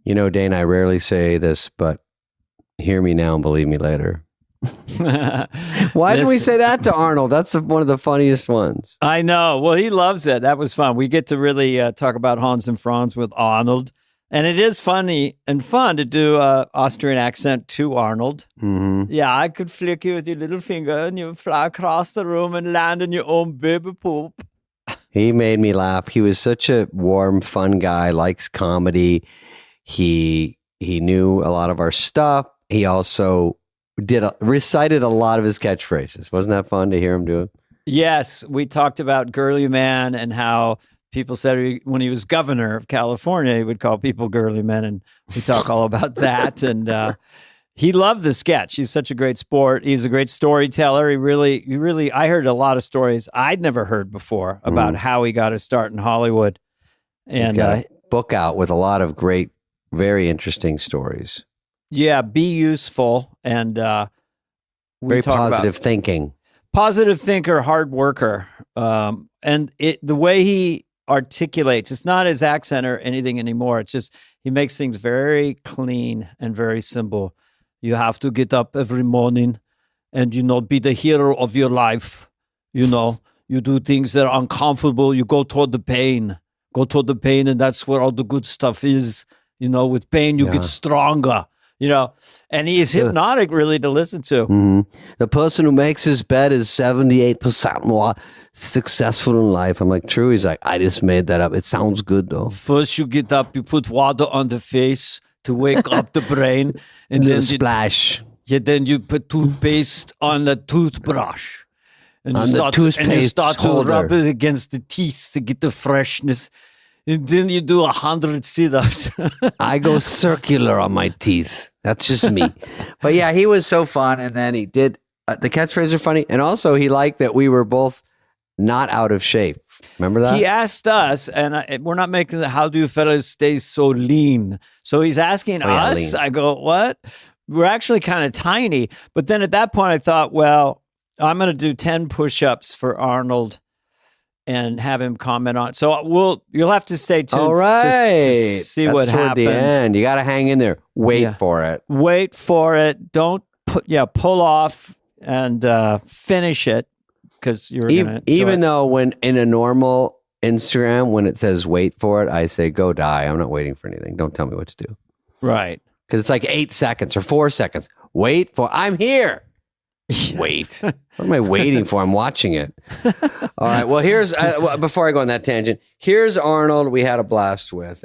You know, Dane, I rarely say this, but hear me now and believe me later. Why didn't we say that to Arnold? That's one of the funniest ones. I know. Well, he loves it. That was fun. We get to really talk about Hans and Franz with Arnold. And it is funny and fun to do an Austrian accent to Arnold. Mm-hmm. Yeah, I could flick you with your little finger and you fly across the room and land in your own baby poop. He made me laugh. He was such a warm, fun guy, likes comedy. He knew a lot of our stuff. He also recited a lot of his catchphrases. Wasn't that fun to hear him do it? Yes, we talked about Girly Man and how people said when he was governor of California, he would call people girly men, and we talk all about that. And he loved the sketch. He's such a great sport. He's a great storyteller. He really, I heard a lot of stories I'd never heard before about how he got his start in Hollywood. And he's got a book out with a lot of great, very interesting stories. Yeah, be useful and very positive thinking. Positive thinker, hard worker, and the way he articulates, it's not his accent or anything anymore. It's just he makes things very clean and very simple. You have to get up every morning and be the hero of your life. You do things that are uncomfortable. You go toward the pain, and that's where all the good stuff is. With pain you get stronger. And he is hypnotic really to listen to. Mm-hmm. The person who makes his bed is 78% more successful in life. I'm like, true? He's like, I just made that up. It sounds good though. First you get up, you put water on the face to wake up the brain. And then splash. Then you put toothpaste on the toothbrush. And you start to rub it against the teeth to get the freshness. And then you do 100 sit-ups. I go circular on my teeth. That's just me. But yeah, he was so fun. And then he did, the catchphrases are funny. And also he liked that we were both not out of shape. Remember that? He asked us, and we're not making how do you fellas stay so lean? So he's asking us. Lean. I go, what? We're actually kind of tiny. But then at that point I thought, well, I'm going to do 10 push-ups for Arnold and have him comment on it. So you'll have to stay tuned to see what happens. The end. You got to hang in there. Wait for it. Wait for it. Don't pull off and finish it because you're going to. Even though when in a normal Instagram, when it says wait for it, I say go die. I'm not waiting for anything. Don't tell me what to do. Right. Because it's like 8 seconds or 4 seconds. Wait for. I'm here. Wait. What am I waiting for? I'm watching it. All right. Well, here's, before I go on that tangent, here's Arnold we had a blast with.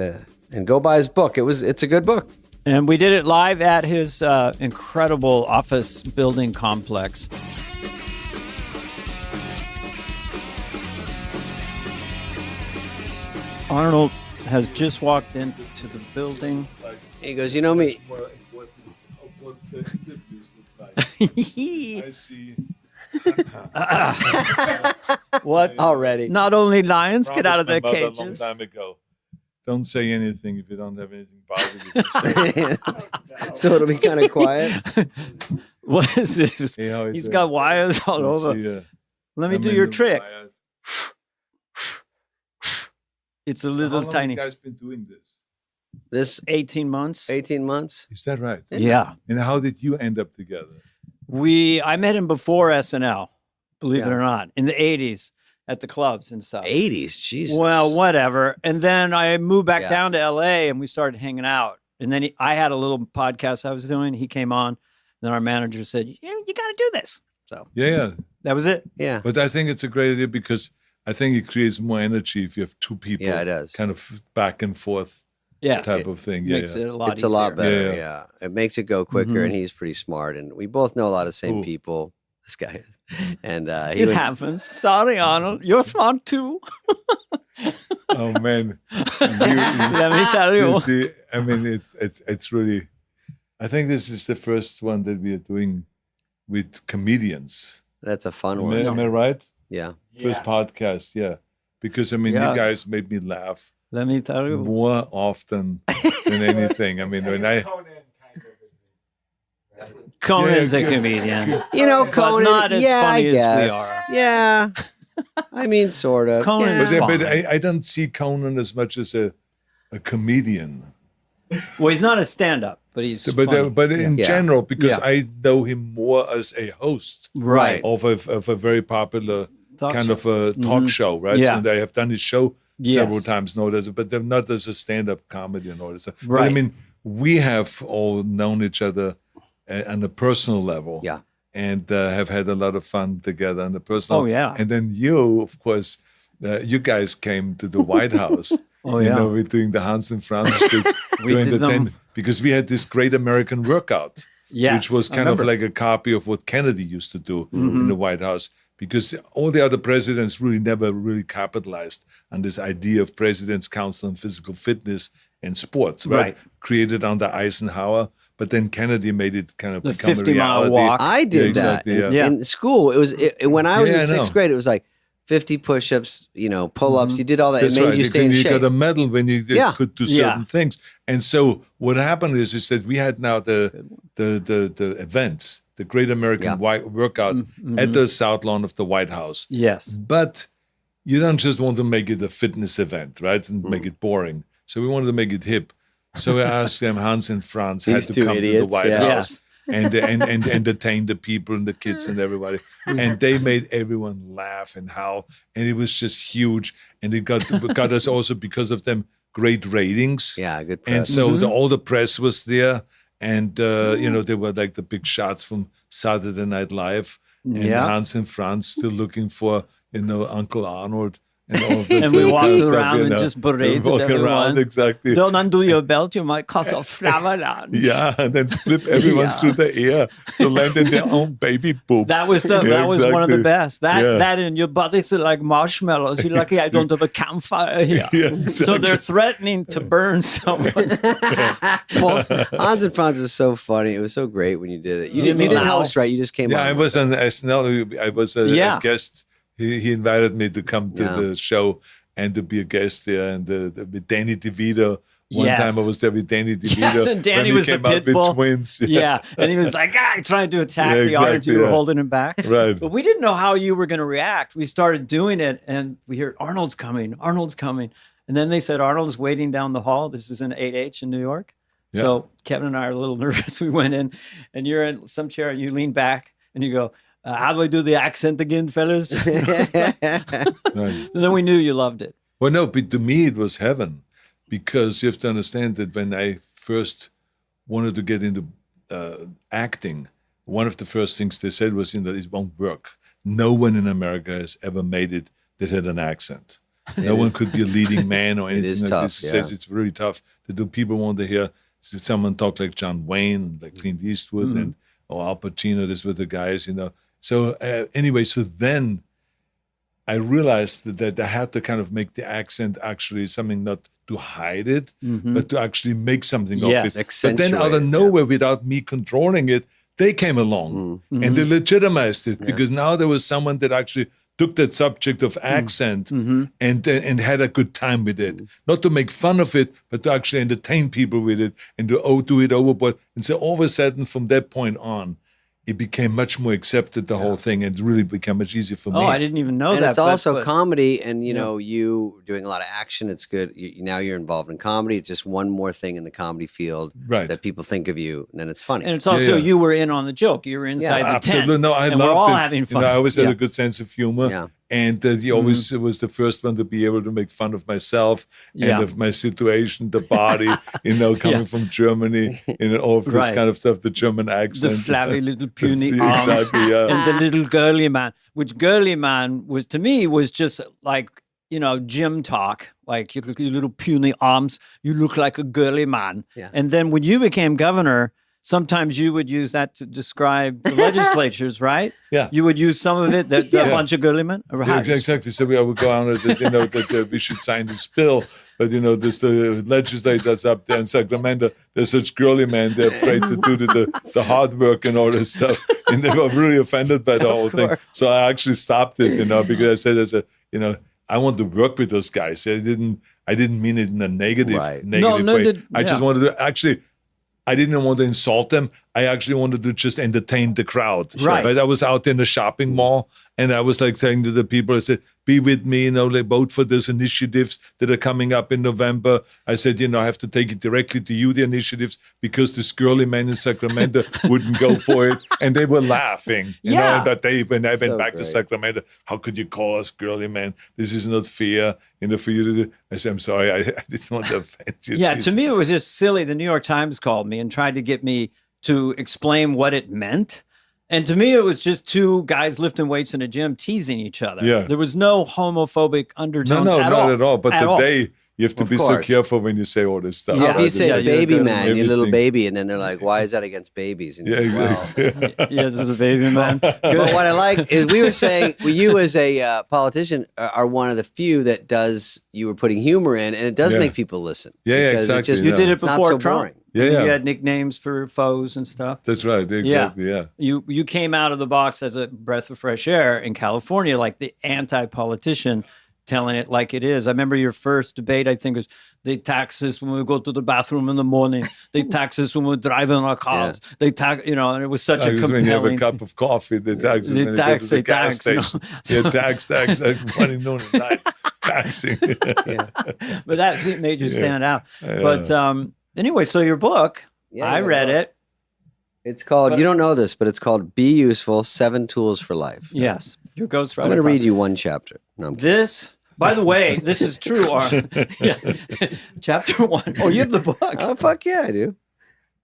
And go buy his book. It's a good book. And we did it live at his incredible office building complex. Arnold has just walked into the building. He goes, you know me. I see. What already? Not only lions get out of their cages. A long time ago. Don't say anything if you don't have anything positive to say. So it'll be kind of quiet. What is this? He's got wires all over. Let me do your trick. It's a little tiny. How long have you guys been doing this? This 18 months. 18 months? Is that right? Yeah. And how did you end up together? I met him before SNL, believe it or not, in the 80s at the clubs and stuff. 80s? Jesus. Well, whatever. And then I moved back down to LA and we started hanging out. And then I had a little podcast I was doing. He came on. Then our manager said, you got to do this. So yeah, that was it. Yeah. But I think it's a great idea because I think it creates more energy if you have two people it does. Kind of back and forth type of thing. Makes it a lot easier. A lot better, yeah. It makes it go quicker, and he's pretty smart. And we both know a lot of the same people. This guy is. And it happens. Sorry, Arnold. You're smart too. Oh, man. Let me tell you. I mean, it's really... I think this is the first one that we are doing with comedians. That's a fun one. Am I right? Yeah. First podcast, yeah. Because, I mean, you guys made me laugh. Let me tell you. More often than anything. I mean, when I... Conan's a comedian. You know, Conan, not as funny as we are. Yeah. I mean, sort of. Conan's but I don't see Conan as much as a comedian. Well, he's not a stand-up, but he's funny. But in Yeah. general, because Yeah. I know him more as a host Right. of a very popular Talk kind show. of a talk show, right? Yeah. So I have done his show several Yes. times, but they're not as a stand-up comedy and all this stuff. But I Right. mean, we have all known each other on a personal level. Yeah. And have had a lot of fun together on the personal. Oh, yeah. And then you, of course, you guys came to the White House. Oh, You yeah. know, we're doing the Hans and Franz streak during did the them. because we had this great American workout, Yes, which was I kind of remember. like a copy of what Kennedy used to do Mm-hmm. in the White House. Because all the other presidents really never really capitalized on this idea of President's Council on Physical Fitness and Sports, right? Right. Created under Eisenhower, but then Kennedy made it kind of The become a 50-mile reality. walk. I did Yeah, exactly, that yeah. in school. It was when I was Yeah, in I know. sixth grade. It was like 50 push-ups, pull-ups. You did all that. That's it made right. you stay in you shape. got a medal when you Yeah. could do Yeah. certain things. And so what happened is that we had now the event, the Great American Yeah. Workout at the South Lawn of the White House. Yes. But you don't just want to make it a fitness event, right? And make it boring. So we wanted to make it hip. So I asked them, Hans and Franz had These to two come to the idiots, White yeah. House and entertain the people and the kids and everybody. And they made everyone laugh and howl. And it was just huge. And it got us also, because of them, great ratings. Yeah, good And press. so all the press was there. And, they were like the big shots from Saturday Night Live. And Yeah. Hans and Franz still looking for, Uncle Arnold. And all of that And we kind walked of stuff, around and just berated walk everyone. around, exactly. Don't undo your belt, you might cause a flower. Yeah, and then flip everyone through the air to land in their own baby poop. That was Yeah, that was one of the exactly. best. Yeah. That and your bodies are like marshmallows. You're lucky I don't have a campfire here. Yeah, So exactly. they're threatening to burn someone. Well, Hans and Franz was so funny. It was so great when you did it. You didn't Wow. host, right? You just came Yeah, on. I was on SNL. I was a Yeah. guest. He invited me to come to Yeah. the show and to be a guest there. And with Danny DeVito. One Yes. time I was there with Danny DeVito. Yes, and Danny when he was the came out pit with bull. twins. Yeah. And he was like, trying to attack Yeah, the audience. exactly, You were yeah. holding him back. Right. But we didn't know how you were going to react. We started doing it and we heard Arnold's coming. Arnold's coming. And then they said, Arnold's waiting down the hall. This is in 8H in New York. Yeah. So Kevin and I are a little nervous. We went in and you're in some chair and you lean back and you go, how do I do the accent again, fellas? And Right. then we knew you loved it. Well, no, but to me it was heaven, because you have to understand that when I first wanted to get into acting, one of the first things they said was, it won't work. No one in America has ever made it that had an accent. No one could be a leading man or anything is like tough, this. It yeah. says it's really tough to do. People want to hear someone talk like John Wayne, like Clint Eastwood, and or Al Pacino. This with the guys, So anyway, so then I realized that I had to kind of make the accent actually something, not to hide it, but to actually make something Yes, of it. But then out accentuate of it, nowhere, without me controlling it, they came along and they legitimized it, because now there was someone that actually took that subject of accent and had a good time with it. Not to make fun of it, but to actually entertain people with it and to do it overboard. And so all of a sudden, from that point on, it became much more accepted, the whole thing, and really became much easier for me. Oh, I didn't even know and that. it's also but- comedy, and you doing a lot of action. It's good. Now you're involved in comedy. It's just one more thing in the comedy field Right. that people think of you, and then it's funny. And it's also Yeah. you were in on the joke. You were inside the Absolutely. tent. No, I and loved we're all it. having fun. I always had Yeah. a good sense of humor. Yeah. And he always was the first one to be able to make fun of myself and Yeah. of my situation, the body, coming from Germany, all of this Right. kind of stuff, the German The accent. flabby little puny arms. Exactly, yeah. And the little girly man, which girly man was to me was just like, gym talk. Like you look, your little puny arms, you look like a girly man. Yeah. And then when you became governor, sometimes you would use that to describe the legislatures, right? Yeah. You would use some of it, that a bunch of girly men. Or how- Yeah, exactly. So I would go on and say, that we should sign this bill. But, there's the legislators up there in Sacramento. There's such girly men. They're afraid to do the hard work and all this stuff. And they were really offended by the whole thing. So I actually stopped it, because I said, I want to work with those guys. I didn't mean it in a negative Right. way. No, I just wanted to I didn't want to insult them. I actually wanted to just entertain the crowd. Right. I was out in the shopping mall, and I was like saying to the people, I said, be with me, like vote for those initiatives that are coming up in November. I said, I have to take it directly to you, the initiatives, because this girly man in Sacramento wouldn't go for it. And they were laughing, that day when I went back to Sacramento. How could you call us girly man? This is not fair, for you to do. I said, I'm sorry, I didn't want to offend you. Yeah, to me, it was just silly. The New York Times called me and tried to get me to explain what it meant. And to me, it was just two guys lifting weights in a gym teasing each other. Yeah. There was no homophobic undertones not at all. But today, you have to Of be so course. careful when you say all this stuff. Yeah, if you say baby man, everything. you little baby, and then they're like, why is that against babies? And Yeah, you're like, exactly. Yes, as a baby man. But what I like is we were saying, you as a politician are one of the few that you were putting humor in, and it does make people listen. Yeah, because exactly. You did it it's not before so Trump. boring. Yeah. You had nicknames for foes and stuff. That's right. Exactly. Yeah. You came out of the box as a breath of fresh air in California, like the anti-politician, telling it like it is. I remember your first debate, I think, was they tax us when we go to the bathroom in the morning. They tax us when we drive in our cars. Yeah. They tax, and it was such a compelling... When you have a cup of coffee, they tax us. They tax, the gas station. Yeah, tax, like morning, noon, and night. Taxing. But that made you stand out. But anyway, so your book, I read it. It's called, you don't know this, but it's called Be Useful, 7 Tools for Life. Yes. Your Ghostwriter. I'm going to read you one chapter. No, I'm kidding. By the way, this is true. Chapter 1. Oh, you have the book. Oh, fuck yeah, I do.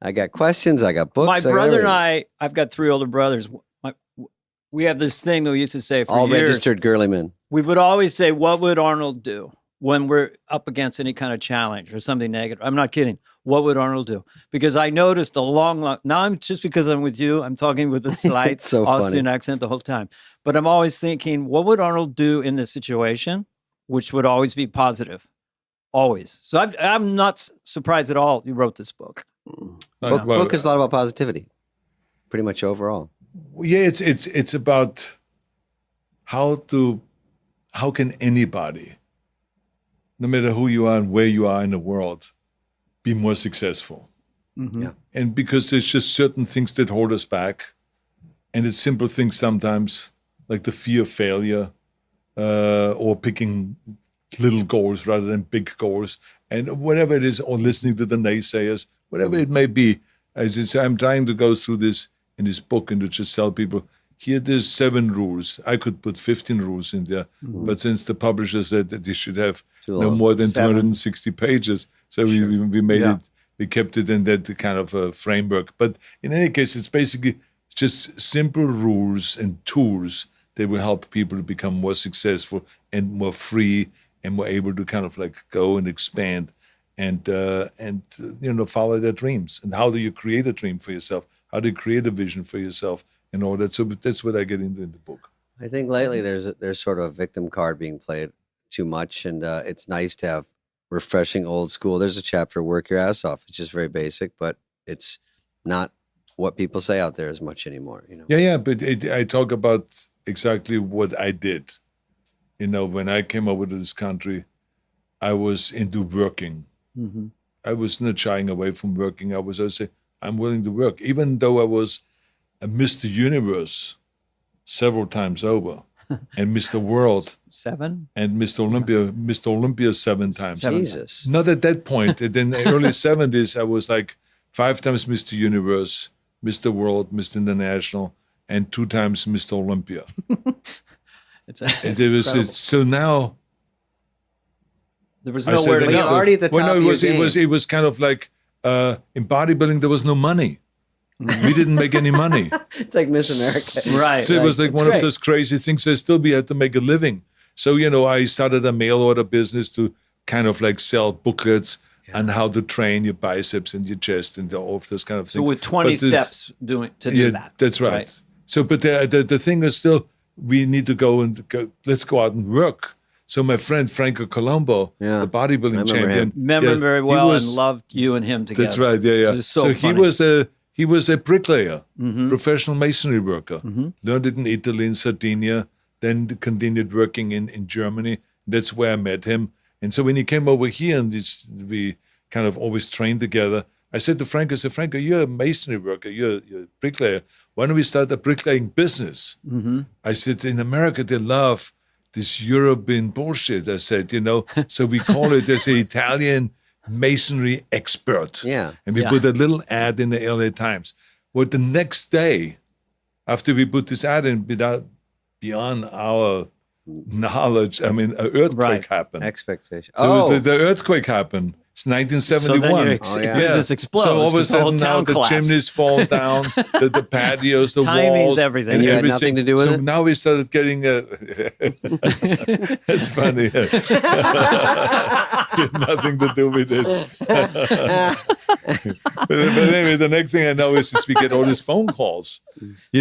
I got questions. I got books. My brother and I've got 3 older brothers. We have this thing that we used to say for all years. registered girly men. We would always say, what would Arnold do when we're up against any kind of challenge or something negative? I'm not kidding. What would Arnold do? Because I noticed now I'm just because I'm with you, I'm talking with a slight Austrian accent the whole time. But I'm always thinking, what would Arnold do in this situation? Which would always be positive. Always. So I'm not surprised at all you wrote this book. Book is a lot about positivity, pretty much overall. Yeah, it's about how can anybody, no matter who you are and where you are in the world, be more successful. Mm-hmm. Yeah. And because there's just certain things that hold us back, and it's simple things sometimes, like the fear of failure, or picking little goals rather than big goals, and whatever it is, or listening to the naysayers, whatever it may be. As I say, I'm trying to go through this in this book and to just tell people, here there's 7 rules. I could put 15 rules in there, but since the publisher said that they should have no more than 260 pages, so we made it, we kept it in that kind of a framework. But in any case, it's basically just simple rules and tools that will help people to become more successful and more free and more able to kind of like go and expand and follow their dreams. And how do you create a dream for yourself? How do you create a vision for yourself and all that? So that's what I get into in the book. I think lately there's sort of a victim card being played too much, and it's nice to have refreshing old school. There's a chapter, Work Your Ass Off. It's just very basic, but it's not what people say out there as much anymore. Yeah, but I talk about exactly what I did. When I came over to this country, I was into working. Mm-hmm. I was not shying away from working. I was say, I'm willing to work, even though I was a Mr. Universe several times over, and Mr. World 7, and Mr. Olympia 7 times. Jesus. Not at that point. In the early 70s, I was like 5 times Mr. Universe, Mr. World, Mr. International, and 2 times Mr. Olympia. So now there was nowhere to go. Already at the top of your game. It was kind of like in bodybuilding there was no money. We didn't make any money. It's like Miss America. Right. So it was like one of those crazy things. We had to make a living. So, I started a mail order business to kind of like sell booklets on how to train your biceps and your chest and all of those kind of things. So with 20 steps do that. That's right. So, but the thing is still, we need to let's go out and work. So my friend Franco Colombo, the bodybuilding champion. Remember him very well and loved you and him together. That's right, yeah. So he was a bricklayer, professional masonry worker. Learned it in Italy, in Sardinia, then continued working in Germany. That's where I met him. And so when he came over here, and we kind of always trained together, I said to Frank, I said, Frank, you're a masonry worker, you're a bricklayer. Why don't we start a bricklaying business? I said, in America, they love this European bullshit. I said, so we call it as an Italian masonry expert. Yeah. And we put a little ad in the LA Times. Well, the next day, after we put this ad in, beyond our knowledge, an earthquake happened. Expectation. So the earthquake happened. It's 1971. So then business explodes. So all of a 'cause the whole sudden now town the collapsed. chimneys fall down, the patios, the Timing's walls, everything. And you had everything. nothing to do with so it? now we started getting it's funny. Nothing to do with it. but anyway, the next thing I know is we get all these phone calls.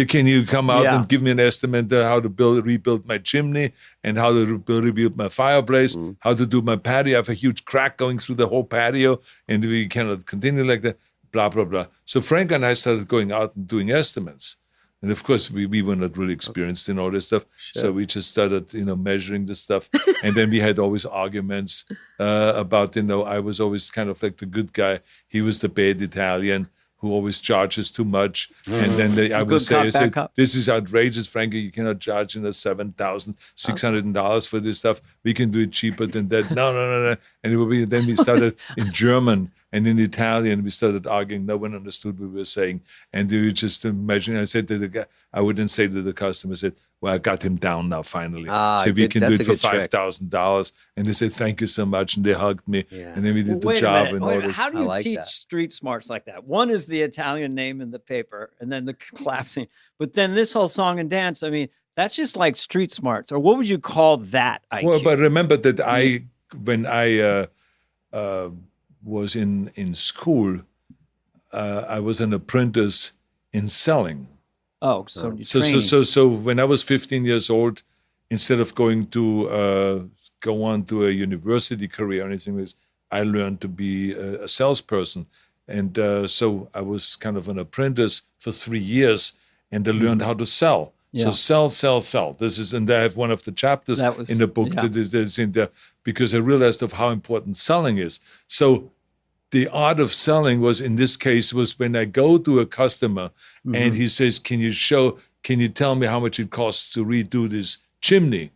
Can you come out and give me an estimate how to rebuild my chimney and how to rebuild my fireplace, how to do my patio. I have a huge crack going through the whole patio and we cannot continue like that, blah, blah, blah. So Frank and I started going out and doing estimates. And of course, we were not really experienced in all this stuff. Sure. So we just started, measuring the stuff. And then we had always arguments about, I was always kind of like the good guy. He was the bad Italian who always charges too much. And then I would say, this is outrageous, Frankie. You cannot charge $7,600 for this stuff. We can do it cheaper than that. No. And then we started in German and in Italian. We started arguing. No one understood what we were saying. And we were just imagining. I said to the guy, I wouldn't say to the customer, I said, well, I got him down now finally. So we can do it for $5,000. And they said, thank you so much. And they hugged me. Yeah. And then we did the job and all this. How do you teach street smarts like that? One is the Italian name in the paper and then the collapsing. But then this whole song and dance, that's just like street smarts. Or what would you call that IQ? Well, but remember that when I was in school, I was an apprentice in selling. Oh, so so when I was 15 years old, instead of going to go on to a university career or anything like this, I learned to be a salesperson. And so I was kind of an apprentice for 3 years, and I learned how to sell. Yeah. So sell. This is, and I have one of the chapters in the book that is in there because I realized of how important selling is. So the art of selling was, in this case, was when I go to a customer and he says, can you tell me how much it costs to redo this chimney?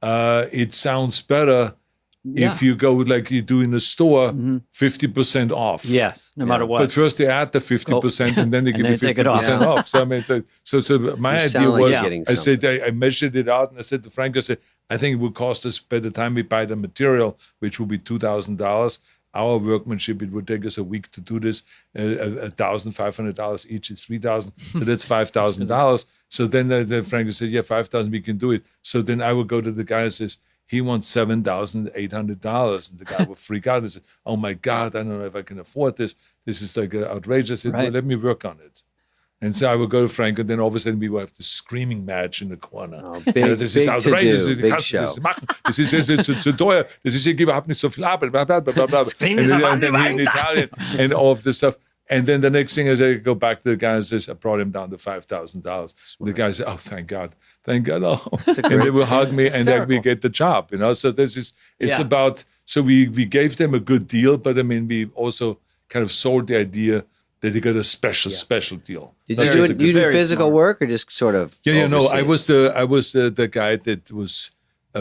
It sounds better if you go like you do in the store, 50% off. Yes, no matter what. But first they add the 50% and then they give you 50% off. So so my idea was, I said, I measured it out and I said to Frank, I said, I think it would cost us by the time we buy the material, which will be $2,000. Our workmanship, it would take us a week to do this. $1,500 each is $3,000, so that's $5,000. So then Frank said, "Yeah, $5,000, we can do it." So then I would go to the guy and says, "He wants $7,800," and the guy would freak out and say, "Oh my God, I don't know if I can afford this. This is like outrageous." I said, "Well, let me work on it." And so I would go to Frank, and then all of a sudden we would have this screaming match in the corner. Oh, this is outrageous. Big show. Das ist zu teuer. Das ist hier überhaupt nicht so viel Arbeit. Blah, blah, blah, blah, blah. And then he in Italian and all of this stuff. And then the next thing is I go back to the guy and says, I brought him down to $5,000. The guy said, "Oh, thank God. Oh." And they will hug me and then we get the job, So it's about, so we gave them a good deal, but we also kind of sold the idea that they got a special deal. Did you do physical work or just sort of? No. I was the guy that was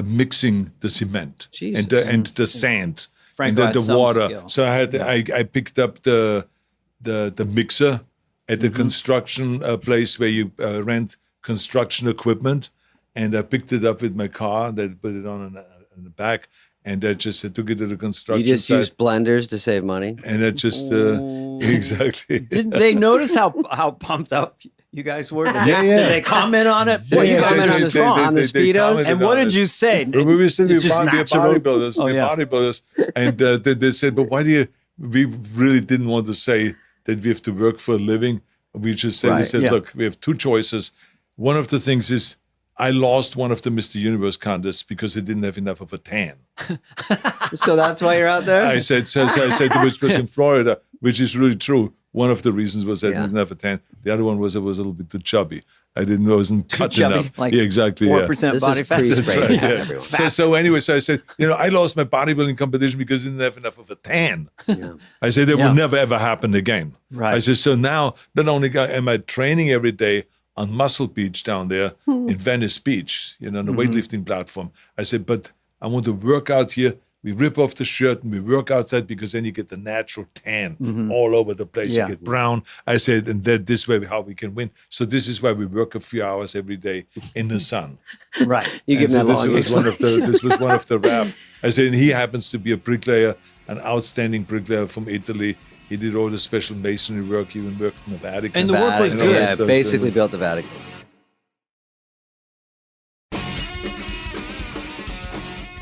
mixing the cement and the sand and the water. Skill. So I picked up the mixer at the construction place where you rent construction equipment, and I picked it up with my car. They put it on the back. And I took it to the construction. You just used blenders to save money? And I just, exactly. Did they notice how pumped up you guys were? Did they comment on it? What you comment on the song? On the Speedos? And what did you say? We said we're bodybuilders. And they said, but why we really didn't want to say that we have to work for a living. We just said, look, we have two choices. One of the things is, I lost one of the Mr. Universe contests because I didn't have enough of a tan. So that's why you're out there? I said, which was in Florida, which is really true. One of the reasons was I didn't have a tan. The other one was I was a little bit too chubby. I wasn't cut chubby, enough. like yeah, exactly. 4% This body is fat. pre-spray Right, tan, yeah. everyone. So anyway, so I said, I lost my bodybuilding competition because I didn't have enough of a tan. Yeah. I said, it Yeah. will never, ever happen again. Right. I said, so now, not only am I training every day on Muscle Beach down there in Venice Beach, on the weightlifting platform, I said, but I want to work out here. We rip off the shirt and we work outside because then you get the natural tan all over the place. Yeah. You get brown. I said, and then this way how we can win. So this is why we work a few hours every day in the sun. Right. You give And him that so long this was one of the rap. I said, and he happens to be a bricklayer, an outstanding bricklayer from Italy. He did all the special masonry work. He even worked in the Vatican. And the work was good. Yeah, So- basically built the Vatican.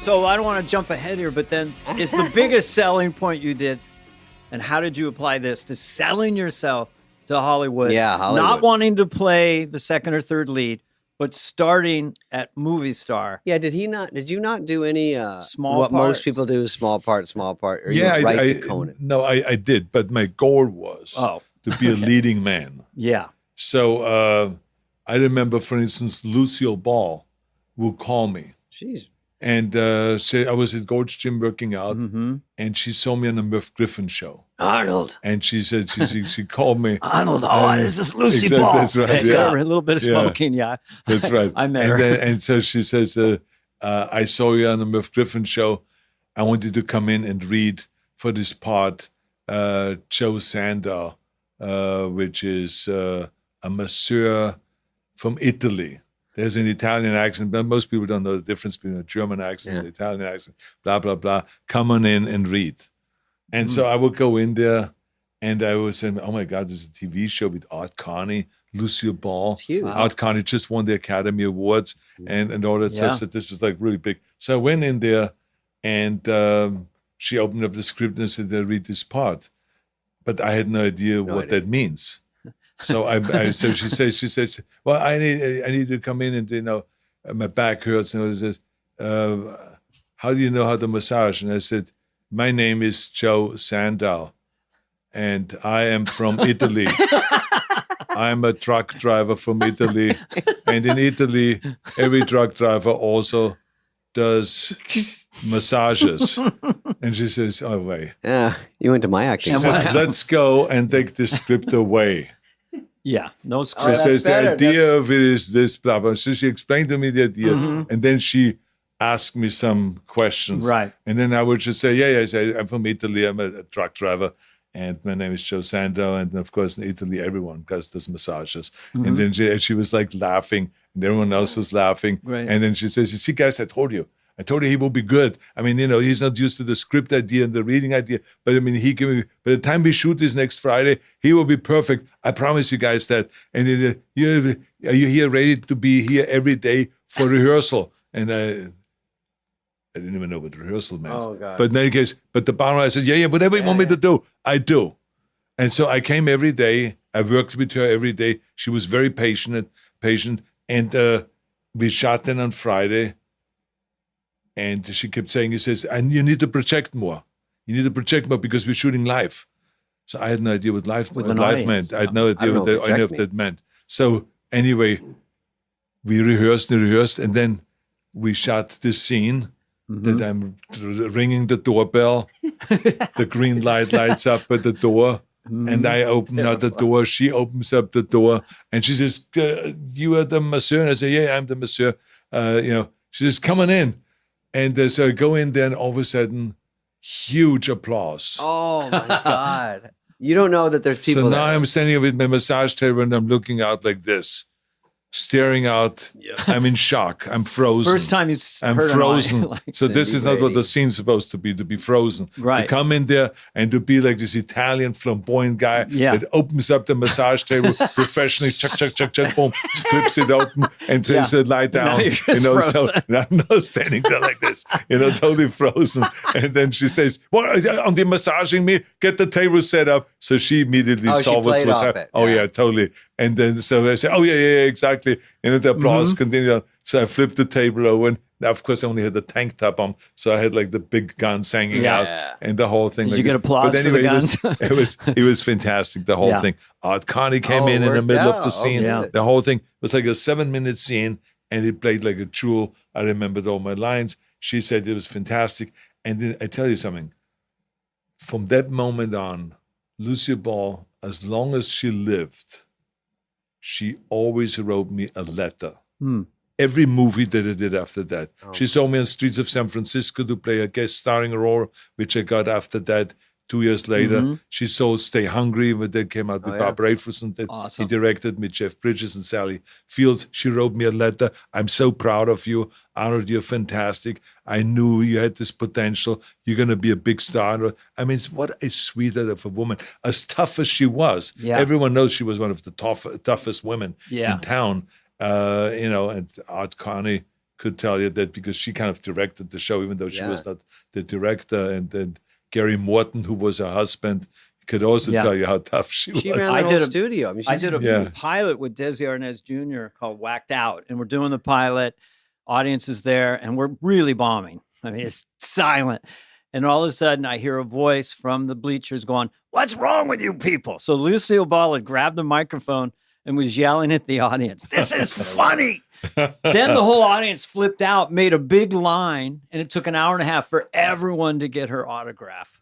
So I don't want to jump ahead here, but then is the biggest selling point you did, and how did you apply this to selling yourself to Hollywood? Yeah, Hollywood. Not wanting to play the second or third lead, but starting at movie star. Yeah, did you not do any Small what parts? most people do, small part, or Yeah, you right I to Conan? No, I did, but my goal was to be a leading man. Yeah. So I remember, for instance, Lucille Ball would call me Jeez. and say I was at Gold's Gym working out, and she saw me on the Merv Griffin show, Arnold. and she said she called me. Arnold, this is Lucy Exactly, Ball. that's right, It's yeah. got a little bit of Yeah. smoking, yeah. That's right. I met her. And so she says, I saw you on the Merv Griffin show. I want you to come in and read for this part Joe Sandow, which is a masseur from Italy. There's an Italian accent, but most people don't know the difference between a German accent and an Italian accent, blah, blah, blah. Come on in and read. And so I would go in there and I was saying, oh my God, there's a TV show with Art Carney, Lucille Ball. It's huge. Art Carney just won the Academy Awards and all that Yeah. stuff. So this was like really big. So I went in there and she opened up the script and said, read this part. But I had no idea what that means. So so she says, well, I need to come in and my back hurts, and she says, how do you know how to massage? And I said, my name is Joe Sandow, and I am from Italy. I'm a truck driver from Italy, and in Italy, every truck driver also does massages. And she says, oh wait. Yeah, you went to my acting. She says, let's go and take the script away. Yeah, no She script. that's says better. the idea of it is this, blah, blah. So she explained to me the idea, and then she asked me some questions. Right. And then I would just say, yeah, I'm from Italy. I'm a truck driver, and my name is Joe Sandow. And of course, in Italy, everyone does massages. And then she was like laughing, and everyone else was laughing. Right. And then she says, you see, guys, I told you he will be good. I mean, he's not used to the script idea and the reading idea, but I mean, he can. By the time we shoot this next Friday, he will be perfect. I promise you guys that. And are you here ready to be here every day for rehearsal? And I didn't even know what rehearsal meant. Oh, God. But in any case, but the bottom line, I said, yeah, whatever you want me to do, I do. And so I came every day. I worked with her every day. She was very patient, and we shot then on Friday. And she kept saying, and you need to project more. You need to project more because we're shooting live. So I had no idea what live meant. I had no idea what that meant. So anyway, we rehearsed, and then we shot this scene that I'm ringing the doorbell. The green light lights up at the door. And I open out the door. She opens up the door. And she says, you are the masseur? And I say, yeah, I'm the masseur. She says, come on in. And so I go in there, and all of a sudden, huge applause. Oh my God! You don't know that there's people. So now there. I'm standing with my massage table, and I'm looking out like this, staring out. I'm in shock. I'm frozen. First time you I'm heard frozen. Like, So this is not what Brady. the scene's supposed to be frozen. Right. To come in there and to be like this Italian flamboyant guy Yeah. that opens up the massage table professionally, chuck, boom, flips it open and says, lie down. Now you're just so frozen. I'm not standing there like this, totally frozen. And then she says, what, on the massaging me? Get the table set up. So she immediately Oh, she saw what played was off happening. it. Oh, Yeah. yeah, totally. And then so I said, oh, yeah, exactly. And the applause continued on. So I flipped the table over. Now, of course, I only had the tank top on, so I had like the big guns hanging out and the whole thing. Did like you get this. applause But anyway, for the guns? it was fantastic, the whole thing. Art Carney came in the middle of the scene. The whole thing was like a 7-minute scene, and it played like a jewel. I remembered all my lines. She said it was fantastic. And then I tell you something. From that moment on, Lucille Ball, as long as she lived, she always wrote me a letter. Every movie that I did after that. She saw me on Streets of San Francisco to play a guest starring role, which I got after that 2 years later. She saw Stay Hungry, when that came out with Barbara Rafelson, that he directed with Jeff Bridges and Sally Fields. She wrote me a letter. I'm so proud of you. Arnold, you're fantastic. I knew you had this potential. You're going to be a big star. I mean, what a sweetheart of a woman. As tough as she was. Everyone knows she was one of the toughest women in town. And Art Carney could tell you that because she kind of directed the show, even though she was not the director. And then Gary Morton, who was her husband, could also tell you how tough she was. She ran the whole studio. I mean, I did a pilot with Desi Arnaz Jr. called Whacked Out, and we're doing the pilot. Audience is there, and we're really bombing. I mean, it's silent. And all of a sudden, I hear a voice from the bleachers going, "What's wrong with you people?" So Lucille Ball had grabbed the microphone and was yelling at the audience, "This is funny." Then the whole audience flipped out, made a big line, and it took an hour and a half for everyone to get her autograph.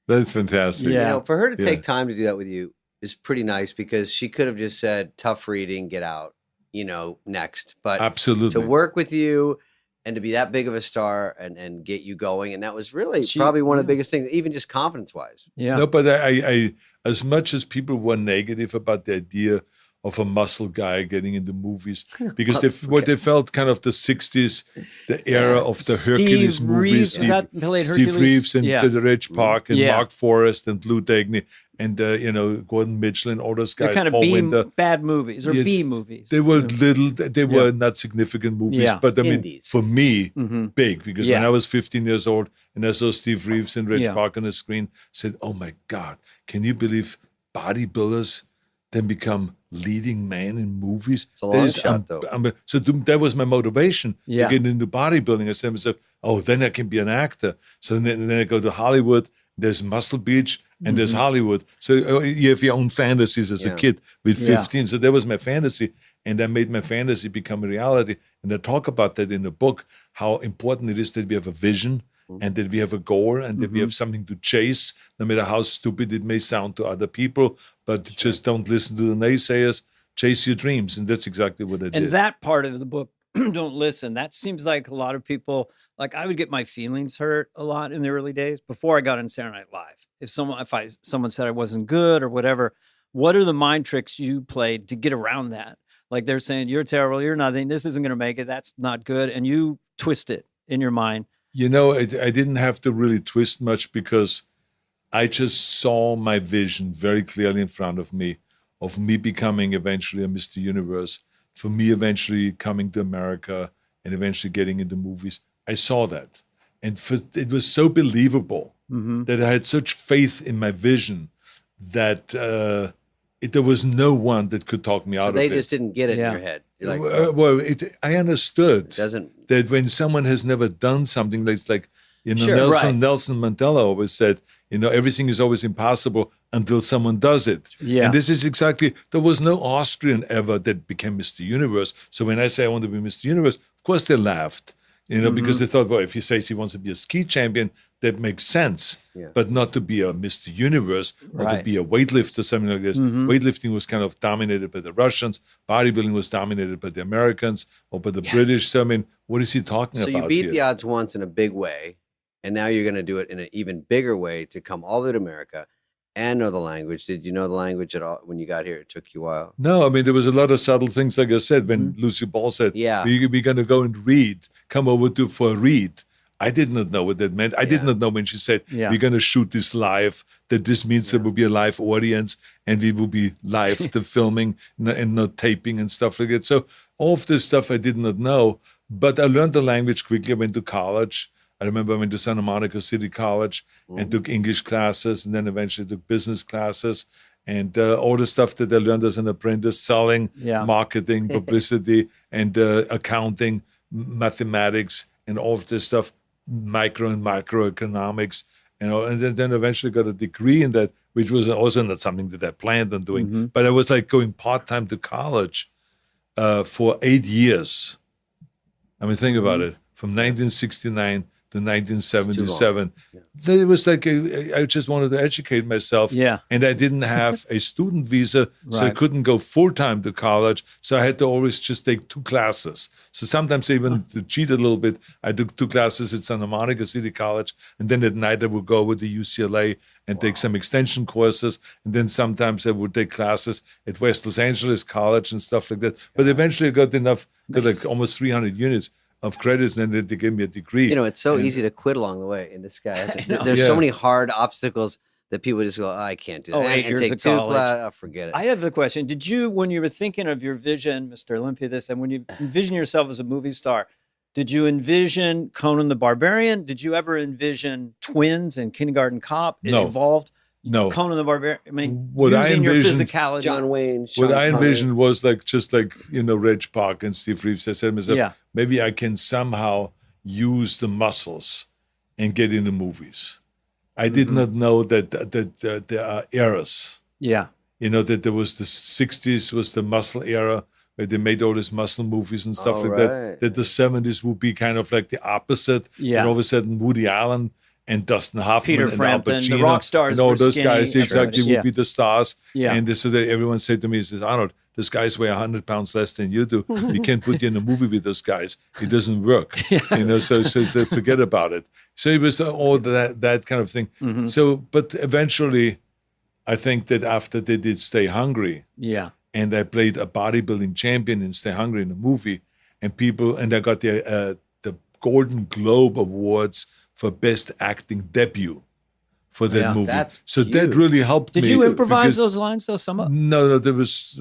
That's fantastic. Yeah. For her to take time to do that with you is pretty nice, because she could have just said, tough reading, get out, next. But absolutely, to work with you and to be that big of a star and get you going. And that was really probably one of the biggest things, even just confidence-wise. Yeah. No, but I as much as people were negative about the idea of a muscle guy getting into movies, because they felt kind of the 60s, the era of the Hercules movies. Steve Reeves and Reg Park and Mark Forrest and Lou Degny and Gordon Mitchell and all those guys. They're kind of bad movies or B movies. They were they were not significant movies, but I mean, indies. For me, big, because when I was 15 years old and I saw Steve Reeves and Reg Park on the screen, I said, "Oh my God, can you believe bodybuilders then become leading man in movies?" It's a long shot, though. So that was my motivation to get into bodybuilding. I said to myself, "Oh, then I can be an actor." So then I go to Hollywood. There's Muscle Beach and there's Hollywood. So you have your own fantasies as a kid with 15. So that was my fantasy, and I made my fantasy become a reality. And I talk about that in the book, how important it is that we have a vision, and that we have a goal, and that we have something to chase, no matter how stupid it may sound to other people. But just don't listen to the naysayers. Chase your dreams, and that's exactly what I did. And that part of the book, don't listen. That seems like a lot of people. Like, I would get my feelings hurt a lot in the early days before I got on Saturday Night Live. If someone said I wasn't good or whatever, what are the mind tricks you played to get around that? Like, they're saying, "You're terrible, you're nothing, this isn't going to make it, that's not good," and you twist it in your mind. I didn't have to really twist much, because I just saw my vision very clearly in front of me becoming eventually a Mr. Universe, for me eventually coming to America and eventually getting into movies. I saw that. And it was so believable that I had such faith in my vision that there was no one that could talk me out of it. So they just didn't get it in your head. You're like, I understood doesn't that when someone has never done something, that's like, Nelson Mandela always said, everything is always impossible until someone does it. Yeah. And this is exactly, there was no Austrian ever that became Mr. Universe. So when I say I want to be Mr. Universe, of course they laughed, because they thought, well, if he says he wants to be a ski champion, that makes sense. Yeah. But not to be a Mr. Universe or to be a weightlifter, something like this. Weightlifting was kind of dominated by the Russians. Bodybuilding was dominated by the Americans or by the British. So, I mean, what is he talking about? So you beat the odds once in a big way, and now you're going to do it in an even bigger way to come all the way to America and know the language. Did you know the language at all when you got here? It took you a while. No, I mean, there was a lot of subtle things, like I said, when Lucy Ball said, we're going to go and read, come over for a read. I did not know what that meant. I did not know when she said, we're going to shoot this live, that this means there will be a live audience and we will be live, the filming and not taping and stuff like that. So all of this stuff I did not know, but I learned the language quickly. I went to college. I remember I went to Santa Monica City College and took English classes, and then eventually took business classes, and all the stuff that I learned as an apprentice, selling, marketing, publicity, and accounting, mathematics and all of this stuff, micro and macroeconomics, and then eventually got a degree in that, which was also not something that I planned on doing. But I was like going part-time to college for 8 years. I mean, think about it. From 1969 to 1977. It was like I just wanted to educate myself. Yeah. And I didn't have a student visa, so I couldn't go full-time to college. So I had to always just take 2 classes. So sometimes even to cheat a little bit, I took 2 classes at Santa Monica City College. And then at night I would go over to UCLA and take some extension courses. And then sometimes I would take classes at West Los Angeles College and stuff like that. But eventually I got like almost 300 units of credits, and then they gave me a degree. It's so easy to quit along the way in this guy. There's so many hard obstacles that people just go, I can't do that. 8 years take of 2 college. forget it. I have the question. Did you, when you were thinking of your vision, Mr. Olympia, and when you envision yourself as a movie star, did you envision Conan the Barbarian? Did you ever envision Twins and Kindergarten Cop? It evolved. No. Conan the Barbarian. I mean, What I using your envisioned- physicality. John Wayne. Sean What I Connery. envisioned was just like Reg Park and Steve Reeves. I said to myself, Yeah. maybe I can somehow use the muscles and get into movies. I did not know that there are eras. Yeah. That there was the 60s was the muscle era where they made all these muscle movies and stuff Oh, like right. that. That the 70s would be kind of like the opposite. Yeah. And all of a sudden Woody Allen and Dustin Hoffman Peter and Al Frampton, the Pacino rock stars and all were those skinny guys and exactly shredded. would be the stars. Yeah. And so that everyone said to me, he says, Arnold, those guys weigh 100 pounds less than you do. We can't put you in a movie with those guys. It doesn't work. So forget about it. So it was all that kind of thing. So, but eventually, I think that after they did Stay Hungry, Yeah. and I played a bodybuilding champion in Stay Hungry in a movie, and I got the Golden Globe Awards for Best Acting Debut for that Yeah. movie. That's so that huge. really helped me. Did you improvise because- those lines though? Some of No, there was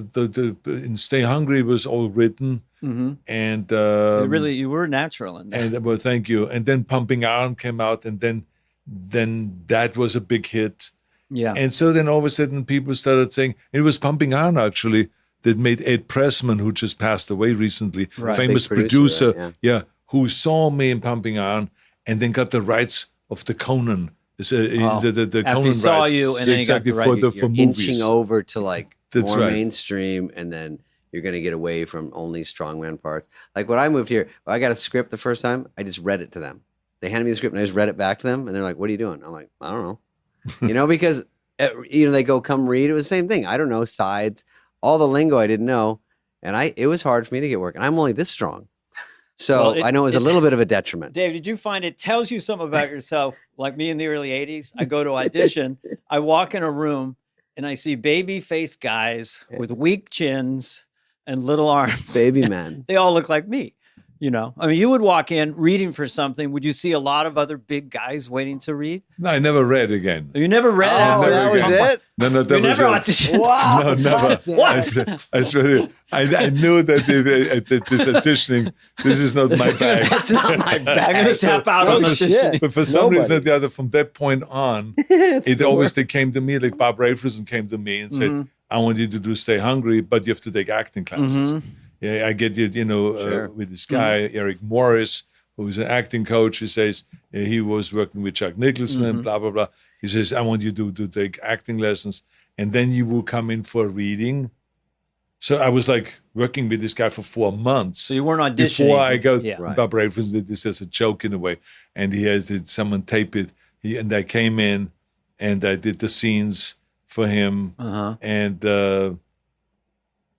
in Stay Hungry it was all written, and you were natural in that. and well, thank you. And then Pumping Iron came out, and then that was a big hit. Yeah. And so then all of a sudden people started saying, it was Pumping Iron actually that made Ed Pressman, who just passed away recently, Right. famous Big producer, producer, right, who saw me in Pumping Iron and then got the rights of the Conan. The After Conan he saw rights. you and then he got exactly the rights. for You're movies. inching over to like That's more right. mainstream, and then you're going to get away from only strongman parts. Like when I moved here, when I got a script the first time, I just read it to them. They handed me the script and I just read it back to them, and they're like, "What are you doing?" I'm like, "I don't know," because they go, "Come read." It was the same thing. I don't know sides, all the lingo I didn't know, and it was hard for me to get work. And I'm only this strong, so Well, I know it was a little bit of a detriment. Dave, did you find it tells you something about yourself? Like me in the early 80s, I go to audition, I walk in a room and I see baby face guys with weak chins and little arms. Baby man. They all look like me. I mean, you would walk in reading for something. Would you see a lot of other big guys waiting to read? No, I never read again. You never read? Oh, never that was again. it. No, that You was never it. auditioned? Wow. No, never. What? I knew that this auditioning, this is not my bag. That's not my I'm bag. going to tap out on Oh, the shit. But for some reason or Nobody. the other, from that point on, they came to me, like Bob Rafelson came to me and said, I want you to do Stay Hungry, but you have to take acting classes. Yeah, I get you, Sure. with this guy, Eric Morris, who is an acting coach. He says he was working with Chuck Nicholson and blah, blah, blah. He says, I want you to take acting lessons, and then you will come in for a reading. So I was like working with this guy for 4 months. So you weren't auditioning. Before I got Yeah. Right. Bob Rafelson did this as a joke in a way, and he had someone tape it. And I came in and I did the scenes for him, and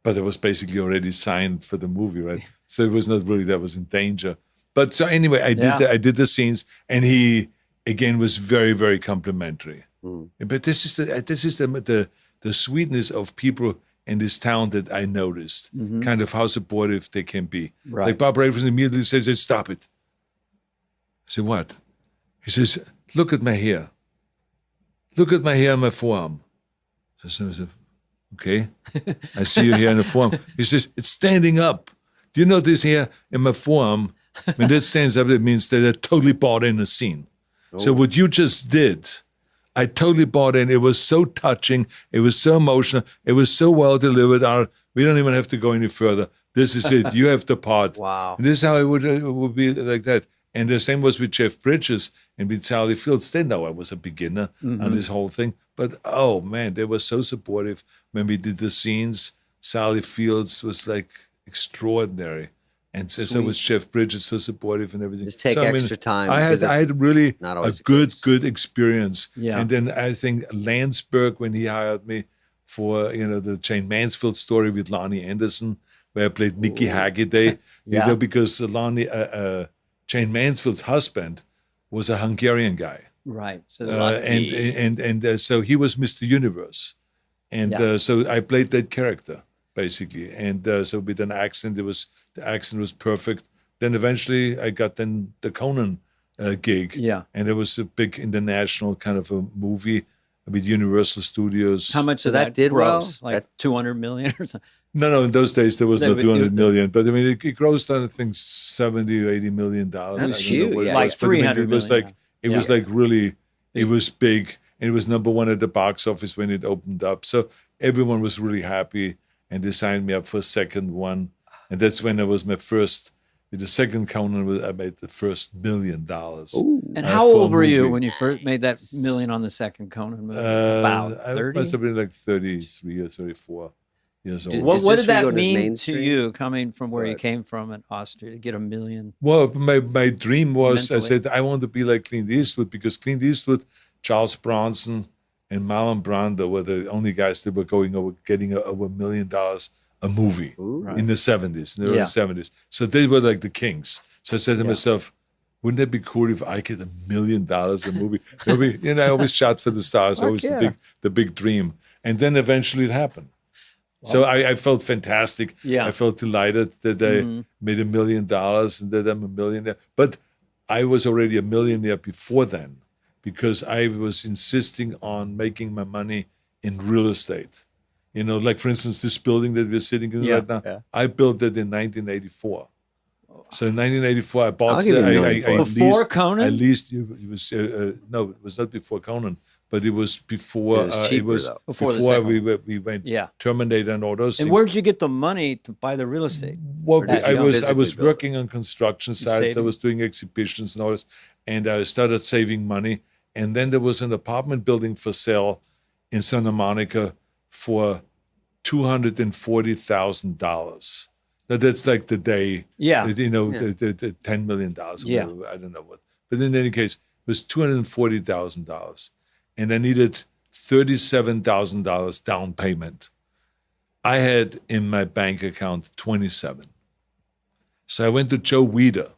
but it was basically already signed for the movie, right? So it was not really that was in danger. But so anyway, I did the scenes, and he again was very, very complimentary. But this is the sweetness of people in this town that I noticed, kind of how supportive they can be. Right. Like Bob Rafelson immediately says, "Hey, stop it." I said, "What?" He says, "Look at my hair. Look at my hair on my forearm." I said, "Okay, I see your hair in the forearm." He says, "It's standing up. Do you know this hair in my forearm? When that stands up, it means that they're totally bought in a scene. So what you just did, I totally bought in. It was so touching. It was so emotional. It was so well delivered. We don't even have to go any further. This is it. You have the part. Wow. And this is how it would be like that. And the same was with Jeff Bridges and with Sally Fields. They know I was a beginner on this whole thing. But, oh, man, they were so supportive when we did the scenes. Sally Fields was, like, extraordinary. And so was Jeff Bridges, so supportive and everything. Just take extra time. I had really not a always good experience. Yeah. And then I think Landsberg, when he hired me for, the Jane Mansfield story with Lonnie Anderson, where I played Mickey Haggiday, because Jane Mansfield's husband was a Hungarian guy. Right. So So he was Mr. Universe. And so I played that character, basically. And so with an accent, the accent was perfect. Then eventually I got the Conan gig. Yeah. And it was a big international kind of a movie with Universal Studios. how much So of that did well? gross? Like 200 million or something? No, in those days there was no They- 200 million, but I mean it grossed on I think 70 or 80 million dollars. That's I don't know huge, what it yeah. was, Like but I mean, 300 it was million, like it was like really it was big, and it was number one at the box office when it opened up. So everyone was really happy, and they signed me up for a second one, and that's when it was my first. With the second Conan, I made the first $1 million. And how for a old were you movie. when you first made that million on the second Conan movie? About I 30? must have been like 33 or 34 years old. What It's did just for you that to go to mean to mainstream? you coming from where you Right. came from in Austria to get $1 million? Well, my dream was, I Mentally. said, I want to be like Clint Eastwood, because Clint Eastwood, Charles Bronson, and Marlon Brando were the only guys that were getting over $1 million a movie in the 70s, in the early 70s. So they were like the kings. So I said to myself, wouldn't it be cool if I get $1 million a movie? I always shot for the stars. Always the big dream. And then eventually it happened. So I felt fantastic. Yeah. I felt delighted that I made $1 million and that I'm a millionaire. But I was already a millionaire before then, because I was insisting on making my money in real estate. Like for instance, this building that we're sitting in right now, I built it in 1984. So in 1984, I bought I'll give you $1 million I for it. Before Conan? At least it was no, it was not before Conan, but it was before. It was cheaper, though. Before the before second we went Yeah. Terminator and all those And things. where'd you get the money to buy the real estate? Well, Or did I you was physically build working on construction sites. I saving? was doing exhibitions and all this, and I started saving money. And then there was an apartment building for sale in Santa Monica for $240,000. Now that's like the day, Yeah. the $10 million. Or Yeah. whatever, I don't know what. But in any case, it was $240,000, and I needed $37,000 down payment. I had in my bank account 27. So I went to Joe Weider,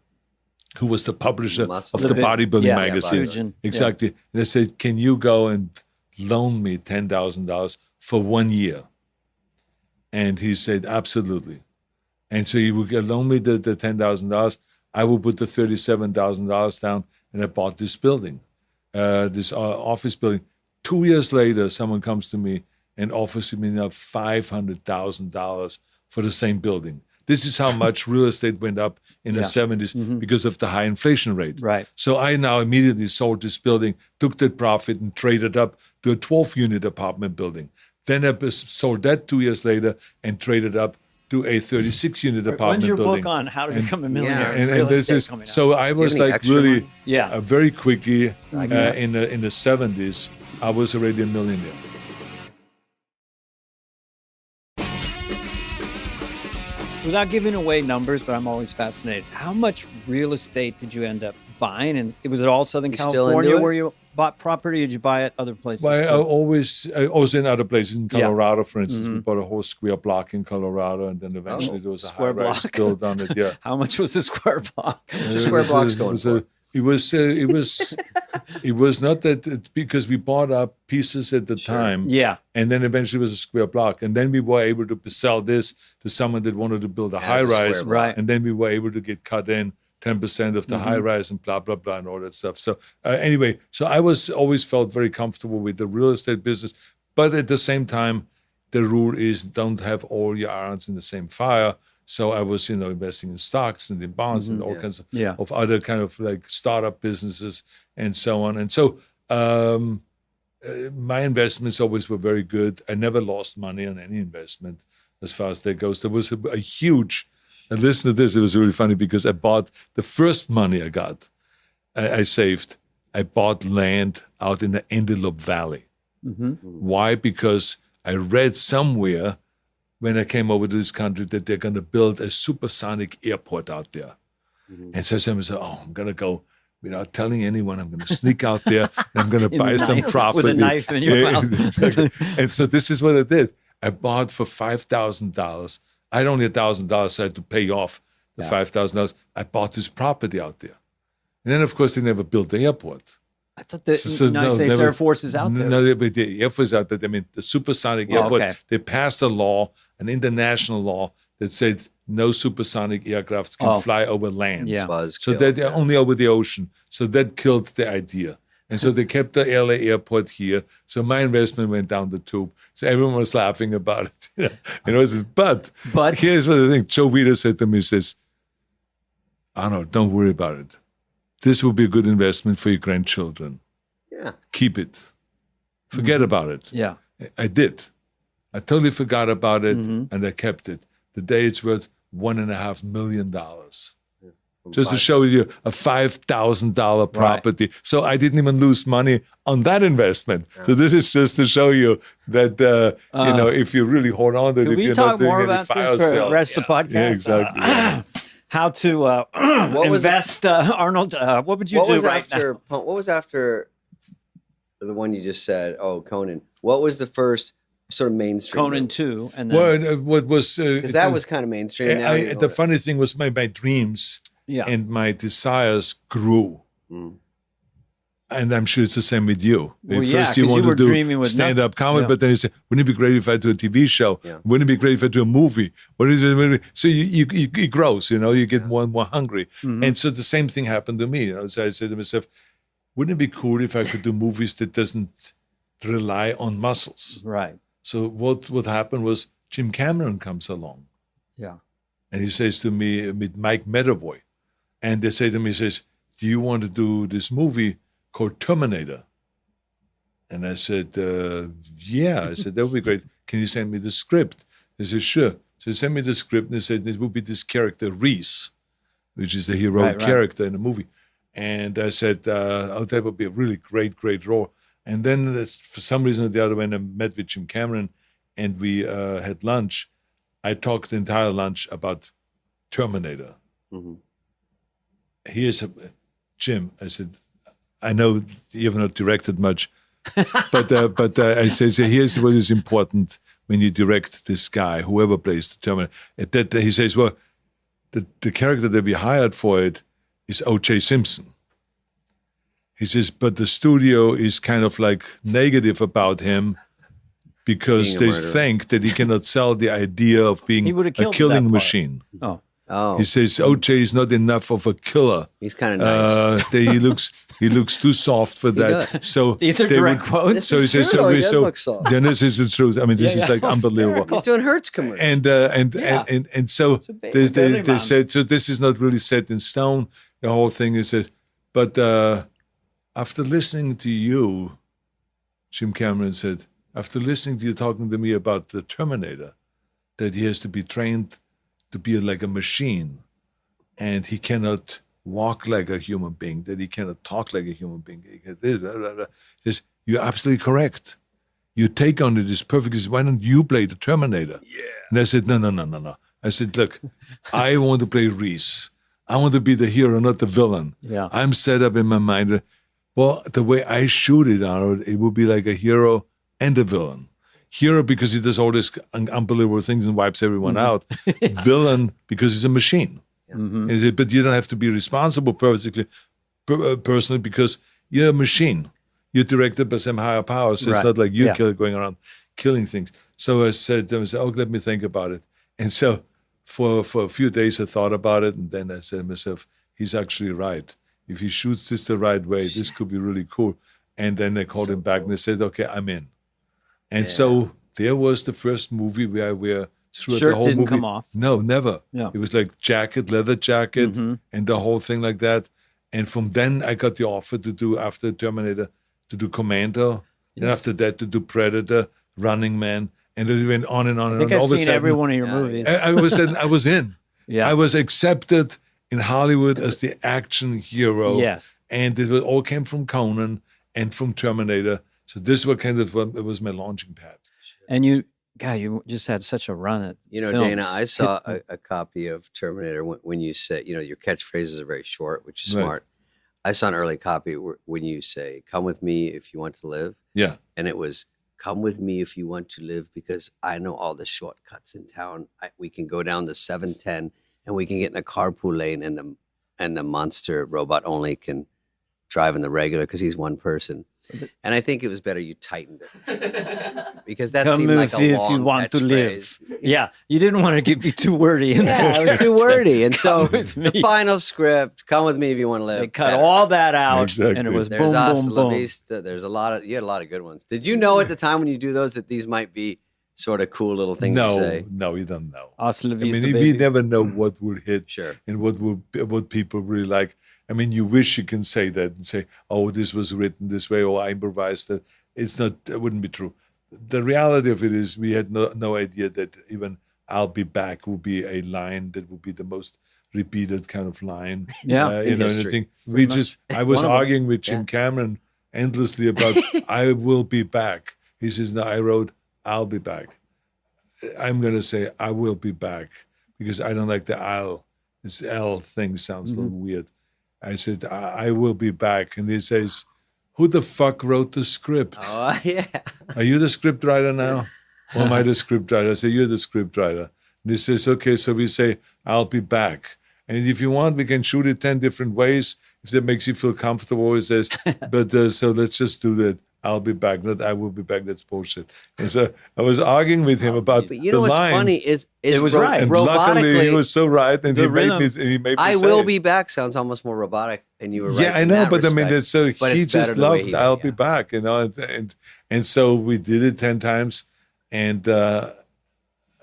who was the publisher Muscle. of the bodybuilding Yeah, magazine. Bodybuilding. Exactly. And I said, can you go and loan me $10,000 for 1 year? And he said, absolutely. And so he would loan me the $10,000. I would put the $37,000 down, and I bought this building, this office building. 2 years later, someone comes to me and offers me now $500,000 for the same building. This is how much real estate went up in the 70s because of the high inflation rate. Right. So I now immediately sold this building, took that profit and traded up to a 12-unit apartment building. Then I sold that 2 years later and traded up to a 36-unit apartment When's your building. book on how to become a millionaire? And, Real and this estate is coming out? so I was any like extra really money? Yeah. very quickly in the 70s. I was already a millionaire. Without giving away numbers, but I'm always fascinated. How much real estate did you end up buying? And was it all Southern You still California into it? where you bought property, or did you buy it other places? Well, I too? always also in other places in Yeah. Colorado, for instance, we bought a whole square block in Colorado, and then eventually there was a Square high-rise block. built on it. Yeah, How much was the square block? Just square blocks going for. It was not that because we bought up pieces at the time, Yeah. and then eventually it was a square block, and then we were able to sell this to someone that wanted to build a high rise, square block. Right. and then we were able to get cut in 10% of the high rise and blah blah blah and all that stuff. So anyway, so I was always felt very comfortable with the real estate business, but at the same time, the rule is don't have all your irons in the same fire. So I was, investing in stocks and in bonds and all kinds of other kind of like startup businesses and so on. And so my investments always were very good. I never lost money on any investment as far as that goes. There was a huge, and listen to this, it was really funny because I bought the first money I got, I saved, I bought land out in the Antelope Valley. Why? Because I read somewhere when I came over to this country that they're going to build a supersonic airport out there. And so I said, oh, I'm going to go without telling anyone. I'm going to sneak out there and I'm going to buy some property. With a knife in your mouth. Exactly. And so this is what I did. I bought for $5,000. I had only $1,000, so I had to pay off the $5,000. I bought this property out there. And then, of course, they never built the airport. I thought the United States Air Force is out there. No, but the Air Force is out there. I mean, the supersonic airport, they passed a law, an international law, that said no supersonic aircrafts can fly over land. So that they're only over the ocean. So that killed the idea. And so they kept the LA airport here. So my investment went down the tube. So everyone was laughing about it. But here's what I think. Joe Weider said to me, he says, Arnold, don't worry about it. This will be a good investment for your grandchildren. Yeah. Keep it. Forget about it. Yeah. I did. I totally forgot about it and I kept it. Today it's worth $1.5 million. Just to show you a $5,000 property. Right. So I didn't even lose money on that investment. Yeah. So this is just to show you that, if you really hold on to it, if you're not doing any fire sale. For the rest of the podcast? Yeah, exactly. How to invest, Arnold? What would you do right now? What was after the one you just said? Oh, Conan. What was the first sort of mainstream? Conan 2. And then, what was... Because that was kind of mainstream. The funny thing was my dreams and my desires grew. And I'm sure it's the same with you. Well, First you want to do stand-up comedy, but then you say, wouldn't it be great if I do a TV show? Yeah. Wouldn't it be great if I do a movie? So it grows, you get more and more hungry. And so the same thing happened to me. So I said to myself, wouldn't it be cool if I could do movies that doesn't rely on muscles? Right. So what happened was Jim Cameron comes along. Yeah. And he says to me, with Mike Medavoy, and they say to me, he says, do you want to do this movie called Terminator? And I said, yeah. I said, that would be great. Can you send me the script? They said, sure. So he sent me the script and they said, it would be this character, Reese, which is the heroic character in the movie. And I said, that would be a really great, great role. And then for some reason or the other, when I met with Jim Cameron and we had lunch, I talked the entire lunch about Terminator. Jim, I said, I know you have not directed much, but I say, here's what is important when you direct this guy, whoever plays the Terminator. He says, well, the character that we hired for it is O.J. Simpson. He says, but the studio is kind of like negative about him because they think that he cannot sell the idea of being a killing machine. He says O.J. is not enough of a killer. He's kind of nice. He looks too soft for that. So these are direct quotes. So he says, then this is the truth. I mean, this is like unbelievable. He's doing Hertz commercials. And so they said, so this is not really set in stone. The whole thing is that, but after listening to you, Jim Cameron said, after listening to you talking to me about the Terminator, that he has to be trained to be like a machine, and he cannot walk like a human being, that he cannot talk like a human being. He says, you're absolutely correct. Your take on it is perfect. He says, why don't you play the Terminator? Yeah. And I said, no. I said, look, I want to play Reese. I want to be the hero, not the villain. Yeah. I'm set up in my mind. Well, the way I shoot it, Arnold, it would be like a hero and a villain. Hero because he does all these unbelievable things and wipes everyone out. Villain because he's a machine. But you don't have to be responsible personally because you're a machine. You're directed by some higher power, so it's not like you going around killing things. So I said to myself, let me think about it. And so for a few days I thought about it, and then I said to myself, he's actually right. If he shoots this the right way, this could be really cool. And then I called him back and I said, okay, I'm in. And so there was the first movie where throughout the whole movie. Shirt didn't come off. No, never. Yeah. It was like leather jacket, and the whole thing like that. And from then I got the offer to do, after Terminator, to do Commando And after that, to do Predator, Running Man, and it went on and on I and think on. I've All of a seen sudden, every one of your movies. I was in. Yeah. I was accepted in Hollywood as the action hero. Yes. And all came from Conan and from Terminator. So this was it was my launching pad. And you just had such a run at films. Dana, I saw a copy of Terminator when you said, your catchphrases are very short, which is Right. smart. I saw an early copy when you say, "Come with me if you want to live," Yeah. and it was, "Come with me if you want to live, because I know all the shortcuts in town. We can go down the 710, and we can get in a carpool lane, and the monster robot only can drive in the regular because he's one person." And I think it was better you tightened it because that Come seemed with like a me long if you want to live. catchphrase. Yeah, you didn't want to be too wordy. Yeah, it was too wordy. And so Come with me. the final script, "Come with me if you want to live." They cut better. all that out, Exactly. and it was There's boom, Hasta boom, La boom. Vista. There's you had a lot of good ones. Did you know at the time when you do those that these might be sort of cool little things to say? No, you don't know. Hasta la I mean, vista, we baby. never know what will hit Sure. and what people really like. I mean, you wish you can say that and say, "Oh, this was written this way," or "I improvised it." It's not. It wouldn't be true. The reality of it is, we had no idea that even "I'll be back" would be a line that would be the most repeated kind of line. Yeah. You In know, history. anything. I was One of them. arguing with Jim Cameron endlessly about "I will be back." He says, "No, I wrote I'll be back." I'm gonna say "I will be back" because I don't like the "I'll." This L thing sounds a little weird. I said, I will be back. And he says, "Who the fuck wrote the script? Oh, yeah. Are you the script writer now? Or am I the script writer?" I say, "You're the script writer." And he says, "Okay, so we say, I'll be back. And if you want, we can shoot it 10 different ways. If that makes you feel comfortable," he says. "But so let's just do that. I'll be back, not I will be back. That's bullshit." And so I was arguing with him about But you know the what's line. funny is It was right. And luckily, he robotically, was so right, and The he made rhythm. me "I say will it. be back" sounds almost more robotic, and you were right. Yeah, I in know, that but I mean, respect. that's so But he it's better just the way loved he "I'll did, be yeah. back," and so we did it 10 times. And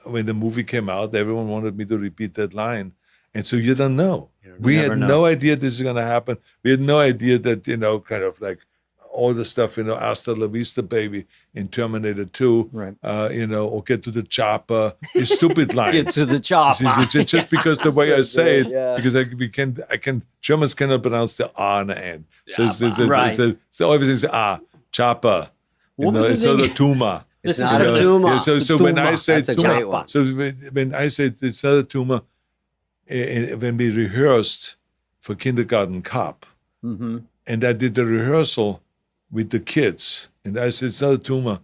when the movie came out, everyone wanted me to repeat that line, and so you don't know. We never had know. no idea this is going to happen. We had no idea that kind of like all the stuff, "Hasta la vista, baby" in Terminator 2, Right. or "Get to the chopper," is stupid lines. Get to the chopper. It's just because the way I say it, yeah. because Germans cannot pronounce the R on the end. So Right. so everything's chopper. What was It's it not a again? tumor. It's This not is a tumor. Yeah, so when I Tumor. say That's a tumor, great one. so when I say it's not a tumor, when we rehearsed for Kindergarten Cop, Mm-hmm. and I did the rehearsal with the kids, and I said it's not a tumor.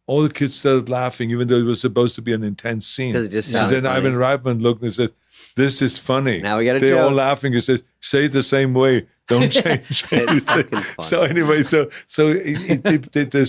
All the kids started laughing, even though it was supposed to be an intense scene. 'Cause it just so sounded then funny. Ivan Reitman looked and said, "This is funny." Now we got a They're all joke. laughing. He said, "Say it the same way. Don't change anything." fucking fun. So anyway, so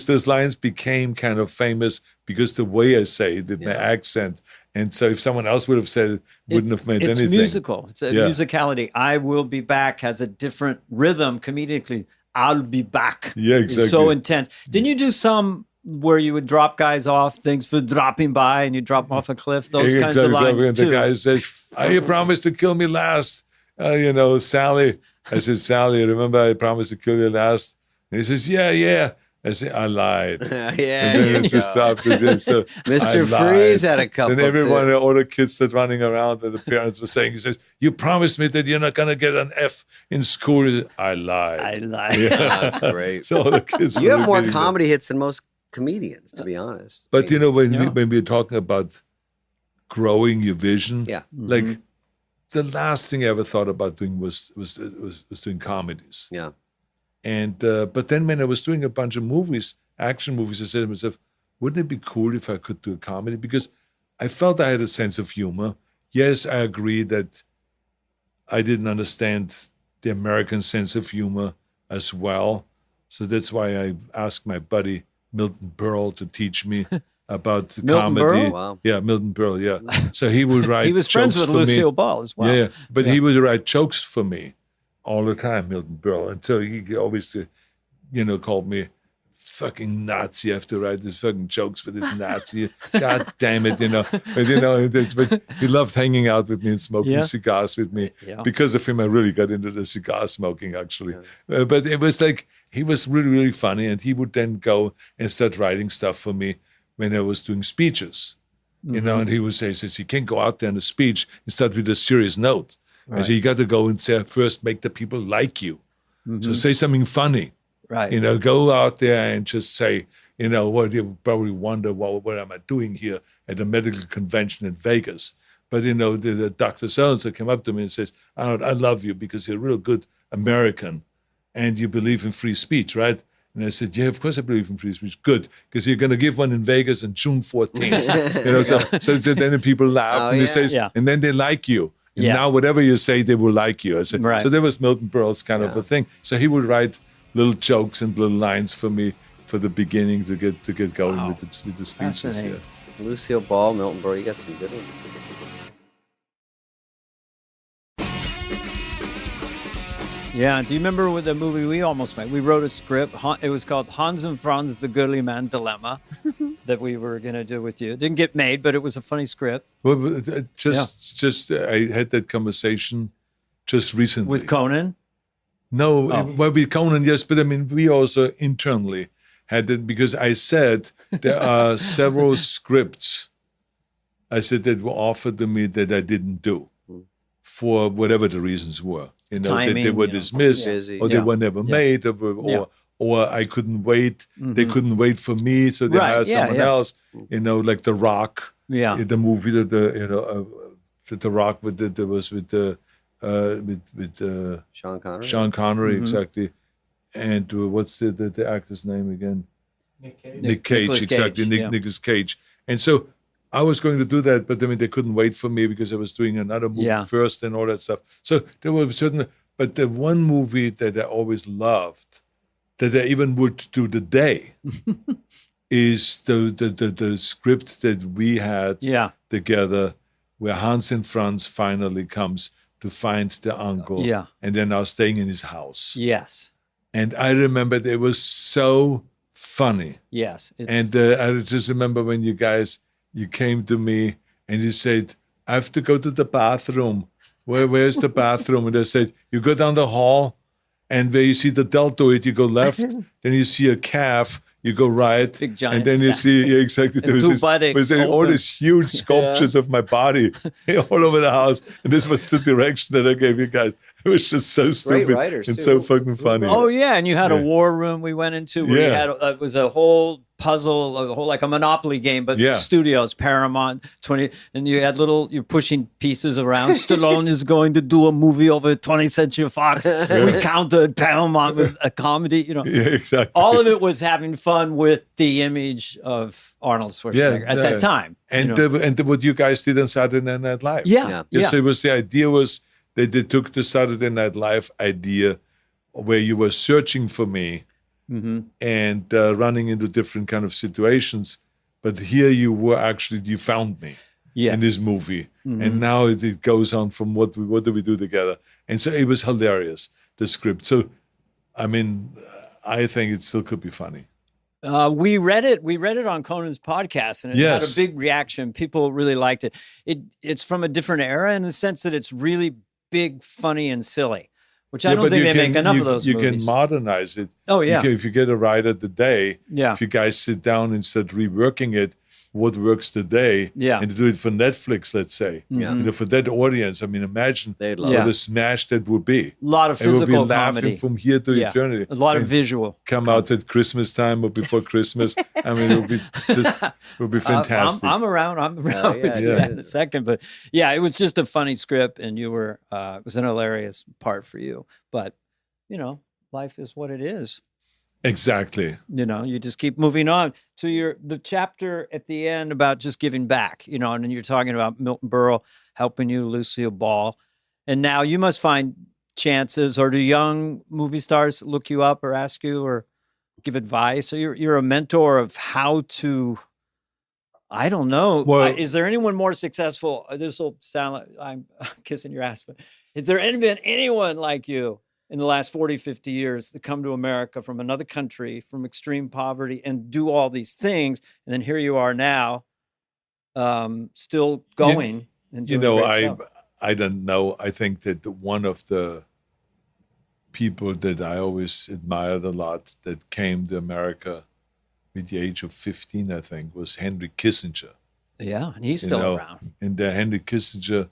those lines became kind of famous because the way I say it, with my accent. And so if someone else would have said it, wouldn't have made it's anything. musical. It's a Yeah. musicality. "I will be back" has a different rhythm comedically. "I'll be back." Yeah, It's so exactly. intense. Didn't you do some where you would drop guys off, things for dropping by, and you drop them off a cliff? Those kinds of lines And too. the guy says, "You promised to kill me last, Sally." I said, "Sally, remember I promised to kill you last?" And he says, "Yeah." I said, "I lied." yeah, And then there it you just go. dropped. And so I Mr. lied. Freeze had a couple. Then everyone, too. all the kids started running around, and the parents were saying, he says, "You promised me that you're not going to get an F in school." He said, "I lied." I like. Yeah. That's great. So all the kids You were have more repeating that. comedy hits than most comedians, to be honest. But when Yeah. when we're talking about growing your vision, Yeah. like the last thing I ever thought about doing was doing comedies. Yeah. And but then when I was doing a bunch of movies, action movies, I said to myself, wouldn't it be cool if I could do a comedy? Because I felt I had a sense of humor. Yes, I agree that I didn't understand the American sense of humor as well. So that's why I asked my buddy Milton Berle to teach me about Milton comedy. Berle? Wow. Yeah, Milton Berle, yeah. So he would write He was friends jokes with for me. Lucille Ball as well. Yeah, but he would write jokes for me all the time, Milton Berle, until he always, called me fucking Nazi. I have to write these fucking jokes for this Nazi. God damn it, you know. But he loved hanging out with me and smoking cigars with me. Yeah. Because of him, I really got into the cigar smoking, actually. But it was like, he was really, really funny. And he would then go and start writing stuff for me when I was doing speeches. You know, and he would say, you can't go out there in a speech and start with a serious note. Right. I said, you got to go and say, first make the people like you. So say something funny. Right. You know, go out there and just say, you know, what you probably wonder, what am I doing here at a medical convention in Vegas? But, you know, the Dr. So-and-so came up to me and says, Arnold, I love you because you're a real good American and you believe in free speech, right? And I said, yeah, of course I believe in free speech. Good, because you're going to give one in Vegas on June 14th. You know, so then the people laugh and they say, and then they like you. And now whatever you say, they will like you. I said, so that was Milton Berle's kind of a thing. So he would write little jokes and little lines for me for the beginning to get going with the speeches. Yeah. Lucille Ball, Milton Berle, you got some good ones. Yeah, do you remember with the movie we almost made? We wrote a script. It was called Hans and Franz, the Girly Man Dilemma that we were going to do with you. It didn't get made, but it was a funny script. Well, just I had that conversation just recently. With Conan? No, well, with Conan, yes, but I mean, we also internally had it because I said there are several scripts I said that were offered to me that I didn't do for whatever the reasons were. You know, Timing, they were dismissed, or they were never made, or I couldn't wait. They couldn't wait for me, so they hired someone else. You know, like The Rock. Yeah, the movie that The Rock with Sean Connery. Sean Connery, exactly. And what's the actor's name again? Nick Cage, exactly. Nicolas Cage. And so I was going to do that, but I mean, they couldn't wait for me because I was doing another movie first and all that stuff. So there were certain, but the one movie that I always loved, that I even would do today, is the script that we had together, where Hans and Franz finally comes to find the uncle, and they're now staying in his house. Yes. And I remember it was so funny. Yes. And I just remember when you came to me and you said, I have to go to the bathroom. Where's the bathroom? And I said, you go down the hall, and where you see the deltoid, you go left. Then you see a calf, you go right. Big giant and then you see, exactly. There was all these huge sculptures of my body all over the house. And this was the direction that I gave you guys. It was just so stupid and so fucking funny. Oh, yeah. And you had a war room we went into where you had, it was a whole puzzle, like a Monopoly game, but studios, Paramount, 20, and you had you're pushing pieces around. Stallone is going to do a movie over 20th Century Fox. We countered Paramount with a comedy, you know. Yeah, exactly. All of it was having fun with the image of Arnold Schwarzenegger at that time. And what you guys did on Saturday Night Live. Yeah. So it was, the idea was that they took the Saturday Night Live idea where you were searching for me, and running into different kind of situations. But here you found me in this movie. And now it goes on from what do we do together. And so it was hilarious, the script. So, I mean, I think it still could be funny. We read it on Conan's podcast, and it had a big reaction. People really liked it. It's from a different era in the sense that it's really big, funny, and silly. Which I don't think they make enough of those movies. You can modernize it. Oh, yeah. If you get a writer today, if you guys sit down and start reworking it, what works today, and do it for Netflix, let's say. You know, for that audience, I mean, imagine what a smash that would be. A lot of physical comedy. Laughing from here to eternity. A lot of visual. Come out at Christmas time or before Christmas. I mean, it would be fantastic. I'm around with you in a second. But yeah, it was just a funny script, and you were, it was an hilarious part for you. But, you know, life is what it is. Exactly. You know, you just keep moving on to the chapter at the end about just giving back, you know, and then you're talking about Milton Berle helping you, Lucille Ball. And now you must find chances, or do young movie stars look you up or ask you or give advice? So you're a mentor of how to, I don't know. Well, is there anyone more successful? This will sound like I'm kissing your ass, but is there anyone like you in the last 40, 50 years that come to America from another country, from extreme poverty, and do all these things. And then here you are now, still going and doing great stuff. I don't know. I think that one of the people that I always admired a lot that came to America at the age of 15, I think, was Henry Kissinger. Yeah, and he's still around. And Henry Kissinger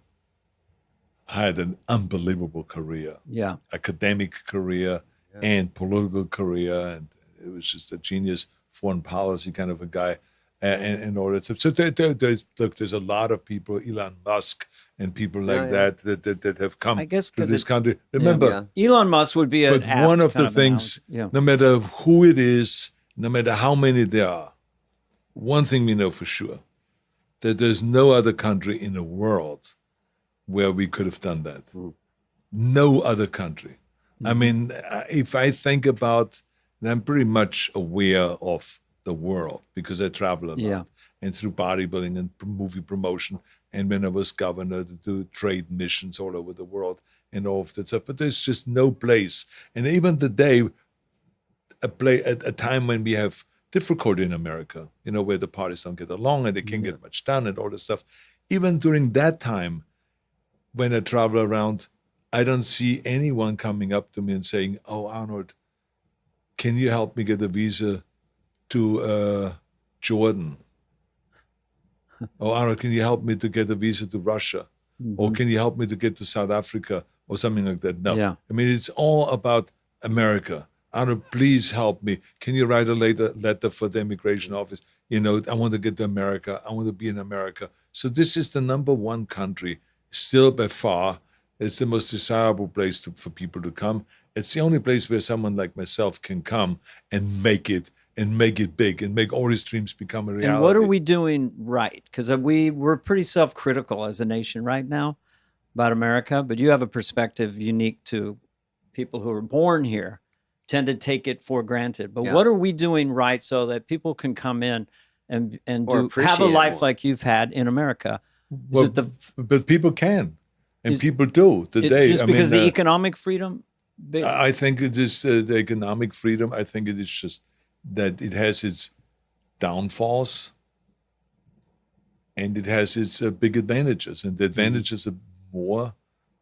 had an unbelievable career. Yeah. Academic career and political career. And it was just a genius foreign policy kind of a guy. And all that stuff. So look, there's a lot of people, Elon Musk and people like that have come to this country. Remember, Elon Musk would be but one of the things, no matter who it is, no matter how many there are, one thing we know for sure, that there's no other country in the world where we could have done that. No other country. I mean, if I think about, and I'm pretty much aware of the world because I travel a lot and through bodybuilding and movie promotion, and when I was governor to do trade missions all over the world and all of that stuff. But there's just no place, and even today, a time when we have difficulty in America, where the parties don't get along and they can't get much done and all this stuff. Even during that time, when I travel around, I don't see anyone coming up to me and saying, "Oh, Arnold, can you help me get a visa to Jordan?" "Oh, Arnold, can you help me to get a visa to Russia?" Or "Can you help me to get to South Africa?" Or something like that. No. I mean, it's all about America. "Arnold, please help me. Can you write a letter for the immigration office? I want to get to America. I want to be in America." So this is the number one country, still by far. It's the most desirable place for people to come. It's the only place where someone like myself can come and make it big and make all his dreams become a reality. And what are we doing right? Because we're pretty self-critical as a nation right now about America, but you have a perspective unique to people who are born here, tend to take it for granted. But what are we doing right so that people can come in and have a life like you've had in America? But people can, and people do today. Just because the economic freedom? I think it is the economic freedom. I think it is just that it has its downfalls and it has its big advantages. And the advantages are more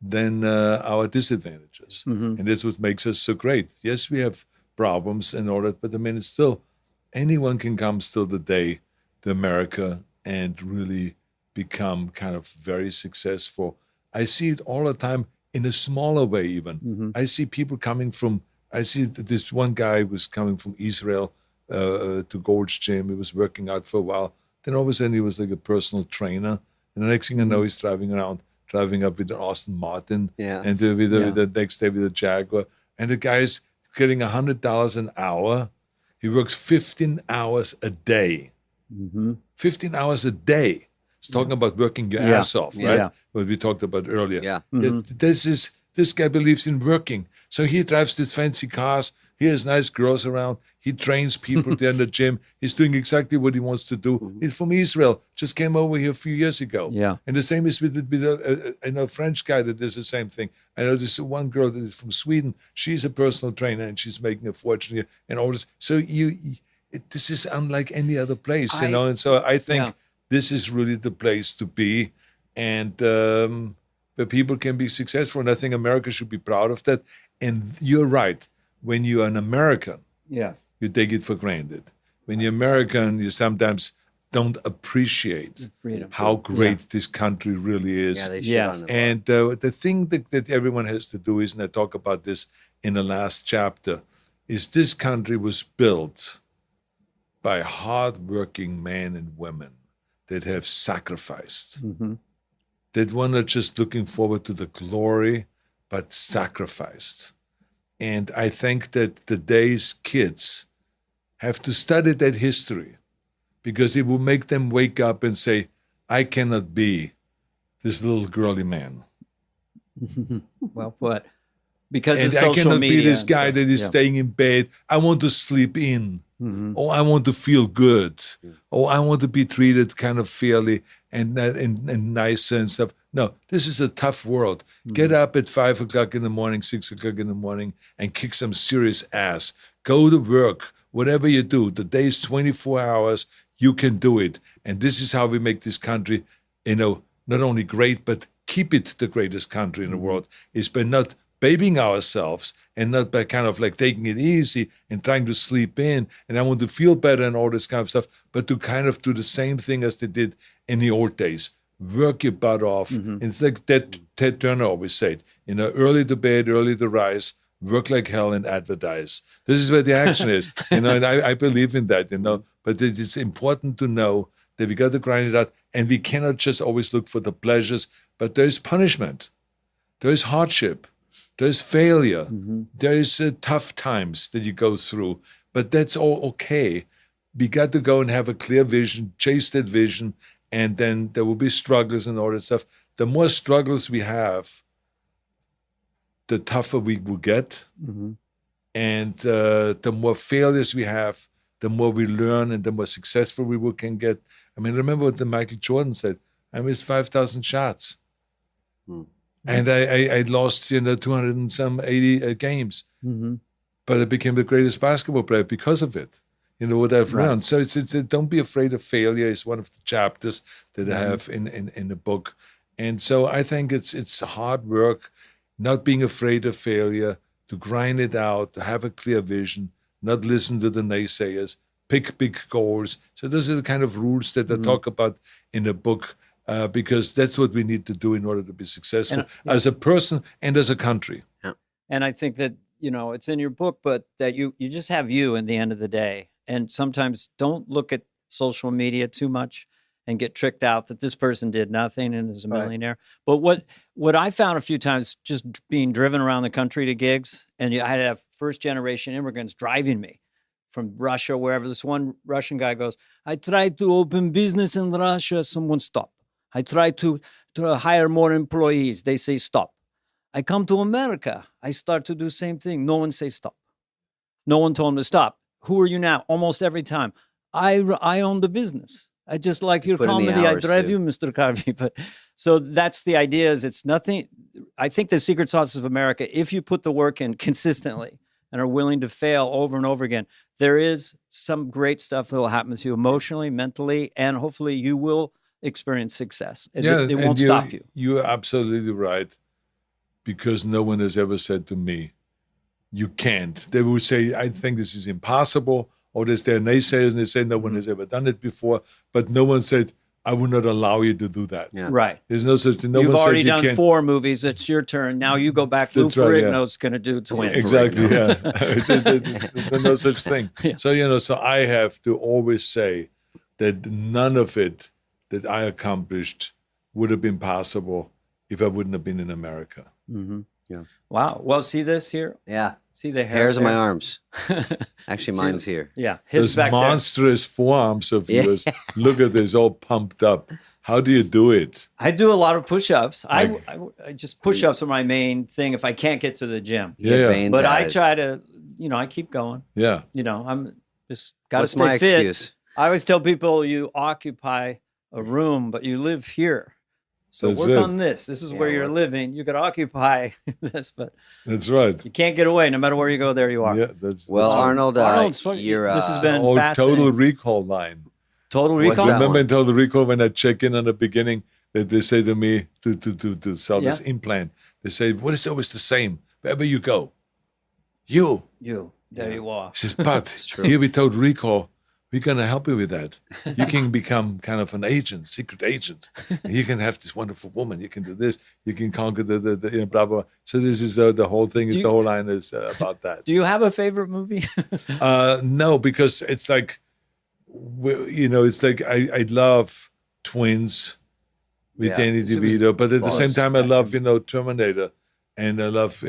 than our disadvantages. And that's what makes us so great. Yes, we have problems and all that, but I mean, it's still, anyone can come still today to America and really become kind of very successful. I see it all the time in a smaller way even. I see people I see this one guy was coming from Israel to Gold's Gym. He was working out for a while. Then all of a sudden he was like a personal trainer. And the next thing I know, he's driving up with an Aston Martin and the next day with a Jaguar. And the guy's getting $100 an hour. He works 15 hours a day. 15 hours a day. It's talking about working your ass off, right? What we talked about earlier. This guy believes in working. So he drives these fancy cars. He has nice girls around. He trains people there in the gym. He's doing exactly what he wants to do. He's from Israel. Just came over here a few years ago. And the same is with a French guy that does the same thing. I know this one girl that is from Sweden. She's a personal trainer and she's making a fortune here and all this. So this is unlike any other place, And so I think this is really the place to be, and where people can be successful. And I think America should be proud of that. And you're right. When you're an American, you take it for granted. When you're American, you sometimes don't appreciate how great this country really is. And the thing that everyone has to do is, and I talk about this in the last chapter, is this country was built by hardworking men and women that have sacrificed, that were not just looking forward to the glory, but sacrificed. And I think that today's kids have to study that history because it will make them wake up and say, I cannot be this little girly man. Well put. Because and of social I cannot media be this guy that is staying in bed. I want to sleep in. Oh, I want to feel good. Oh, I want to be treated kind of fairly. and nice and stuff. No, this is a tough world. Get up at 5 o'clock in the morning, 6 o'clock in the morning, and kick some serious ass. Go to work, whatever you do. The day's 24 hours. You can do it. And this is how we make this country, not only great, but keep it the greatest country in the world, is by not babying ourselves and not by kind of like taking it easy and trying to sleep in and I want to feel better and all this kind of stuff, but to kind of do the same thing as they did in the old days. Work your butt off. And it's like Ted Turner always said, early to bed, early to rise, work like hell and advertise. This is where the action is, and I believe in that, but it's important to know that we got to grind it out and we cannot just always look for the pleasures, but there is punishment, there is hardship, there is failure, there is tough times that you go through, but that's all okay. We got to go and have a clear vision, chase that vision, and then there will be struggles and all that stuff. The more struggles we have, the tougher we will get. And the more failures we have, the more we learn and the more successful we can get. I mean, remember what Michael Jordan said, I missed 5,000 shots. And I lost, 200 and some 80 games. But I became the greatest basketball player because of it. What I've learned. So it's don't be afraid of failure is one of the chapters that I have in the book. And so I think it's hard work, not being afraid of failure, to grind it out, to have a clear vision, not listen to the naysayers, pick big goals. So those are the kind of rules that I talk about in the book, because that's what we need to do in order to be successful as a person and as a country. And I think that, it's in your book, but that you just have you in the end of the day. And sometimes don't look at social media too much and get tricked out that this person did nothing and is a millionaire. But what I found a few times just being driven around the country to gigs, and I had to have first-generation immigrants driving me from Russia, wherever. This one Russian guy goes, I tried to open business in Russia, someone stop. I tried to hire more employees, they say stop. I come to America, I start to do the same thing, no one say stop. No one told him to stop. Who are you now? Almost every time. I own the business. I just like your comedy. I drive you, Mr. Carvey. But so that's the idea. Is it's nothing. I think the secret sauce of America, if you put the work in consistently and are willing to fail over and over again, there is some great stuff that will happen to you emotionally, mentally, and hopefully you will experience success. It won't stop you. You're absolutely right, because no one has ever said to me, you can't. They will say, I think this is impossible, or there's their naysayers and they say no one has ever done it before, but no one said, I will not allow you to do that. Yeah. Right. There's no such thing. No You've one already said done 4 movies. It's your turn. Now you go back. Lou Ferrigno's going to do twins. Exactly, yeah. There's no such thing. Yeah. So, so I have to always say that none of it that I accomplished would have been possible if I wouldn't have been in America. Yeah. Wow. Well, see this here? Yeah. See the hairs on my arms. Actually, mine's here. Yeah. Those monstrous forearms of yours. Look at this, all pumped up. How do you do it? I do a lot of push-ups. I just push-ups are my main thing if I can't get to the gym. Yeah. But I try to, I keep going. Yeah. I'm just got to stay my fit. Excuse? I always tell people you occupy a room, but you live here. So That's work it. on this. This is where you're living. You could occupy this, but that's right. You can't get away. No matter where you go, there you are. Yeah, Arnold, this has been fascinating. Total Recall line. Total Recall. Remember in Total Recall when I check in on the beginning, that they say to me to sell this implant, they say, "What is always the same wherever you go? You. There you are." She says, "But here we Total Recall. We're going to help you with that. You can become kind of an agent, secret agent. And you can have this wonderful woman. You can do this. You can conquer the blah, blah. So this is the whole thing. The whole line is about that. Do you have a favorite movie? No, because it's like, it's like I love Twins with Danny DeVito. But at the same time, I love, Terminator. And I love,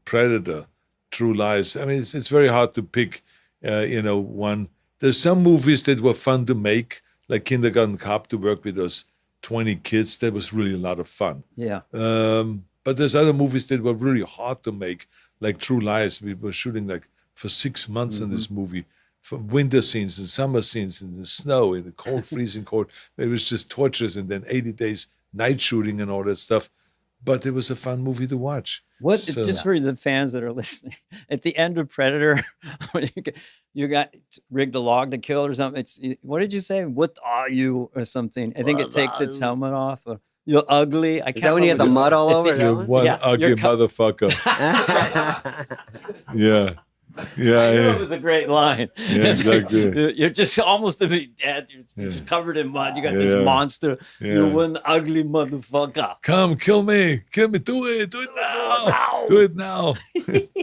Predator, True Lies. I mean, it's very hard to pick, one. There's some movies that were fun to make, like Kindergarten Cop, to work with those 20 kids. That was really a lot of fun. Yeah. But there's other movies that were really hard to make, like True Lies. We were shooting for 6 months in this movie. from winter scenes and summer scenes in the snow, in the cold, freezing cold. It was just torturous. And then 80 days night shooting and all that stuff. But it was a fun movie to watch. Just for the fans that are listening, at the end of Predator, when you got rigged a log to kill or something. What did you say? What are you or something? I think it takes its helmet off. You're ugly. I can't. Is that when you get the mud all over? You're one ugly motherfucker. Yeah. It was a great line. Yeah, exactly. You're just almost to be dead. You're just covered in mud. You got this monster. Yeah. You're one ugly motherfucker. Come, kill me. Do it now. Do it now.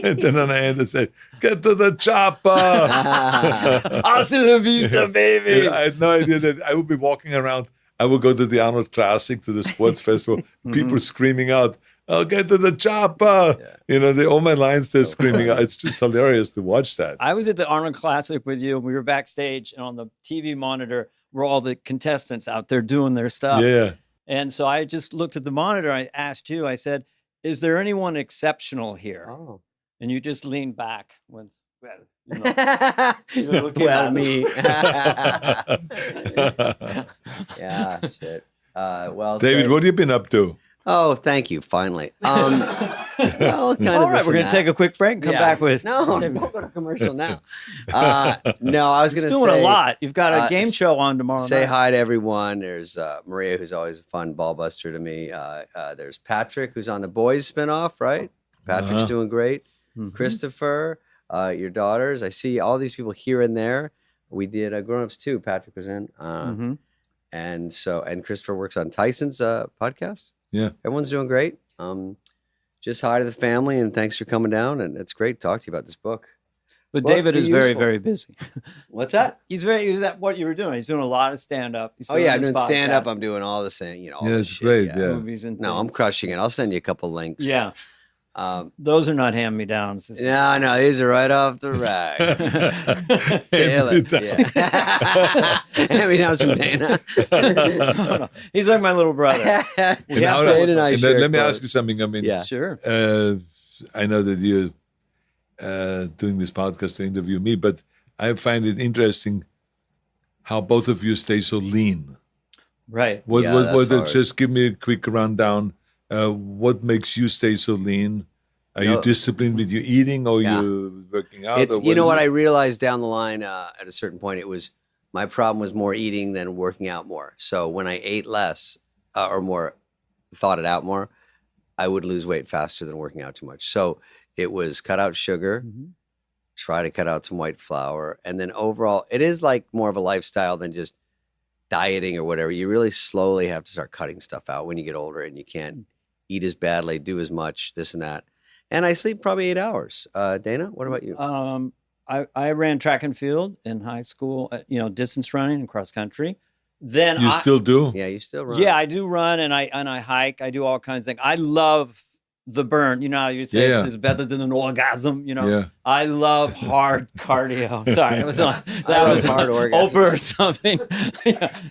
And then on the end, I said, get to the chopper. Hasta la vista, baby. And I had no idea that I would be walking around. I would go to the Arnold Classic, to the sports festival, people screaming out, "I'll get to the chopper." Yeah. All my lines, they're screaming out. It's just hilarious to watch that. I was at the Arnold Classic with you. We were backstage, and on the TV monitor were all the contestants out there doing their stuff. Yeah. And so I just looked at the monitor. I asked you, I said, is there anyone exceptional here? Oh. And you just leaned back with, me. Yeah, shit. Well, David, what have you been up to? Oh, thank you. Finally. Well, kind of. All right, we're going to take a quick break and come back with. No, don't go to commercial now. No, I was going to say. Doing a lot. You've got a game show on tomorrow. Say night. hi to everyone. There's Maria, who's always a fun ball buster to me. There's Patrick, who's on the Boys spinoff, right? Patrick's doing great. Mm-hmm. Christopher, your daughters. I see all these people here and there. We did Grown Ups too. Patrick was in. And Christopher works on Tyson's podcast. Yeah. Everyone's doing great. Just hi to the family and thanks for coming down. And it's great to talk to you about this book. But David is very, very busy. What's that? He's at what you were doing. He's doing a lot of stand-up. I'm doing stand-up. I'm doing all the same, all this it's shit. Great, yeah. Movies and No, I'm crushing it. I'll send you a couple links. Yeah. Those are not hand-me-downs. No, these are right off the rack. Taylor. Yeah. Hand-me-downs from Dana. No. He's like my little brother. Let me ask you something. I mean, sure. I know that you're doing this podcast to interview me, but I find it interesting how both of you stay so lean. Right. Just give me a quick rundown. What makes you stay so lean? Are you disciplined with your eating, or you working out? What I realized down the line at a certain point, my problem was more eating than working out more. So when I ate less or more, thought it out more, I would lose weight faster than working out too much. So it was cut out sugar, try to cut out some white flour, and then overall, it is like more of a lifestyle than just dieting or whatever. You really slowly have to start cutting stuff out when you get older, and you can't eat as badly, do as much, this and that. And I sleep probably 8 hours. Dana, what about you? I ran track and field in high school, distance running and cross country. Then you still do? Yeah, you still run. Yeah, I do run and I hike. I do all kinds of things. I love the burn. You know how you say it's better than an orgasm. I love hard cardio. Sorry, that was hard orgasm over or something.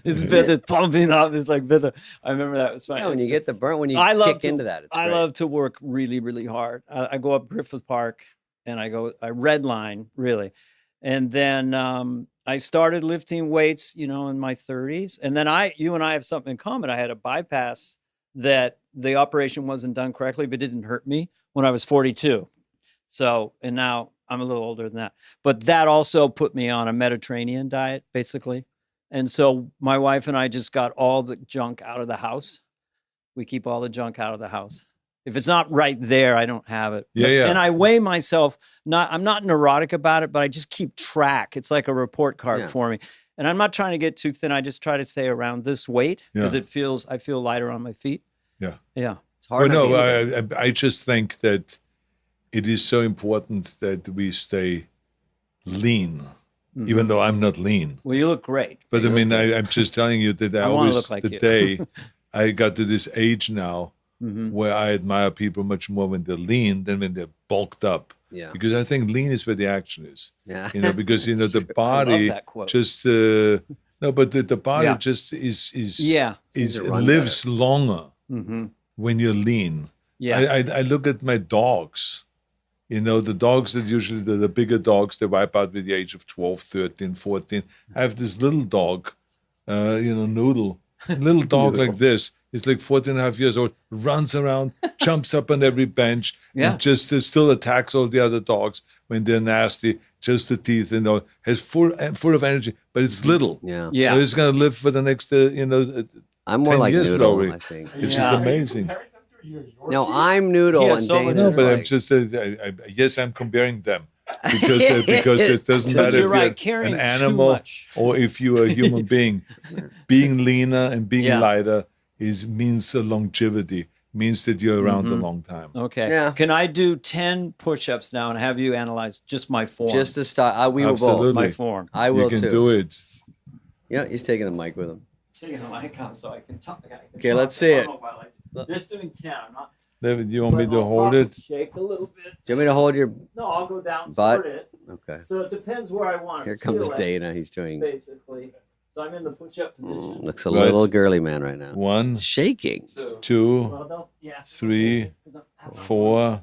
It's better pumping up. It's like better. I remember that was funny. Yeah, when you get the burn, when you kick into that, it's I great. love to work really, really hard. I go up Griffith Park and I red line really, and then I started lifting weights, in my 30s, and then you and I have something in common. I had a bypass that the operation wasn't done correctly, but didn't hurt me when I was 42. So, and now I'm a little older than that. But that also put me on a Mediterranean diet, basically. And so my wife and I just got all the junk out of the house. We keep all the junk out of the house. If it's not right there, I don't have it. And I weigh myself. I'm not neurotic about it, but I just keep track. It's like a report card for me. And I'm not trying to get too thin. I just try to stay around this weight because I feel lighter on my feet. Yeah. It's hard. I just think that it is so important that we stay lean, even though I'm not lean. Well, you look great. But I'm just telling you that I got to this age now where I admire people much more when they're lean than when they're bulked up. Yeah. Because I think lean is where the action is. Yeah. Because the body just the body just lives longer when you're lean. Yeah. I look at my dogs. You know, the dogs that usually, the bigger dogs, they wipe out with the age of 12, 13, 14. I have this little dog, Noodle. A little dog like this. He's like 14 and a half years old, runs around, jumps up on every bench, and just still attacks all the other dogs when they're nasty, just the teeth, has full of energy, but it's little. Yeah. So he's going to live for the next, I'm more 10 like years Noodle, probably. I think. It's just amazing. No, I'm Noodle Yeah, and so Dana's No, but I'm like, just, yes, I'm comparing them. Because it doesn't But matter you're if right, you're carrying an too animal much. or if you're a human being. Being leaner and being Yeah. lighter means longevity, means that you're around a long time. Okay. Yeah. Can I do 10 push-ups now and have you analyze just my form? just to start. We will Absolutely. both. my form. I will You can too. do it. Yeah, he's taking the mic with him. Taking the mic out so I can talk. Okay, let's see it. Just doing 10. I'm not. David, you want me but to I'll hold probably it? Shake a little bit. Do you want me to hold your No, I'll go down butt? toward it. Okay. So it depends where I want to Here comes feel it, Dana. He's doing. basically. So I'm in the push-up position. Looks a Right. little girly man right now. 1, Shaking. 2, Well, don't, yeah. 3, 4,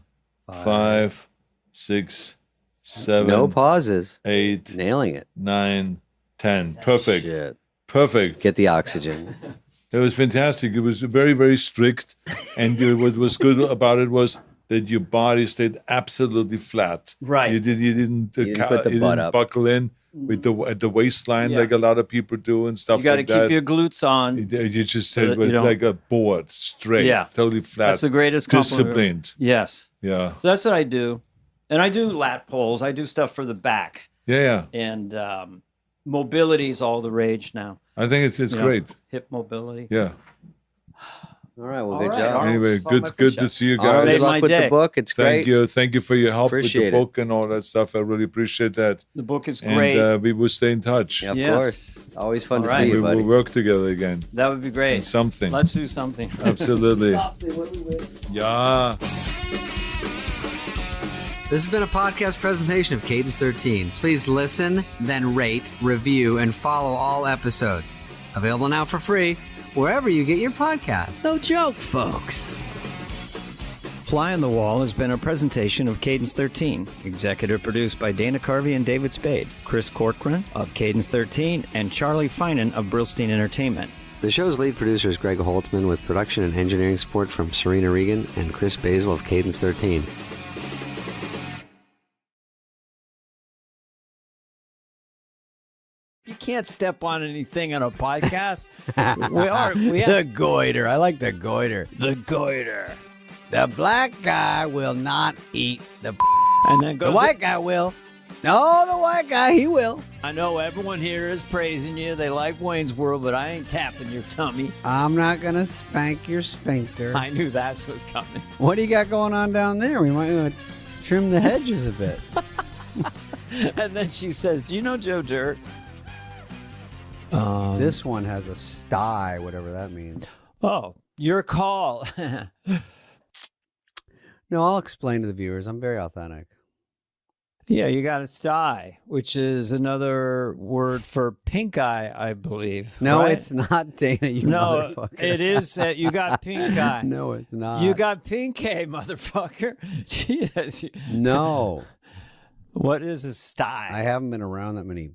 5, 6, 7, No pauses. 8, Nailing it. 9, 10. Perfect. Shit. Perfect. Get the oxygen. It was fantastic. It was very, very strict. And what was good about it was that your body stayed absolutely flat. Right. You didn't put the butt up. buckle in with at the waistline Yeah. like a lot of people do and stuff You got to like keep that. your glutes on. You just so said that you it don't- like a board, straight, Yeah. totally flat, That's the greatest compliment. disciplined. Yes. Yeah. So that's what I do. And I do lat pulls. I do stuff for the back. Yeah. And mobility is all the rage now. I think it's You know, great. Hip mobility. Yeah. All right. Well, All good right, job. Arnold. Anyway, Saw my good to push-ups. see you All right, guys. Made good my luck with day. the book. It's Thank great. you for your help with Appreciate the it. book and all that stuff. I really appreciate that. The book is great. And we will stay in touch. Yeah, of Yes. course. Always fun All to right. see We you, buddy. will work together again. That would be On great. something. Let's do something. Absolutely. Yeah. This has been a podcast presentation of Cadence 13. Please listen, then rate, review, and follow all episodes. Available now for free wherever you get your podcast. No joke, folks. Fly on the Wall has been a presentation of Cadence 13. Executive produced by Dana Carvey and David Spade, Chris Corcoran of Cadence 13, and Charlie Finan of Brillstein Entertainment. The show's lead producer is Greg Holtzman with production and engineering support from Serena Regan and Chris Basil of Cadence 13. You can't step on anything on a podcast. we The goiter. I like the goiter. the goiter. The black guy will not eat the And then The goes white guy will. No, the white guy, he will. I know everyone here is praising you. They like Wayne's World, but I ain't tapping your tummy. I'm not going to spank your sphincter. I knew that was coming. What do you got going on down there? We might want to trim the hedges a bit. And then she says, "Do you know Joe Dirt?" This one has a sty, whatever that means. Oh, your call. No, I'll explain to the viewers. I'm very authentic. Yeah, you got a sty, which is another word for pink eye, I believe. No, right? it's not, Dana, you No, motherfucker. it is. You got pink eye. No, it's not. You got pink eye, motherfucker. Jesus. No. What is a sty? I haven't been around that many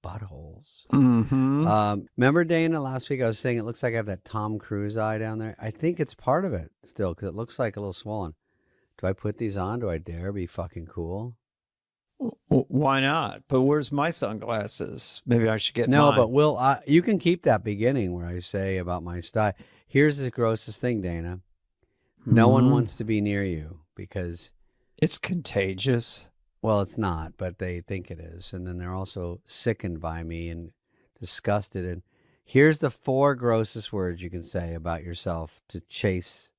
buttholes. Mm-hmm. Remember, Dana, last week I was saying it looks like I have that Tom Cruise eye down there? I think it's part of it still because it looks like a little swollen. Do I put these on? Do I dare be fucking cool? Why not? But where's my sunglasses? Maybe I should get No, mine. but you can keep that beginning where I say about my style. Here's the grossest thing, Dana. No one Mhm. wants to be near you because, It's contagious. well, it's not, but they think it is. And then they're also sickened by me and disgusted. And here's the 4 grossest words you can say about yourself to chase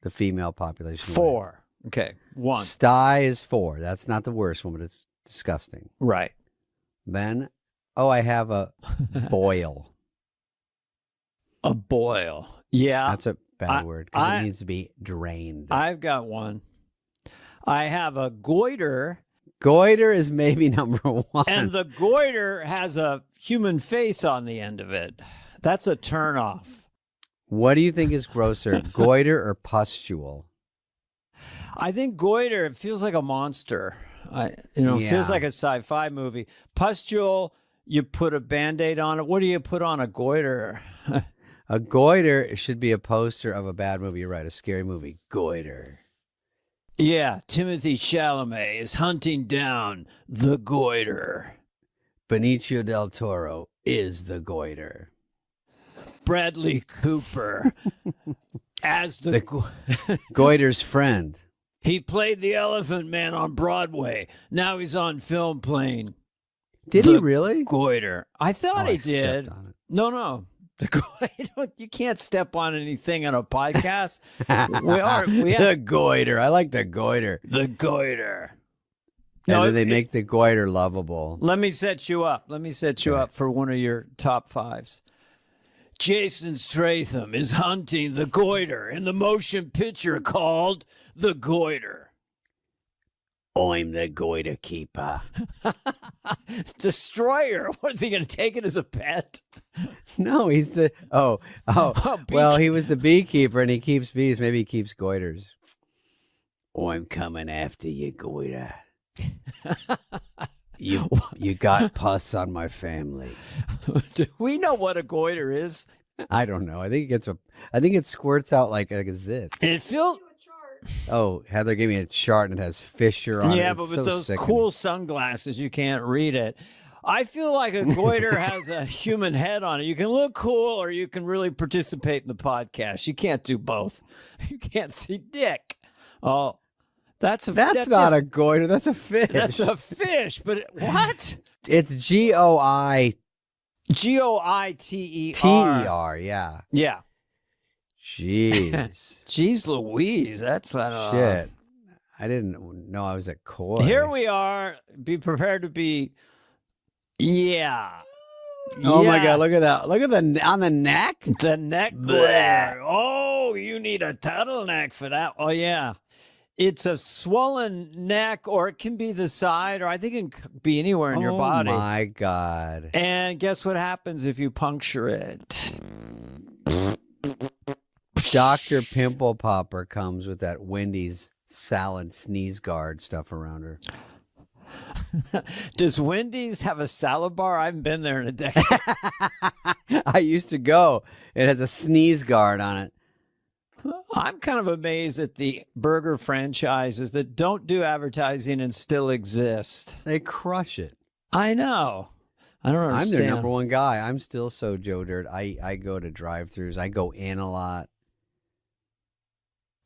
the female population away. 4. Okay. 1. Sty is 4. That's not the worst one, but it's disgusting. Right. Then, I have a boil. A boil. Yeah. That's a bad word because I- it needs to be drained. I've got one. I have a goiter, Goiter is maybe number 1. and the goiter has a human face on the end of it. That's a turnoff. What do you think is grosser, goiter or pustule? I think goiter, it feels like a monster. It feels like a sci-fi movie. Pustule, you put a Band-Aid on it. What do you put on a goiter? A goiter should be a poster of a bad movie. You're right, a scary movie. Goiter. Yeah, Timothy Chalamet is hunting down the goiter. Benicio del Toro is the goiter. Bradley Cooper as the goiter's friend. He played the Elephant Man on Broadway. Now he's on film playing. Did he really? Goiter. I thought he did. Stepped on it. No. You can't step on anything on a podcast. The goiter. I like the goiter. The goiter. And then they make the goiter lovable. Let me set you up. Up for one of your top fives. Jason Statham is hunting the goiter in the motion picture called The Goiter. I'm the goiter keeper. Destroyer. What's he going to take it as a pet? No, he's the well, he was the beekeeper and he keeps bees. Maybe he keeps goiters. I'm coming after you, goiter. You got pus on my family. Do we know what a goiter is? I don't know. I think it squirts out like a zit. It feels. Oh, Heather gave me a chart and it has Fisher on it. Yeah, but with those cool sunglasses, you can't read it. I feel like a goiter has a human head on it. You can look cool or you can really participate in the podcast. You can't do both. You can't see dick. Oh, that's not a goiter. That's a fish. That's a fish. But what? It's Goiter. Goiter. Yeah. Yeah. Jeez. Jeez Louise. That's not shit. I didn't know I was at Koi. Here we are. Be prepared to be. Yeah. Oh my God! Look at that! Look at on the neck. The neck goiter. Oh, you need a turtleneck for that. Oh yeah. It's a swollen neck, or it can be the side, or I think it can be anywhere in your body. Oh my God. And guess what happens if you puncture it? Dr. Pimple Popper comes with that Wendy's salad sneeze guard stuff around her. Does Wendy's have a salad bar? I haven't been there in a decade. I used to go. It has a sneeze guard on it. I'm kind of amazed at the burger franchises that don't do advertising and still exist. They crush it. I know. I don't understand. I'm their number one guy. I'm still so Joe Dirt. I go to drive-thrus. I go in a lot.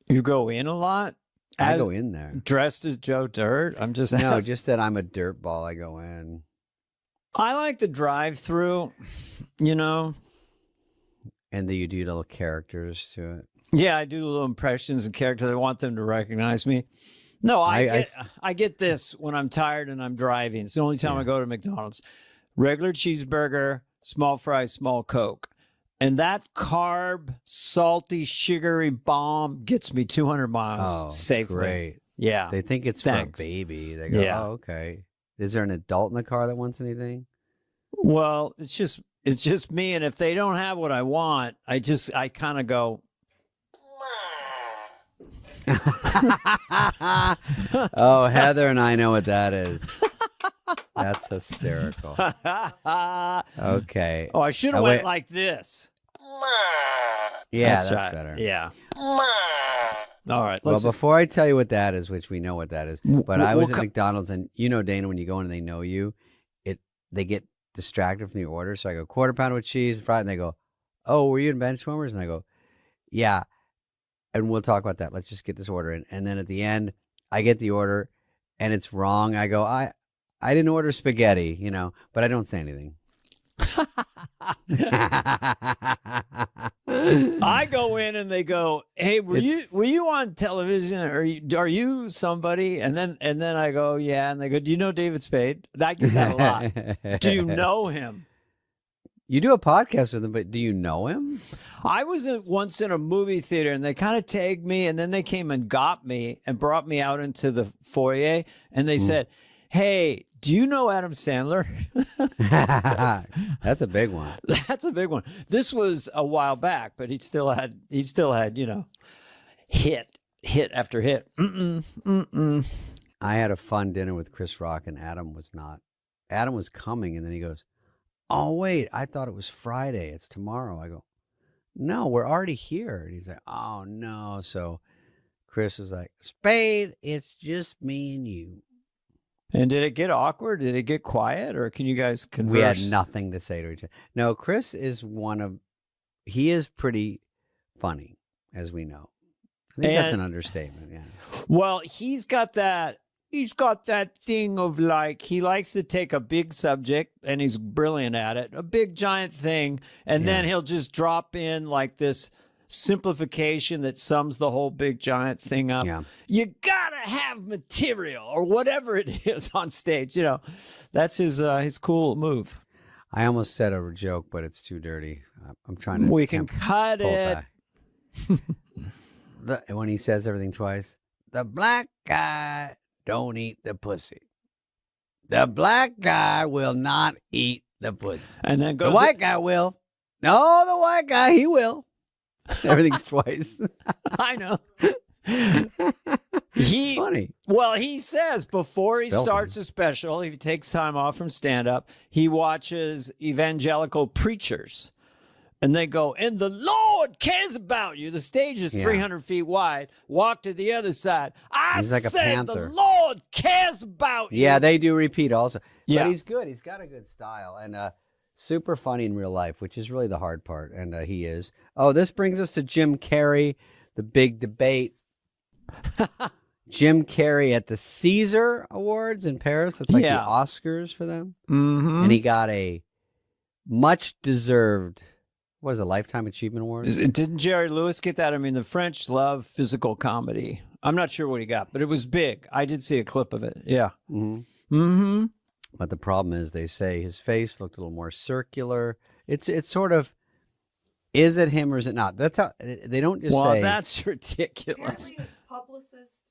You go in a lot? I go in there. Dressed as Joe Dirt? I'm just No, just that I'm a dirt ball. I go in. I like the drive-through, you know. And then you do little characters to it. Yeah, I do little impressions and characters. I want them to recognize me. No, I get this when I'm tired and I'm driving. It's the only time I go to McDonald's. Regular cheeseburger, small fries, small Coke. And that carb, salty, sugary bomb gets me 200 miles safely. Great. Yeah. They think it's for a baby. They go, oh, okay. Is there an adult in the car that wants anything? Well, it's just me. And if they don't have what I want, I kind of go. Oh, Heather and I know what that is. That's hysterical. Okay. Oh, I should have went like this. Yeah, that's better. Yeah. All right. Well, before I tell you what that is, which we know what that is, but I was at McDonald's, and you know, Dana, when you go in and they know you, they get distracted from the order. So I go, quarter pounder with cheese, fried, and they go, oh, were you in Benchwarmers? And I go, yeah. And we'll talk about that. Let's just get this order in. And then at the end, I get the order, and it's wrong. I go, I didn't order spaghetti, you know, but I don't say anything. I go in and they go, "Hey, were you on television? Are you somebody?" And then I go, "Yeah." And they go, "Do you know David Spade?" I get that a lot. Do you know him? You do a podcast with him, but do you know him? I was once in a movie theater and they kind of tagged me, and then they came and got me and brought me out into the foyer, and they said, "Hey, do you know Adam Sandler?" That's a big one. That's a big one. This was a while back, but he still had, you know, hit hit after hit. I had a fun dinner with Chris Rock, and Adam was not. Adam was coming, and then he goes, "Oh, wait, I thought it was Friday. It's tomorrow." I go, "No, we're already here." And he's like, "Oh, no." So Chris was like, "Spade, it's just me and you." And did it get awkward? Did it get quiet? Or can you guys converse? We had nothing to say to each other. No, Chris is he is pretty funny, as we know. I think that's an understatement, yeah. Well, he's got that thing of like, he likes to take a big subject, and he's brilliant at it, a big giant thing, and then he'll just drop in like this simplification that sums the whole big giant thing up. Yeah. You gotta have material or whatever it is on stage. You know, that's his cool move. I almost said a joke, but it's too dirty. I'm trying to. We can cut it. When he says everything twice, the black guy don't eat the pussy. The black guy will not eat the pussy. And then the white guy will. No, the white guy, he will. Everything's twice. I know. Funny. Well, he says before he starts a special, if he takes time off from stand-up, he watches evangelical preachers. And they go, "And the Lord cares about you." The stage is 300 feet wide. Walk to the other side. He's like a panther. The Lord cares about you. Yeah, they do repeat also. Yeah. But he's good. He's got a good style. And super funny in real life, which is really the hard part. And he is. Oh, this brings us to Jim Carrey, the big debate. Jim Carrey at the Caesar Awards in Paris. It's like the Oscars for them. Mm-hmm. And he got a much-deserved... What was it, Lifetime Achievement Award? Didn't Jerry Lewis get that? I mean, the French love physical comedy. I'm not sure what he got, but it was big. I did see a clip of it. Yeah. Mm-hmm. Mm-hmm. But the problem is, they say his face looked a little more circular. It's sort of, is it him or is it not? That's how they don't just say. Well, that's ridiculous. Apparently, his publicist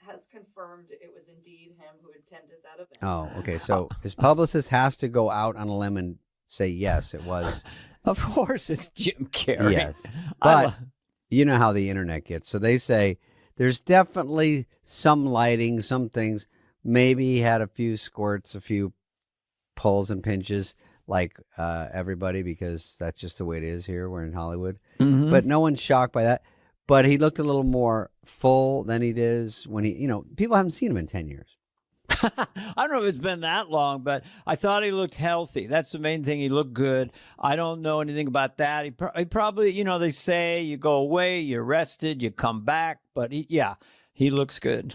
has confirmed it was indeed him who attended that event. Oh, okay. So his publicist has to go out on a limb and say yes, it was. Of course, it's Jim Carrey. Yes, but you know how the internet gets. So they say there's definitely some lighting, some things. Maybe he had a few squirts, a few pulls and pinches, like everybody, because that's just the way it is here. We're in Hollywood. Mm-hmm. But no one's shocked by that. But he looked a little more full than he does when people haven't seen him in 10 years. I don't know if it's been that long, but I thought he looked healthy. That's the main thing. He looked good. I don't know anything about that. He probably, they say you go away, you're rested, you come back. But he looks good.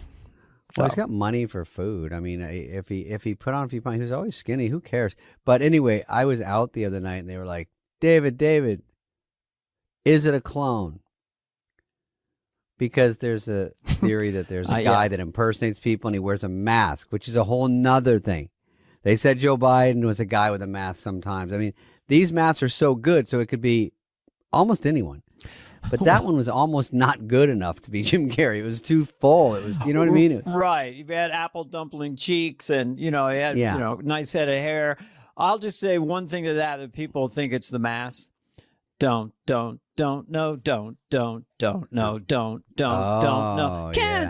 Well, he's got money for food. I mean, if he put on a few pounds, he was always skinny. Who cares? But anyway, I was out the other night and they were like, David, is it a clone? Because there's a theory that there's a guy that impersonates people and he wears a mask, which is a whole nother thing. They said Joe Biden was a guy with a mask sometimes. I mean, these masks are so good, so it could be almost anyone. But that one was almost not good enough to be Jim Carrey. It was too full. It was, you know what I mean? Right. You had apple dumpling cheeks and, he had, nice head of hair. I'll just say one thing to that people think it's the mask. Don't know. Can't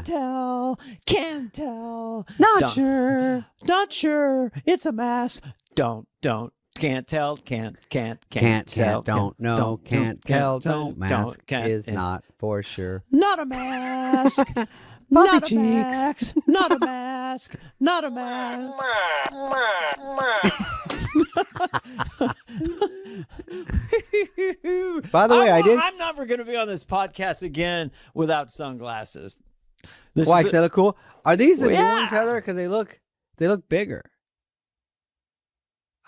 tell. Not sure. It's a mask. Don't. Can't tell. Can't tell. Don't know. Can't tell. Don't. Mask is not for sure. Not a mask. Not a mask. Not a mask. Not a mask. By the way, I'm never going to be on this podcast again without sunglasses. Why? Because they look cool. Are these the new ones, Heather? Because they look bigger.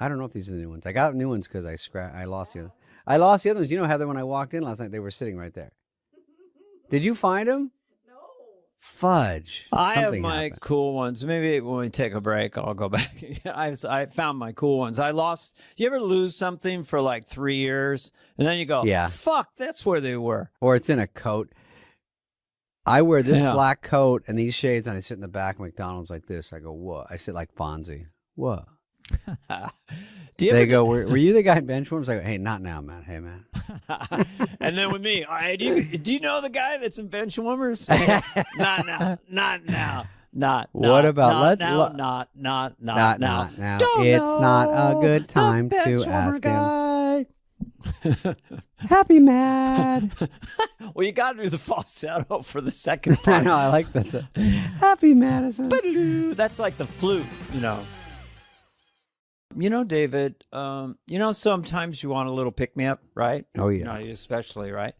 I don't know if these are the new ones. I got new ones because I lost the other. I lost the other ones. Heather, when I walked in last night, they were sitting right there. Did you find them? No. Fudge. I have Something my happened. cool ones. Maybe when we take a break, I'll go back. I found my cool ones. I lost. Do you ever lose something for like 3 years? And then you go, fuck, that's where they were. Or it's in a coat. I wear this black coat and these shades, and I sit in the back of McDonald's like this. I go, what? I sit like Fonzie. What? Do you They ever go, were you the guy in Benchwarmers? I go, hey, not now, man. Hey, man. and then with me, all right, do you know the guy that's in Benchwarmers? Not now. Not now. What about not now. Don't It's know not a good the time to Benchwarmer ask guy. Happy Mad. Well, you got to do the falsetto for the second I part. know, I like that. Happy Madison. That's like the flute, you know. You know, David, sometimes you want a little pick-me-up, right? Oh, yeah. You know, especially, right?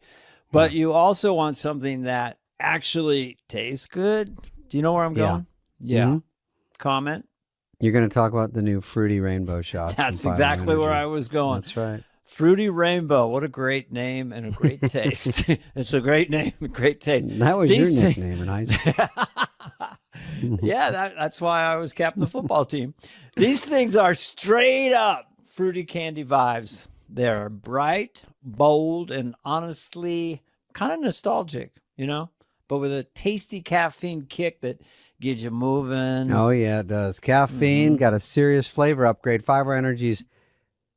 But you also want something that actually tastes good. Do you know where I'm going? Yeah. Mhm. Comment? You're going to talk about the new Fruity Rainbow shots. That's from Fire exactly where Energy. I was going. That's right. Fruity Rainbow. What a great name and a great taste. It's a great name, a great taste. That was These your things- nickname in high school. Yeah, that's why I was captain of the football team. These things are straight up fruity candy vibes. They're bright, bold, and honestly kind of nostalgic, you know, but with a tasty caffeine kick that gets you moving. Oh, yeah, it does. Caffeine, got a serious flavor upgrade. Fiber Energy's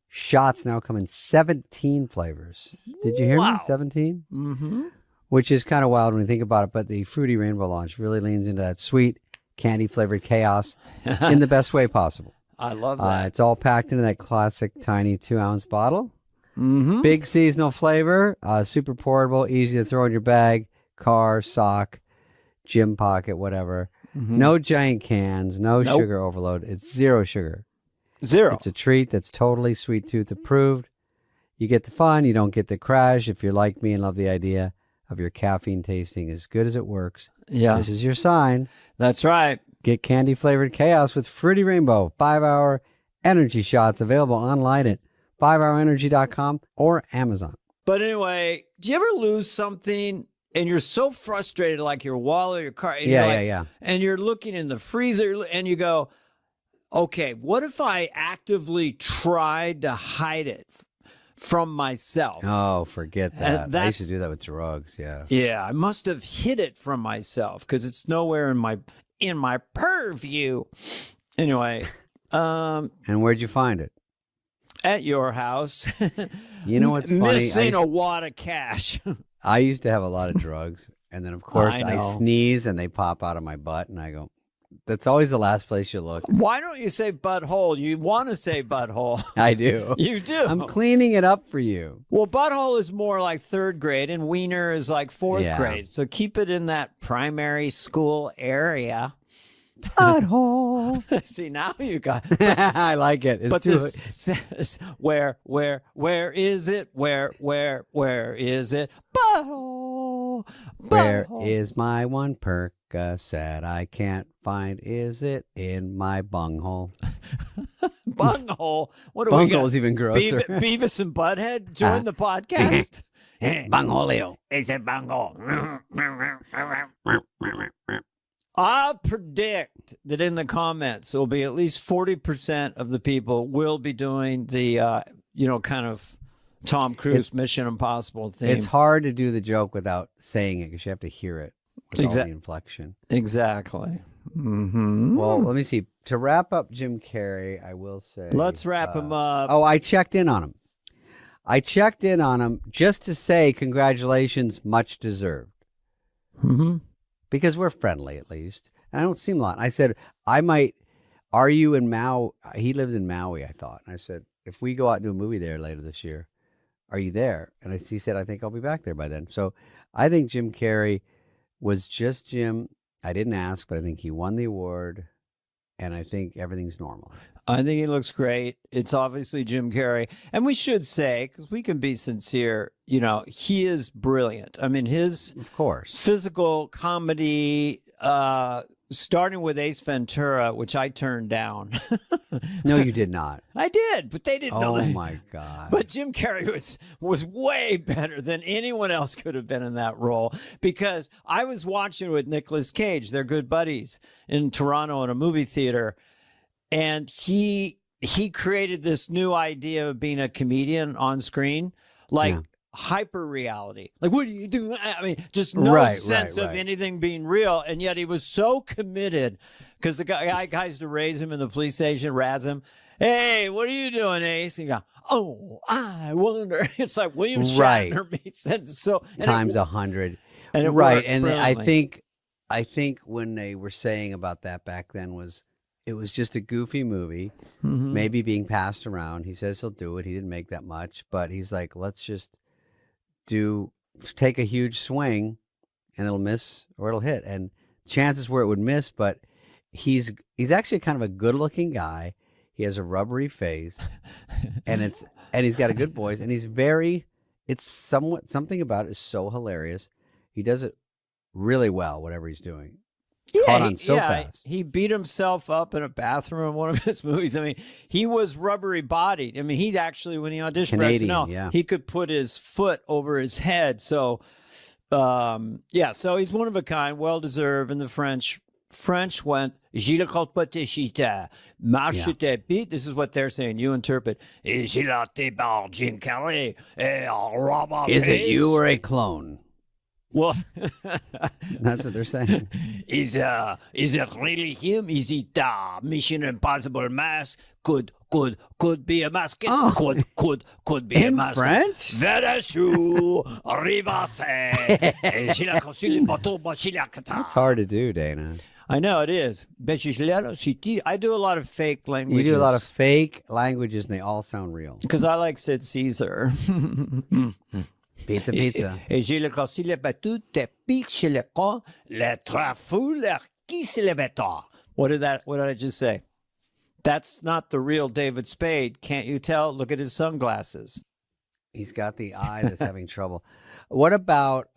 shots now come in 17 flavors. Did you hear me? 17? Mm-hmm. Which is kind of wild when you think about it, but the Fruity Rainbow launch really leans into that sweet candy-flavored chaos in the best way possible. I love that. It's all packed into that classic tiny 2-ounce bottle. Mm-hmm. Big seasonal flavor, super portable, easy to throw in your bag, car, sock, gym pocket, whatever. No giant cans, no Nope. sugar overload. It's zero sugar. Zero. It's a treat that's totally Sweet Tooth approved. You get the fun, you don't get the crash. If you're like me and love the idea of your caffeine tasting as good as it works, Yeah, this is your sign. that's right. Get candy-flavored chaos with Fruity Rainbow 5-hour energy shots available online at 5hourenergy.com or Amazon. But anyway, do you ever lose something and you're so frustrated, like your wallet or your car? And you're like, Yeah. And you're looking in the freezer and you go, okay, what if I actively tried to hide it from myself? Oh, forget that. I used that's- to do that with drugs, yeah. Yeah, I must have hid it from myself because it's nowhere in my purview. Anyway, And where'd you find it? at your house, You know what's funny? missing a wad of cash. I used to have a lot of drugs, and then, of course, I I know. sneeze and they pop out of my butt, and I go, that's always the last place you look. Why don't you say butthole? You want to say butthole. I do. You do. I'm cleaning it up for you. Well, butthole is more like 3rd grade, and wiener is like 4th Yeah. grade. So keep it in that primary school area. Butthole. See, now you got. I like it. It's But too, this, where is it? Where is it? Butthole. Where Butthole. is my one Percocet? I can't find. Is it in my bunghole? bunghole? What do we Bunghole got? is even grosser. Beavis and Butthead join the podcast. Bungholeo. He said bunghole. I predict that in the comments, there'll be at least 40% of the people will be doing the, kind of Tom Cruise Mission Impossible theme. It's hard to do the joke without saying it because you have to hear it with all the inflection. Exactly. Mm-hmm. Well, let me see. To wrap up Jim Carrey, I will say. Let's wrap him up. Oh, I checked in on him. Just to say congratulations, much deserved. Mm-hmm. Because we're friendly, at least. And I don't seem a lot. I said, are you in Maui? He lives in Maui, I thought. And I said, if we go out and do a movie there later this year, are you there? And he said, I think I'll be back there by then. So I think Jim Carrey was just Jim. I didn't ask, but I think he won the award. And I think everything's normal. I think he looks great. It's obviously Jim Carrey. And we should say, because we can be sincere, he is brilliant. I mean, his Of course. physical comedy, starting with Ace Ventura, which I turned down. No, you did not. I did, but they didn't know Oh, that. my God. But Jim Carrey was way better than anyone else could have been in that role because I was watching with Nicolas Cage. They're good buddies in Toronto in a movie theater. And he created this new idea of being a comedian on screen, like hyper reality. Like, what are you doing? I mean, just no sense of anything being real. And yet he was so committed because the guy guys to raise him in the police station, razz him. Hey, what are you doing, Ace? And you go, oh, I wonder. It's like William Right. Shatner meets and so and Times it, 100. and it Right. worked And brilliantly. I think when they were saying about that back then was it was just a goofy movie, Mhm. maybe being passed around. He says he'll do it. He didn't make that much, but he's like, let's just take a huge swing and it'll miss or it'll hit. And chances were it would miss, but he's actually kind of a good-looking guy. He has a rubbery face, and he's got a good voice, and it's something about it is so hilarious. He does it really well, whatever he's doing. Caught on so fast. He beat himself up in a bathroom in one of his movies. I mean, he was rubbery bodied. I mean, he actually, when he auditioned Canadian, for SNL, yeah. he could put his foot over his head. So, so he's one of a kind, well deserved. And the French went, "J'ai le compétition, marche tes pieds." This is what they're saying. You interpret. "J'ai la barre, Jim Carrey, Robert Is it Face." you or a clone? Well, That's what they're saying. is it really him? Is it Mission Impossible mask? Could be a mask. Oh. Could be a In mask. French? Vedashu, Rivase, It's hard to do, Dana. I know it is. I do a lot of fake languages. You do a lot of fake languages, and they all sound real. because I like Sid Caesar. Pizza, pizza. Et j'ai le consul le bateau, te pique chez le con, le trafou, le qui se le bâtard. What did I just say? That's not the real David Spade. Can't you tell? Look at his sunglasses. He's got the eye that's having trouble. What about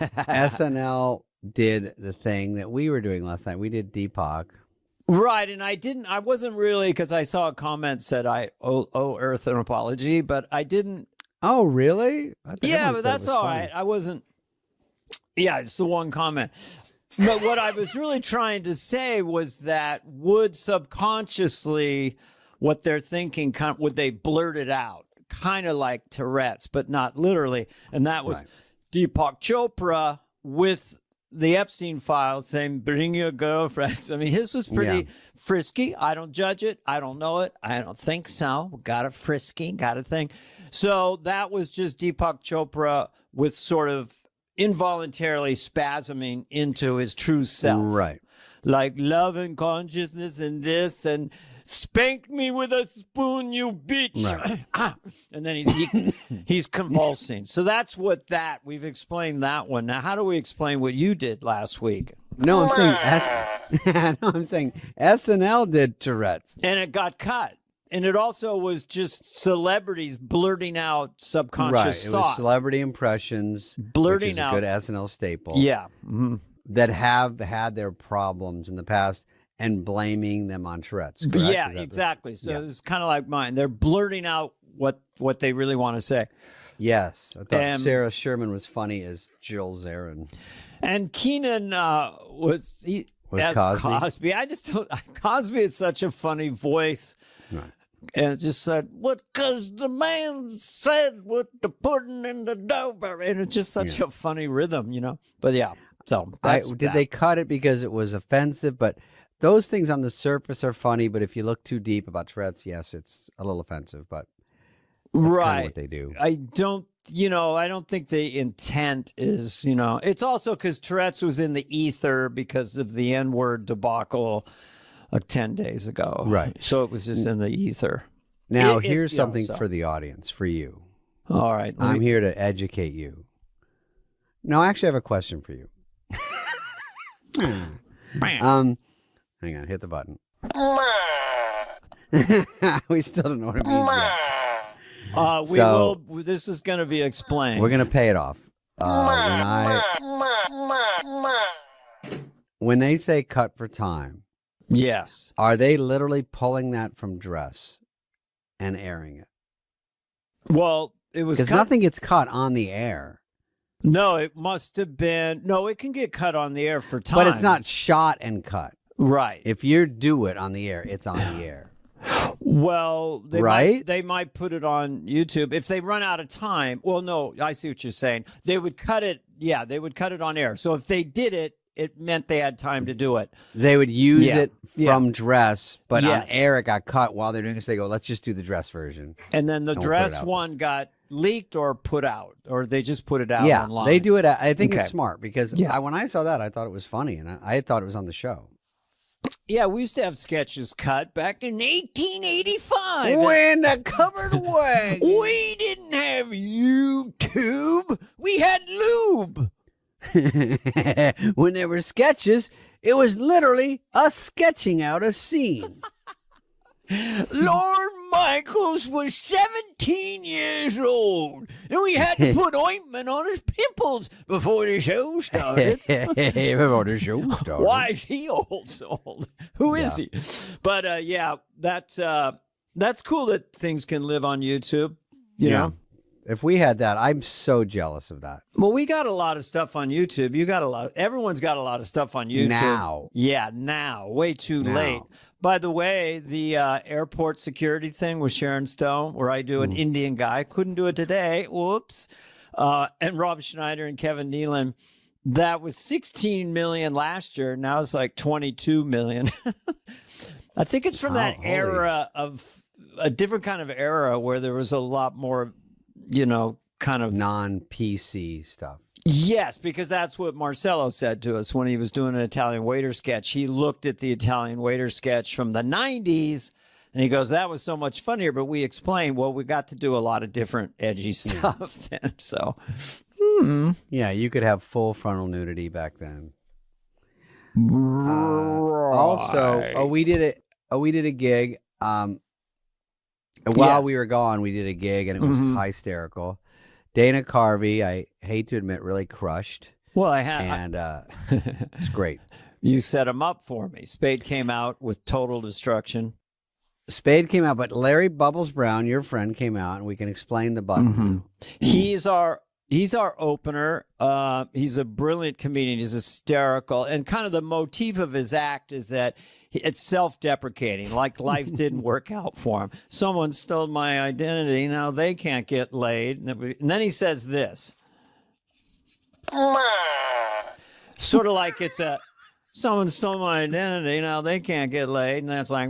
SNL did the thing that we were doing last night? We did Deepak. Right, and I wasn't really, because I saw a comment said I owe Earth an apology, but I didn't. Oh, really? I thought Yeah, everyone but said it that's was all funny. right. I wasn't. Yeah, it's the one comment. But what I was really trying to say was that would subconsciously what they're thinking, would they blurt it out? Kind of like Tourette's, but not literally. And that was Right. Deepak Chopra with the Epstein files saying, bring your girlfriends. I mean, his was pretty frisky. I don't judge it. I don't know it. I don't think so. Got a frisky, got a thing. So that was just Deepak Chopra with sort of involuntarily spasming into his true self. Right. Like love and consciousness and this and spank me with a spoon, you bitch. Right. And then he's convulsing. So that's we've explained that one. Now, how do we explain what you did last week? No, I'm saying SNL did Tourette's. And it got cut. And it also was just celebrities blurting out subconscious Right. It was thought. celebrity impressions, Blurting which is out. a good SNL staple. Yeah. Mhm. That have had their problems in the past and blaming them on Tourette's. Correct? Yeah, Is that exactly. So yeah. it's kind of like mine. They're blurting out what they really want to say. Yes. I thought Um, Sarah Sherman was funny as Jill Zarin. And Keenan was as Cosby? I just don't. Cosby is such a funny voice. Right. And it just said, because the man said with the pudding and the dough, and it's just such a funny rhythm, you know. But yeah, so that's Did they cut it because it was offensive? But those things on the surface are funny. But if you look too deep about Tourette's, yes, it's a little offensive. But that's kind of what they do. I don't think the intent is, it's also because Tourette's was in the ether because of the N-word debacle 10 days ago. Right. So it was just in the ether. Now, It- here's you know, something so- for the audience, for you. All right. I'm here to educate you. No, I actually have a question for you. Hang on, hit the button. We still don't know what it means yet. We So- will. This is going to be explained. We're gonna pay it off. When they say cut for time, Yes. are they literally pulling that from Dress and airing it? Well, it was Because cut. nothing gets cut on the air, No, it must have been. No, it can get cut on the air for time. but it's not shot and cut. right. If you do it on the air, it's on the air. Well, Right? they might put it on YouTube if they run out of time. Well, no, I see what you're saying. They would cut it. Yeah, they would cut it on air. So if they did it it meant they had time to do it. They would use Yeah. it from dress, but Yes. on air it got cut while they're doing it. So they go, let's just do the dress version. And then the And we'll put dress it out one got leaked or put out, or they just put it out Yeah, online. they do it. I think Okay. it's smart because Yeah. when I saw that, I thought it was funny, and I thought it was on the show. Yeah, we used to have sketches cut back in 1885. When the covered way. We didn't have YouTube. We had lube. When there were sketches, it was literally us sketching out a scene. Lord Michaels was 17 years old, and we had to put ointment on his pimples before the show started. Before the show started. Why is he old so old? Who is he? But yeah, that's cool that things can live on YouTube. You know? If we had that, I'm so jealous of that. Well, we got a lot of stuff on YouTube. You got a lot. Everyone's got a lot of stuff on YouTube Now. Yeah, now. Way too Now. late. By the way, the airport security thing with Sharon Stone, where I do an Indian guy, couldn't do it today. Whoops. And Rob Schneider and Kevin Nealon. That was 16 million last year. Now it's like 22 million. I think it's from that holy. era of a different kind of era where there was a lot more, kind of Non-PC stuff. Yes, because that's what Marcello said to us when he was doing an Italian waiter sketch. He looked at the Italian waiter sketch from the 90s and he goes, that was so much funnier. But we explained, well, we got to do a lot of different edgy stuff then. So, Yeah, you could have full frontal nudity back then. right. Also, we did a gig. And while we were gone, we did a gig, and it was hysterical. Dana Carvey, I hate to admit, really crushed, Well, I had, and it's great. you set him up for me. Spade came out with total destruction. Spade came out, but Larry Bubbles Brown, your friend, came out, and we can explain the button. He's our opener. He's a brilliant comedian. He's hysterical, and kind of the motif of his act is that it's self-deprecating, like life didn't work out for him. Someone stole my identity. Now they can't get laid. And then he says this, sort of like it's someone stole my identity. Now they can't get laid. And that's like,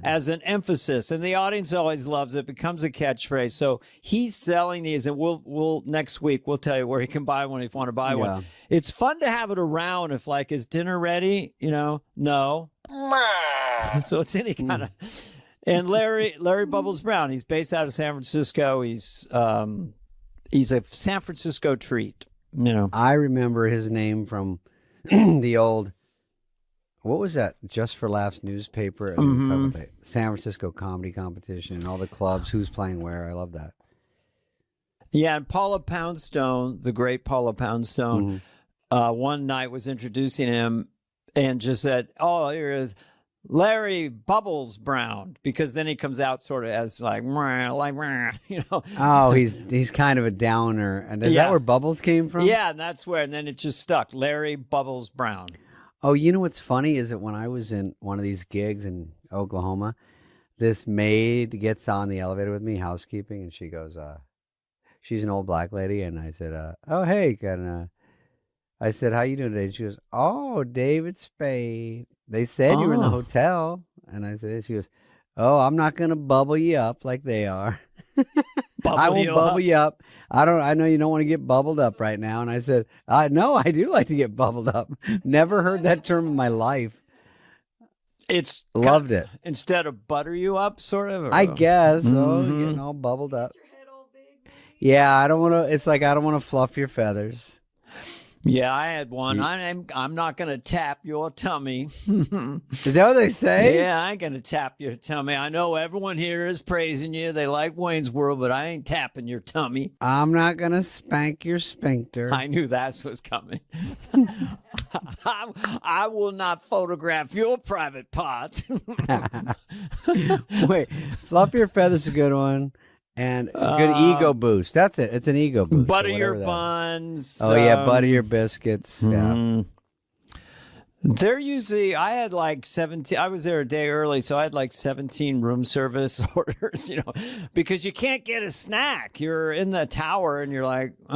as an emphasis. And the audience always loves it. Becomes a catchphrase. So he's selling these, and we'll next week, we'll tell you where he can buy one if you want to buy one. It's fun to have it around if like, is dinner ready? No. So it's any kind of, and Larry Bubbles Brown, he's based out of San Francisco. He's a San Francisco treat, I remember his name from the old, what was that? Just for Laughs newspaper. And we talk about the San Francisco comedy competition and all the clubs, who's playing where. I love that. Yeah, and Paula Poundstone, the great Paula Poundstone, one night was introducing him and just said, "Oh, here is Larry Bubbles Brown," because then he comes out sort of as like, Oh, he's kind of a downer. And is that where Bubbles came from? Yeah, and that's where, and then it just stuck. Larry Bubbles Brown. Oh, you know what's funny is that when I was in one of these gigs in Oklahoma, this maid gets on the elevator with me, housekeeping, and she goes, she's an old black lady, and I said, oh, hey, and I said, how you doing today? And she goes, oh, David Spade. They said you were in the hotel. And I said, she goes, oh, I'm not going to bubble you up like they are. I won't bubble you up. I know you don't want to get bubbled up right now. And I said, no, I do like to get bubbled up. Never heard that term in my life. It's loved it. Instead of butter you up, sort of. I guess. Oh, getting all bubbled up. Your head all big. Yeah, I don't want to. It's like I don't want to fluff your feathers. Yeah, I had one. I'm not going to tap your tummy. Is that what they say? Yeah, I ain't going to tap your tummy. I know everyone here is praising you. They like Wayne's World, but I ain't tapping your tummy. I'm not going to spank your sphincter. I knew that was coming. I will not photograph your private parts. Wait, fluff your feathers is a good one. And a good ego boost. That's it. It's an ego boost. Butter your buns. Oh, yeah. Butter your biscuits. Yeah. They're usually, I had like 17, I was there a day early, so I had like 17 room service orders, because you can't get a snack. You're in the tower and you're like, we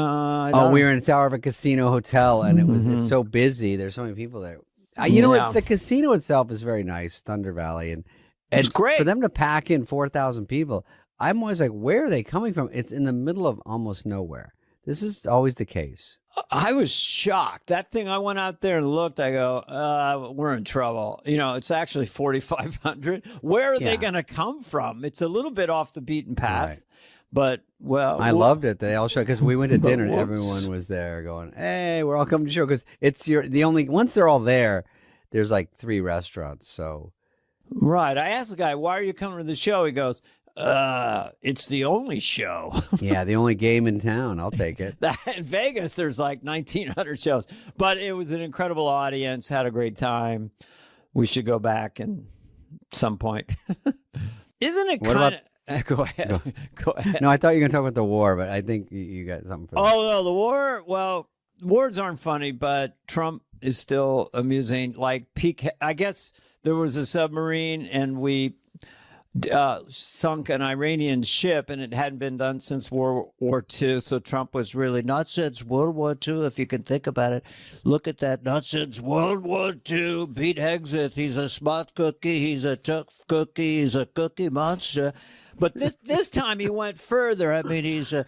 were in a tower of a casino hotel, and it's so busy. There's so many people there. It's the casino itself is very nice, Thunder Valley, and it's great. For them to pack in 4,000 people, I'm always like, where are they coming from? It's in the middle of almost nowhere. This is always the case. I was shocked. That thing, I went out there and looked. I go, we're in trouble. It's actually 4,500. Where are they going to come from? It's a little bit off the beaten path. Right. But, I loved it. They all showed, because we went to dinner and everyone was there going, hey, we're all coming to show. Because once they're all there, there's like 3 restaurants. So. Right. I asked the guy, why are you coming to the show? He goes, it's the only show. Yeah, the only game in town. I'll take it. In Vegas, there's like 1,900 shows. But it was an incredible audience. Had a great time. We should go back at some point. Isn't it kind of... Go ahead. Go ahead. No, I thought you were going to talk about the war, but I think you got something for that. Oh, no, the war? Well, wars aren't funny, but Trump is still amusing. Like, I guess there was a submarine, and we sunk an Iranian ship, and it hadn't been done since World War II. So Trump was really, not since World War II, if you can think about it. Look at that. Not since World War II. Pete Hegseth, he's a smart cookie. He's a tough cookie. He's a cookie monster. But this time he went further. I mean, he's a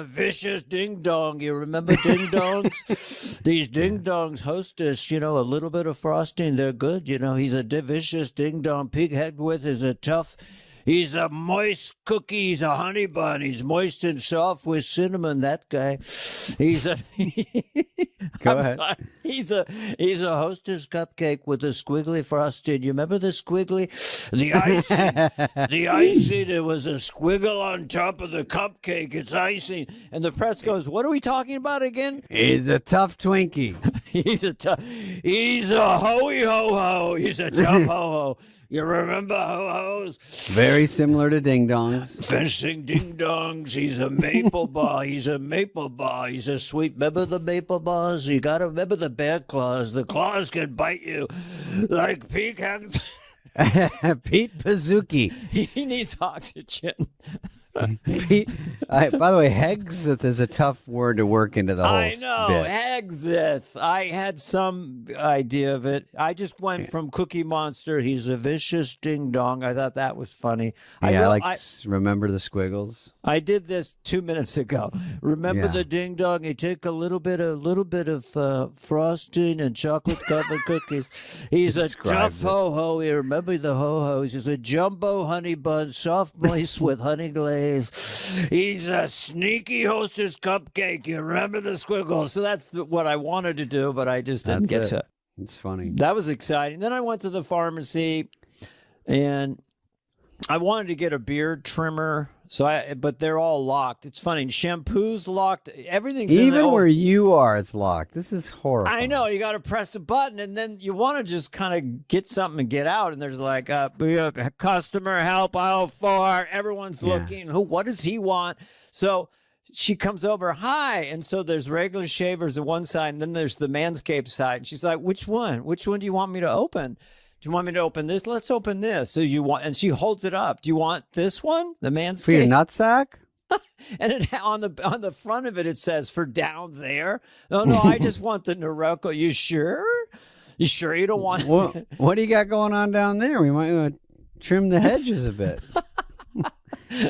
vicious ding dong. You remember ding dongs? These ding dongs, Hostess, a little bit of frosting, they're good. He's a vicious ding dong. Pig Hegseth is a tough. He's a moist cookie. He's a honey bun. He's moist and soft with cinnamon. That guy. He's a. Go ahead. Sorry. He's a Hostess cupcake with a squiggly frosting. You remember the squiggly, the icing. There was a squiggle on top of the cupcake. It's icing, and the press goes, "What are we talking about again?" He's a tough Twinkie. He's a hoey ho ho. He's a tough ho ho. You remember ho-hos? Very similar to ding-dongs. Fencing ding-dongs. He's a maple bar. He's a maple bar. He's a sweet... Remember the maple bars? You got to remember the bear claws. The claws can bite you like peacocks. Pete Pazuki. He needs oxygen. Pete, by the way, Hegseth is a tough word to work into the whole I know, bit. Hegseth. I had some idea of it. I just went from Cookie Monster. He's a vicious ding dong. I thought that was funny. I remember the squiggles. I did this 2 minutes ago. Remember the ding dong? You take a little bit of frosting and chocolate covered cookies. He's a tough ho ho. You remember the ho hos? He's a jumbo honey bun, soft moist with honey glaze. He's a sneaky Hostess cupcake. You remember the squiggles? So that's what I wanted to do, but I just didn't get to it. It's funny. That was exciting. Then I went to the pharmacy, and I wanted to get a beard trimmer. But they're all locked. It's funny. Shampoo's locked. Everything's even where you are, it's locked. This is horrible. I know. You got to press a button, and then you want to just kind of get something and get out. And there's like customer help aisle 4. Everyone's looking. What does he want? So she comes over. Hi. And so there's regular shavers at one side, and then there's the Manscaped side. And she's like, which one? Which one do you want me to open? Do you want me to open this? Let's open this. So and she holds it up. Do you want this one? The Manscaped? For your nutsack? And on the front of it, it says for down there. No, I just want the Norelco. You sure? You sure you don't want what do you got going on down there? We might want to trim the hedges a bit.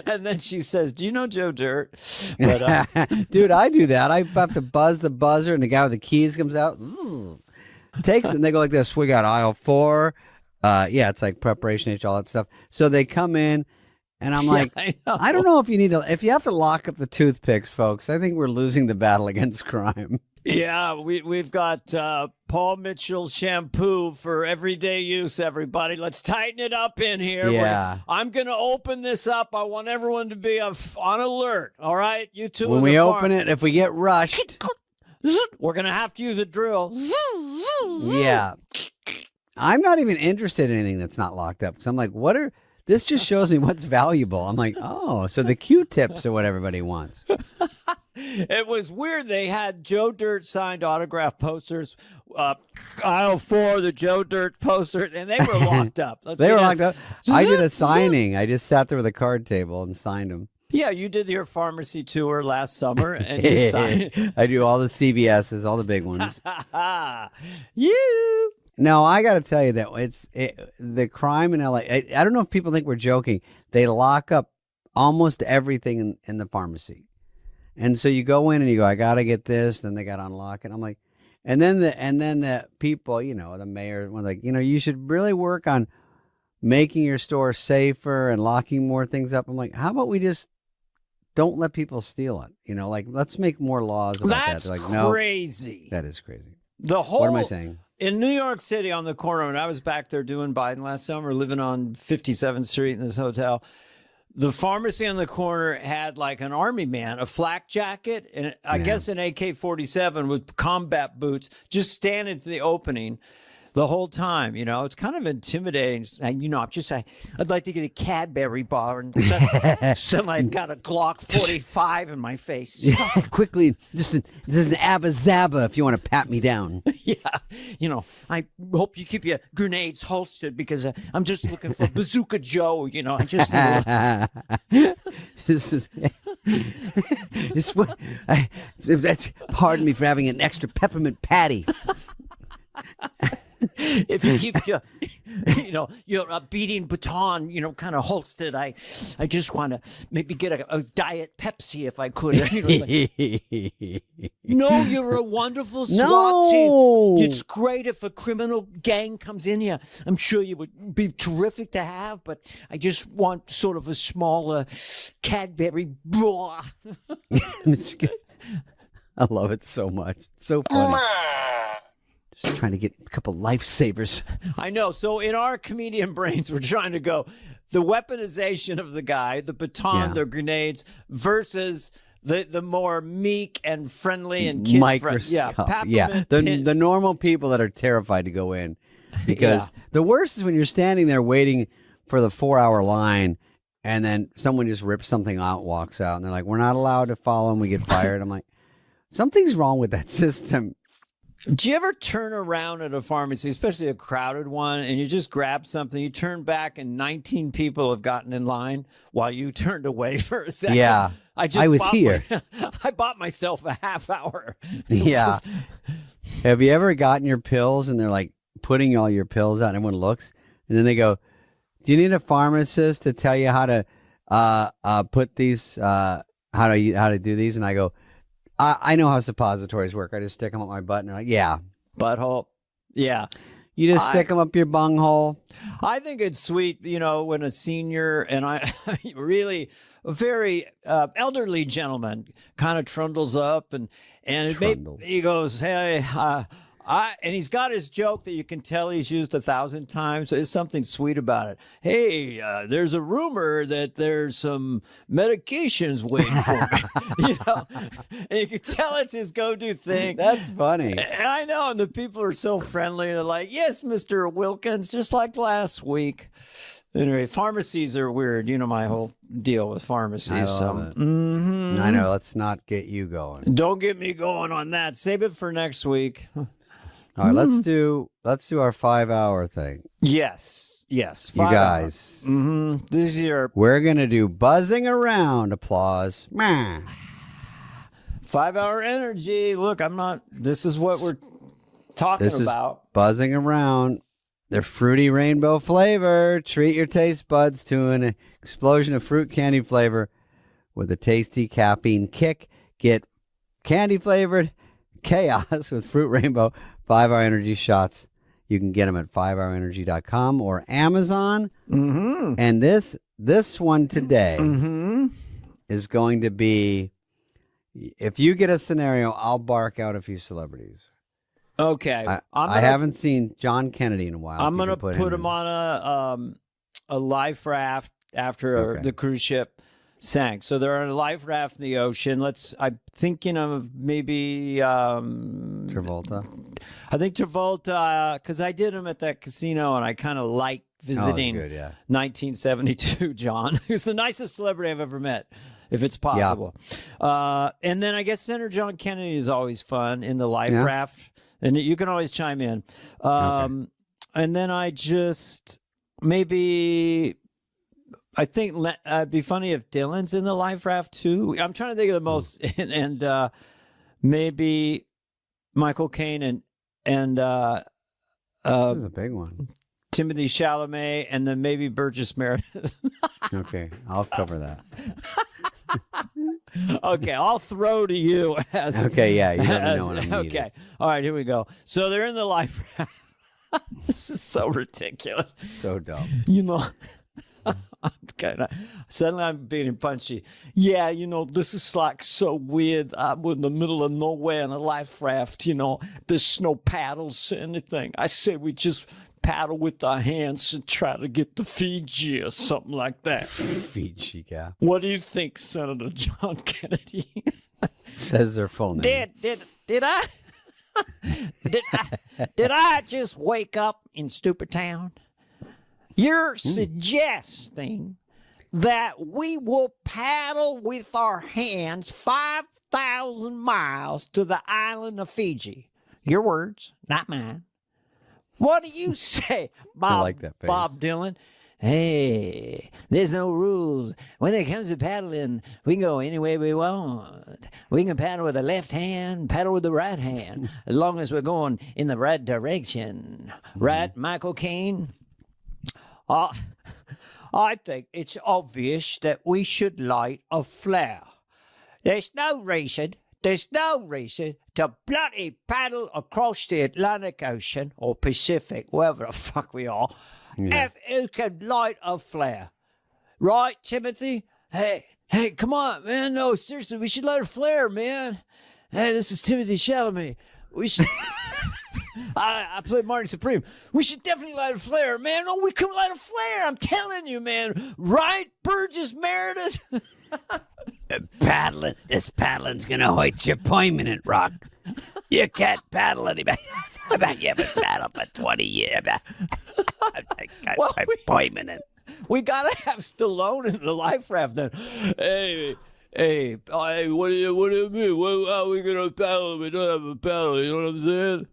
And then she says, do you know Joe Dirt? But, dude, I do that. I have to buzz the buzzer, and the guy with the keys comes out. Takes it, and they go like this. We got aisle 4. It's like preparation H, all that stuff. So they come in, and I'm like, I don't know if you have to lock up the toothpicks, folks. I think we're losing the battle against crime. Yeah, we've got Paul Mitchell shampoo for everyday use, everybody. Let's tighten it up in here. Yeah. I'm going to open this up. I want everyone to be on alert, all right? You two. When we open it, if we get rushed... We're going to have to use a drill. Yeah. I'm not even interested in anything that's not locked up. Because I'm like, this just shows me what's valuable. I'm like, so the Q-tips are what everybody wants. It was weird. They had Joe Dirt signed autograph posters. aisle 4, the Joe Dirt poster, and they were locked up. They were locked up. I did a signing. I just sat there with a card table and signed them. Yeah, you did your pharmacy tour last summer, and you signed. I do all the CVSs, all the big ones. You. No, I got to tell you that the crime in LA. I don't know if people think we're joking. They lock up almost everything in the pharmacy, and so you go in and you go, I got to get this, and they got to unlock it. I'm like, and then the people, the mayor was like, you should really work on making your store safer and locking more things up. I'm like, how about we just don't let people steal it? Let's make more laws about that. That's They're like, crazy. No, that is crazy. What am I saying? In New York City on the corner, when I was back there doing Biden last summer, living on 57th Street in this hotel, the pharmacy on the corner had like an army man, a flak jacket, and I guess an AK-47 with combat boots, just standing at the opening the whole time. It's kind of intimidating. And, I'd like to get a Cadbury bar and suddenly I've got a Glock 45 in my face. Yeah, quickly, this is an Abba Zaba if you want to pat me down. Yeah. I hope you keep your grenades holstered because I'm just looking for Bazooka Joe. I just. Pardon me for having an extra peppermint patty. If you keep your beating baton, kind of holstered, I just want to maybe get a diet Pepsi if I could. No, you're a wonderful SWAT team. It's great if a criminal gang comes in here. I'm sure you would be terrific to have, but I just want sort of a smaller Cadbury. I love it so much. It's so funny. Just trying to get a couple lifesavers. I know. So in our comedian brains, we're trying to go the weaponization of the guy, the baton, the grenades, versus the more meek and friendly and kid-friendly. Yeah, the normal people that are terrified to go in. Because the worst is when you're standing there waiting for the 4-hour line and then someone just rips something out, walks out, and they're like, we're not allowed to follow them, we get fired. I'm like, something's wrong with that system. Do you ever turn around at a pharmacy, especially a crowded one, and you just grab something, you turn back and 19 people have gotten in line while you turned away for a second? Yeah, I was here. I bought myself a half hour. Yeah. Have you ever gotten your pills and they're like putting all your pills out and everyone looks and then they go, do you need a pharmacist to tell you how to put these, how to do these? And I go, I know how suppositories work. I just stick them up my butt and they're like, yeah. Butthole. Yeah. You just stick them up your bunghole. I think it's sweet, when a senior and I really a very elderly gentleman kind of trundles up and he goes, hey, and he's got his joke that you can tell he's used 1,000 times. There's something sweet about it. Hey, there's a rumor that there's some medications waiting for me. And you can tell it's his go-to thing. That's funny. And I know, and the people are so friendly. They're like, yes, Mr. Wilkins, just like last week. Anyway, pharmacies are weird. My whole deal with pharmacies. I love it. I know. Let's not get you going. Don't get me going on that. Save it for next week. All right, let's do our 5-hour thing. Yes. You guys. This is your... We're going to do buzzing around. Applause. 5-hour energy. Look, this is what we're talking about. Is buzzing around. They're fruity rainbow flavor. Treat your taste buds to an explosion of fruit candy flavor with a tasty caffeine kick. Get candy flavored chaos with fruit rainbow 5-hour energy shots. You can get them at 5hourenergy.com or Amazon. And this one today is going to be, if you get a scenario, I'll bark out a few celebrities. Okay. I haven't seen John Kennedy in a while. I'm going to put him on a life raft after the cruise ship sank. So they're on a life raft in the ocean. I'm thinking of maybe Travolta. I think Travolta, because I did him at that casino and I kind of like visiting 1972 John, who's the nicest celebrity I've ever met, if it's possible. And then I guess Senator John Kennedy is always fun in the life raft. And you can always chime in. And then I just maybe I think it'd be funny if Dylan's in the life raft too. I'm trying to think of the most, and maybe Michael Caine and This is a big one. Timothy Chalamet, and then maybe Burgess Meredith. Okay, I'll cover that. Okay, I'll throw to you as Okay, yeah, you let me know when I'm needed. okay. All right, here we go. So they're in the life raft. This is so ridiculous. So dumb. You know, suddenly I'm being punchy. Yeah, this is like so weird. I'm in the middle of nowhere in a life raft. There's no paddles or anything. I say we just paddle with our hands and try to get to Fiji or something like that. Fiji guy. What do you think, Senator John Kennedy? Says their full name. Did I? Did I just wake up in Stupid Town? You're suggesting that we will paddle with our hands 5,000 miles to the island of Fiji. Your words, not mine. What do you say, Bob, like that face. Bob Dylan? Hey, there's no rules. When it comes to paddling, we can go any way we want. We can paddle with the left hand, paddle with the right hand, as long as we're going in the right direction. Right, Michael Caine? I think it's obvious that we should light a flare. There's no reason to bloody paddle across the Atlantic Ocean or Pacific, wherever the fuck we are, if you can light a flare. Right, Timothy? Hey, come on, man. No, seriously, we should light a flare, man. Hey, this is Timothy Chalamet. We should... I played Marty Supreme. We should definitely light a flare, man. No, we couldn't light a flare. I'm telling you, man. Right, Burgess Meredith? This paddling's gonna hurt your permanent, Rock. You can't paddle anymore. You haven't paddled for 20 years. Well, Permanent. We gotta have Stallone in the life raft then. Hey, what do you mean? How are we gonna paddle if we don't have a paddle? You know what I'm saying?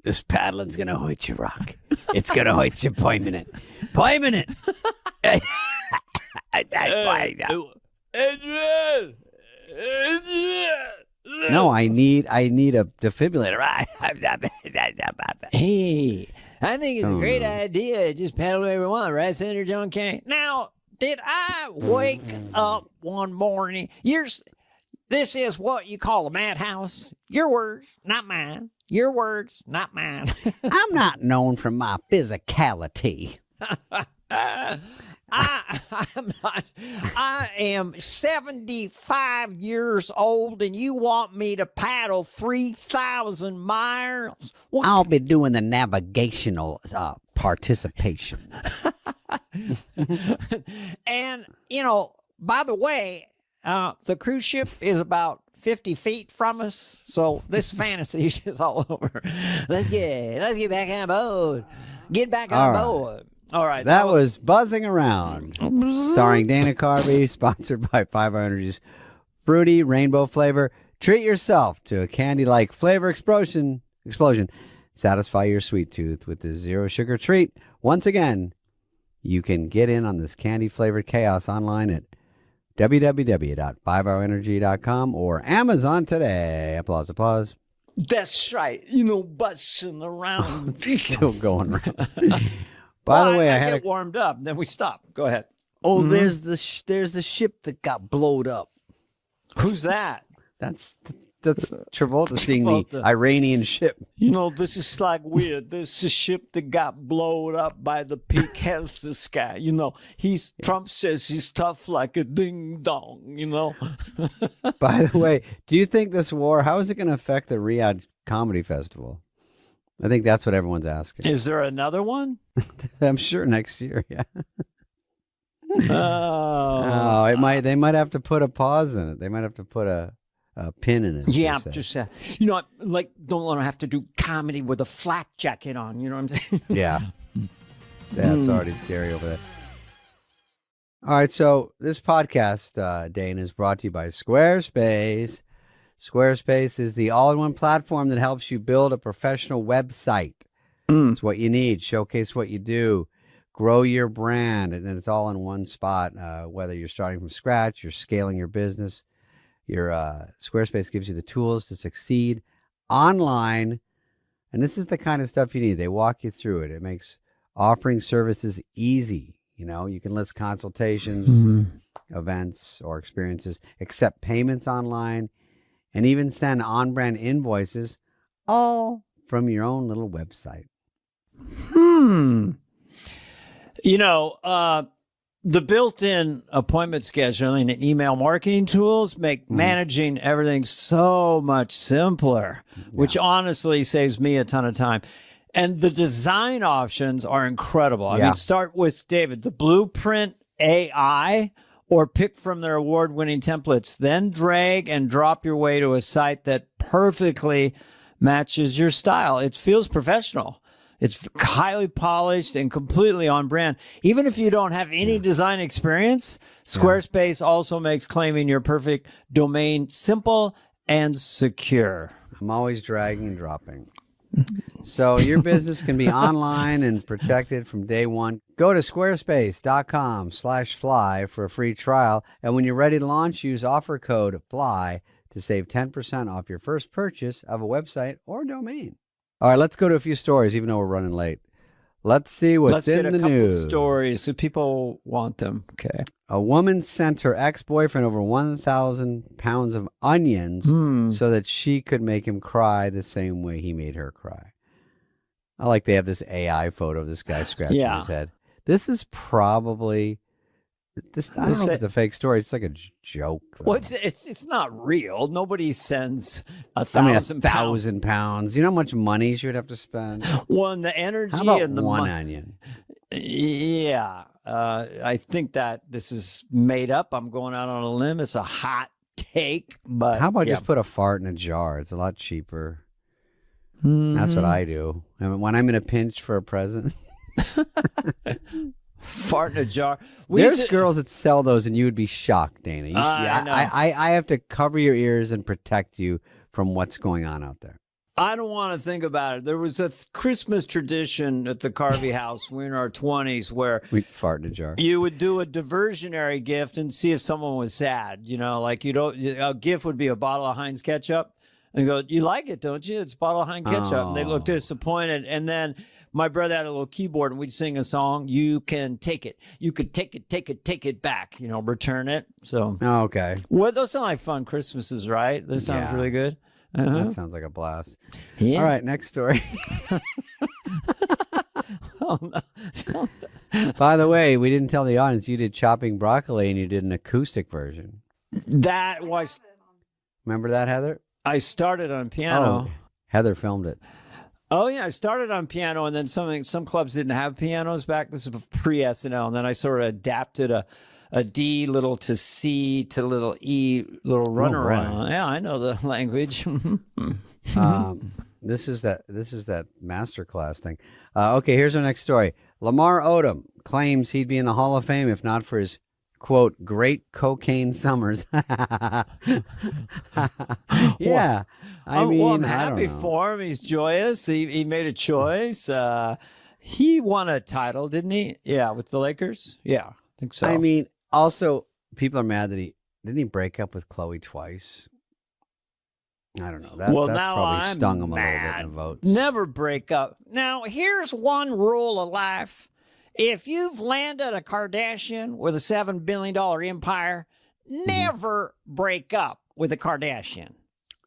This paddling's gonna hurt you, Rock. It's gonna hurt you permanent. Permanent. Adrian! No, I need a defibrillator. Hey, I think it's a great idea. Just paddle wherever we want, right, Senator John Kennedy? Now, did I wake up one morning? This is what you call a madhouse. Your words, not mine. Your words, not mine. I'm not known for my physicality. I'm not. I am 75 years old, and you want me to paddle 3,000 miles? What? I'll be doing the navigational participation. And, by the way, the cruise ship is about 50 feet from us, so this fantasy is just all over. Let's get back on board. Get back on board. All right. That was Buzzing Around, starring Dana Carvey, sponsored by 5 Hour Energy's fruity rainbow flavor. Treat yourself to a candy-like flavor explosion. Satisfy your sweet tooth with this zero sugar treat. Once again, you can get in on this candy-flavored chaos online at www.5hourenergy.com or Amazon today. Applause, applause. That's right. Buzzing around. Still going around. By the way, I get warmed up, then we stop. Go ahead. Oh, there's the ship that got blowed up. Who's that? That's Travolta seeing the Iranian ship. This is like weird. This is a ship that got blown up by the Pete Helseth guy. Trump says he's tough like a ding dong. By the way, do you think this war? How is it going to affect the Riyadh Comedy Festival? I think that's what everyone's asking. Is there another one? I'm sure next year. Yeah. Oh, They might have to put a pause in it. They might have to put a pin in it. Yeah, just don't want to have to do comedy with a flak jacket on. You know what I'm saying? Yeah, that's already scary over there. All right, so this podcast, Dane, is brought to you by Squarespace. Squarespace is the all-in-one platform that helps you build a professional website. It's what you need. Showcase what you do. Grow your brand. And it's all in one spot. Whether you're starting from scratch, you're scaling your business, your Squarespace gives you the tools to succeed online. And this is the kind of stuff you need. They walk you through it. It makes offering services easy. You know, you can list consultations, events, or experiences, accept payments online, and even send on-brand invoices, all from your own little website. You know, the built-in appointment scheduling and email marketing tools make managing everything so much simpler, which honestly saves me a ton of time. And the design options are incredible. I mean, start with, David, the Blueprint AI, or pick from their award-winning templates. Then drag and drop your way to a site that perfectly matches your style. It feels professional. It's highly polished and completely on brand. Even if you don't have any design experience, Squarespace also makes claiming your perfect domain simple and secure. I'm always dragging and dropping. So your business can be online and protected from day one. Go to squarespace.com/fly for a free trial. And when you're ready to launch, use offer code FLY to save 10% off your first purchase of a website or domain. All right, let's go to a few stories, even though we're running late. Let's see what's in the news. Let's get a couple stories so people want them. Okay. A woman sent her ex-boyfriend over 1,000 pounds of onions so that she could make him cry the same way he made her cry. I like they have this AI photo of this guy scratching his head. This is probably... I don't know if it's a fake story. It's like a joke. Well, it's not real. Nobody sends 1,000 pounds. You know how much money she would have to spend? Well, and the energy how about and the one onion. Yeah. I think that this is made up. I'm going out on a limb. It's a hot take, but how about just put a fart in a jar? It's a lot cheaper. That's what I do. I mean, when I'm in a pinch for a present. Fart in a jar. There's girls that sell those, and you would be shocked, Dana. I have to cover your ears and protect you from what's going on out there. I don't want to think about it. There was a Christmas tradition at the Carvey house. We're in our 20s where we'd fart in a jar. You would do a diversionary gift and see if someone was sad. You know, like a gift would be a bottle of Heinz ketchup. And go, you like it, don't you? It's a bottle of Heinz ketchup. And they look disappointed. And then my brother had a little keyboard, and we'd sing a song. You can take it. You could take it back. You know, return it. So, okay. Well, those sound like fun Christmases, right? This sounds really good. That sounds like a blast. Yeah. All right, next story. By the way, we didn't tell the audience you did chopping broccoli, and you did an acoustic version. That was. Remember that, Heather? I started on piano. Oh, Heather filmed it. Oh, yeah. I started on piano, and then some clubs didn't have pianos back. This was pre-SNL. And then I sort of adapted a D little to C to little E little runaround. Right. Yeah, I know the language. This is that masterclass thing. Okay, here's our next story. Lamar Odom claims he'd be in the Hall of Fame if not for his, quote, great cocaine summers. Yeah. I'm happy for him. He's joyous. He made a choice. He won a title, didn't he? Yeah, with the Lakers. Yeah, I think so. I mean, also, people are mad that didn't he break up with Chloe twice? I don't know. That's probably stung him a little bit in the votes. Never break up. Now, here's one rule of life. If you've landed a Kardashian with a $7 billion empire, never break up with a Kardashian.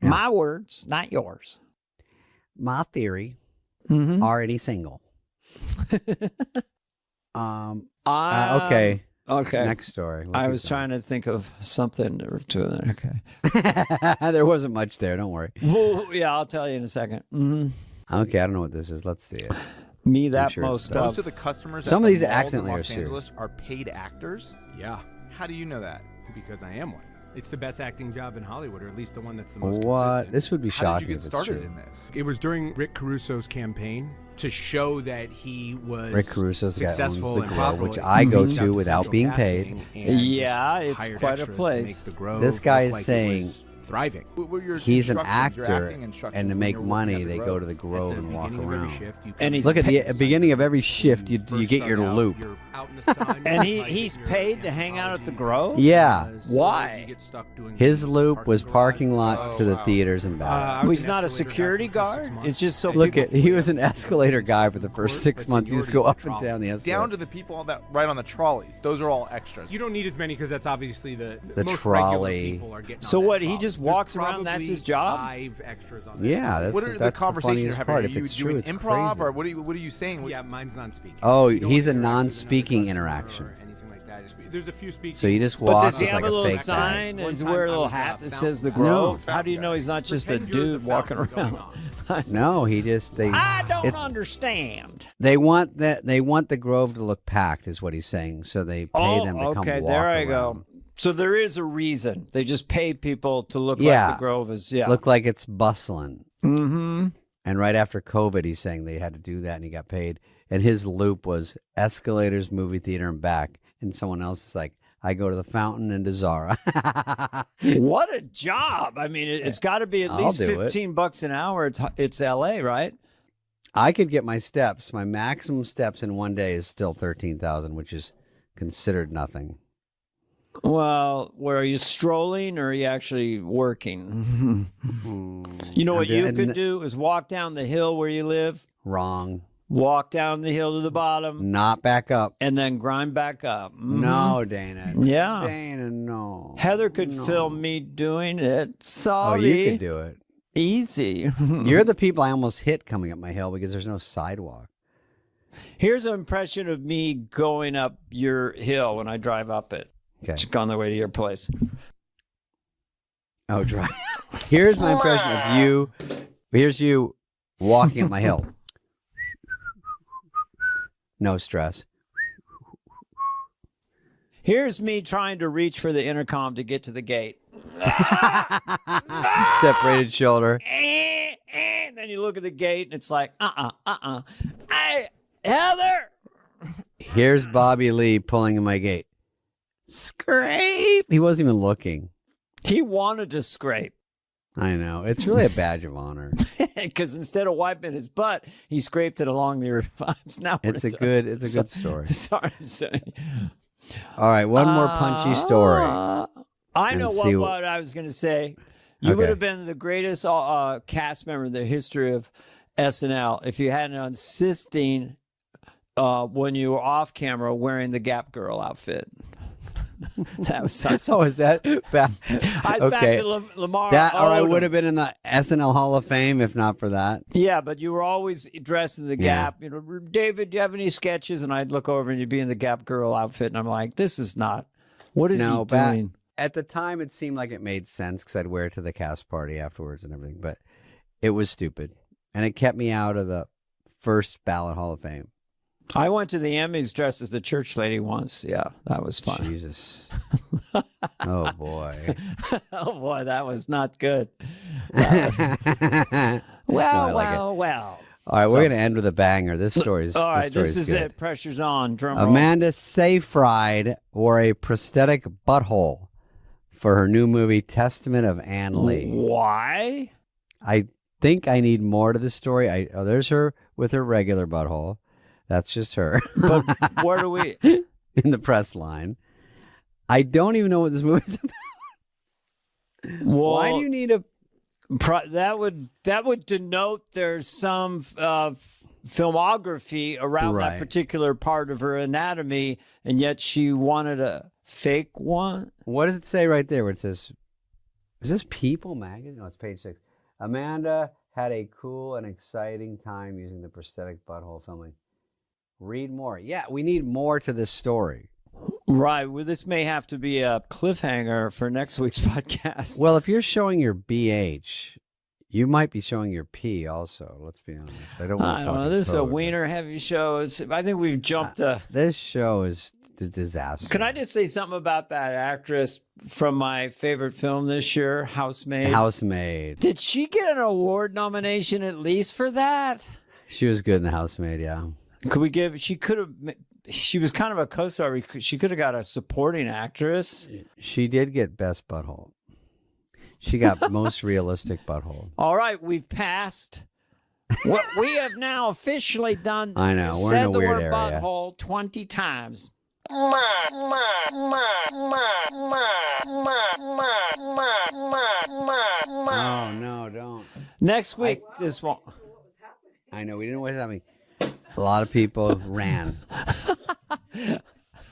Yeah. My words, not yours. My theory, already single. Okay. Okay. Next story. I was trying to think of something to okay. There wasn't much there. Don't worry. Well, yeah, I'll tell you in a second. Okay, I don't know what this is. Let's see it. Most of the customers some of these accidentally are Los serious. Angeles are paid actors. Yeah. How do you know that? Because I am one. It's the best acting job in Hollywood, or at least the one that's the most What? consistent. This would be How shocking did you get if it's started true. in this? It was during Rick Caruso's campaign to show that he was Rick Caruso's the guy who owns successful the and Grove, profitable. which I go Reached out to without Central being Casting paid. and Yeah, just it's hired quite a extras to place. make the Grove This guy look is like it saying was thriving. He's an actor, and to make money, they go to the Grove and walk around. And he's Look at the beginning of every shift, you get your loop. And he's paid to hang out at the Grove? Yeah. Why? His loop was parking lot to the theaters and back. He's not a security guard? It's just so Look people... he was an escalator guy for the first 6 months. He just go up and down the escalator. Down to the people that ride on the trolleys. Those are all extras. You don't need as many because that's obviously the most trolley. regular people are getting So on that what, he trolley. just There's walks around, that's his job? 5 extras on that Yeah, trolley. What are the that's conversations funniest you're having? part. Are If you it's doing true, it's improv, crazy. or what are you saying? Yeah, mine's non-speaking. Oh, You don't he's a interact with another non-speaking customer interaction. or anything like that. There's a few speaking. So you just But walk does with he have like a little fake sign? bag. Does he wear a little hat that says the Grove? How do you know he's not just a dude walking around? No, he just I don't understand. They want the Grove to look packed, is what he's saying. So they pay them to come okay, walk there I around. go. So there is a reason. They just pay people to look Yeah. like the Grove is, yeah. Look like it's bustling. Mm-hmm. And right after COVID, he's saying they had to do that, and he got paid. And his loop was escalators, movie theater, and back. And someone else is like, I go to the fountain and to Zara. What a job. I mean, it's got to be at I'll least do it. $15 an hour. It's LA, right? I could get my steps. My maximum steps in one day is still 13,000, which is considered nothing. Well, where are you strolling or are you actually working? You know what you could do is walk down the hill where you live, Wrong. walk down the hill to the bottom, Not back up. and then grind back up. Mhm. No, Dana. Yeah. Dana, no. Heather could No. film me doing it. Oh, Sorry. you could do it. Easy. You're the people I almost hit coming up my hill because there's no sidewalk. Here's an impression of me going up your hill when I drive up it. Okay. Just on the way to your place. Oh, dry. Here's my impression of you. Here's you walking up my hill. No stress. Here's me trying to reach for the intercom to get to the gate. Separated shoulder. And then you look at the gate and it's like, Hey, Heather. Here's Bobby Lee pulling in my gate. Scrape. He wasn't even looking. He wanted to scrape I know. It's really a badge of honor. because instead of wiping his butt, he scraped it along the ribs. Now It's a good story. Sorry, I'm saying. All right, one more punchy story. I know And see what I was going to say. You would Okay. have been the greatest cast member in the history of SNL if you hadn't insisting when you were off camera wearing the Gap Girl outfit. That was so. So is that back? I was back to Lamar. That or I Odom. would have been in the SNL Hall of Fame if not for that. Yeah, but you were always dressed in the Yeah. Gap. You know, David, do you have any sketches? And I'd look over and you'd be in the Gap Girl outfit, and I'm like, this is not. What is he doing? At the time, it seemed like it made sense because I'd wear it to the cast party afterwards and everything, but it was stupid. And it kept me out of the first ballot Hall of Fame. I went to the Emmys dressed as the church lady once. Yeah, that was fun. Jesus. Oh, boy. Oh, boy, that was not good. I Well, like it. well. All right, So- we're going to end with a banger. This story's All right, this is good. it. Pressure's on. Drum roll. Amanda Seyfried wore a prosthetic butthole for her new movie, Testament of Ann Lee. Why? I think I need more to the story. There's her with her regular butthole. That's just her. But where do we? In the press line. I don't even know what this movie's about. Well, Why do you need a... that would denote there's some filmography around that Right. particular part of her anatomy, and yet she wanted a fake one. What does it say right there where it says... Is this People magazine? No, it's page 6. Amanda had a cool and exciting time using the prosthetic butthole filming. Read more. Yeah, we need more to this story. Right. Well, this may have to be a cliffhanger for next week's podcast. Well, if you're showing your BH, you might be showing your P also. Let's be honest. I don't want to talk know. in This is a code. wiener heavy show. I think we've jumped the. This show is a disaster. Can I just say something about that actress from my favorite film this year, Housemaid? Housemaid. Did she get an award nomination at least for that? She was good in the Housemaid, yeah. Could we give? She could have. She was kind of a co-star. She could have got a supporting actress. She did get best butthole. She got most realistic butthole. All right, we've passed. What we have now officially done. I know, we're said in a the weird word area. butthole 20 times. Oh no, don't. Next week, this one. I know we didn't know what was happening. A lot of people ran.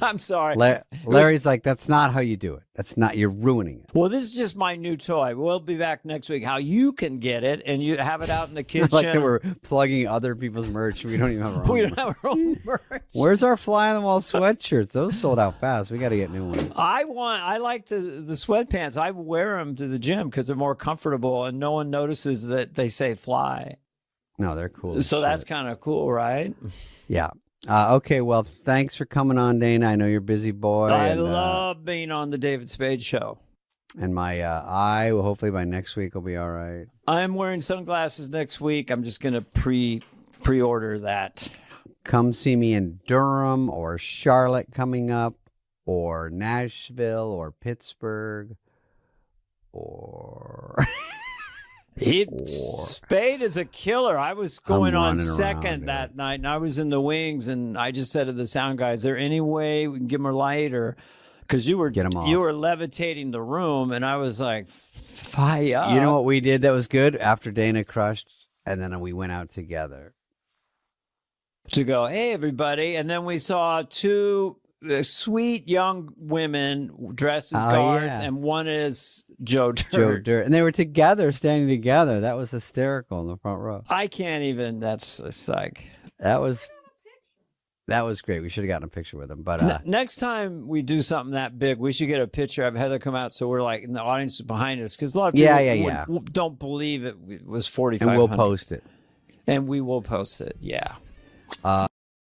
I'm sorry. Larry's like, that's not how you do it. That's not. You're ruining it. Well, this is just my new toy. We'll be back next week. How you can get it, and you have it out in the kitchen. Like that we're plugging other people's merch. We don't even have our own. We don't have our own merch. Where's our fly on the wall sweatshirts? Those sold out fast. We got to get new ones. I like the sweatpants. I wear them to the gym because they're more comfortable, and no one notices that they say fly. No, they're cool. So that's kind of cool, right? Yeah. Okay, well, thanks for coming on, Dana. I know you're a busy boy. I love being on the David Spade show. And my eye, well, hopefully by next week, will be all right. I'm wearing sunglasses next week. I'm just going to pre-order that. Come see me in Durham or Charlotte coming up or Nashville or Pittsburgh or... Spade is a killer. I was going on second around, that night, and I was in the wings, and I just said to the sound guy, "Is there any way we can give him a light?" Or because you were levitating the room, and I was like, "Fire up!" You know what we did that was good after Dana crushed, and then we went out together to go, "Hey, everybody!" And then we saw two sweet young women dressed as Garth, and one is Joe Dirt. Joe Dirt. And they were together, standing together. That was hysterical in the front row. I can't even, that's like... That was great. We should have gotten a picture with them. But next time we do something that big, we should get a picture of Heather come out so we're like, in the audience is behind us. Because a lot of people don't believe it was 4,500. And we'll post it. And we will post it, yeah.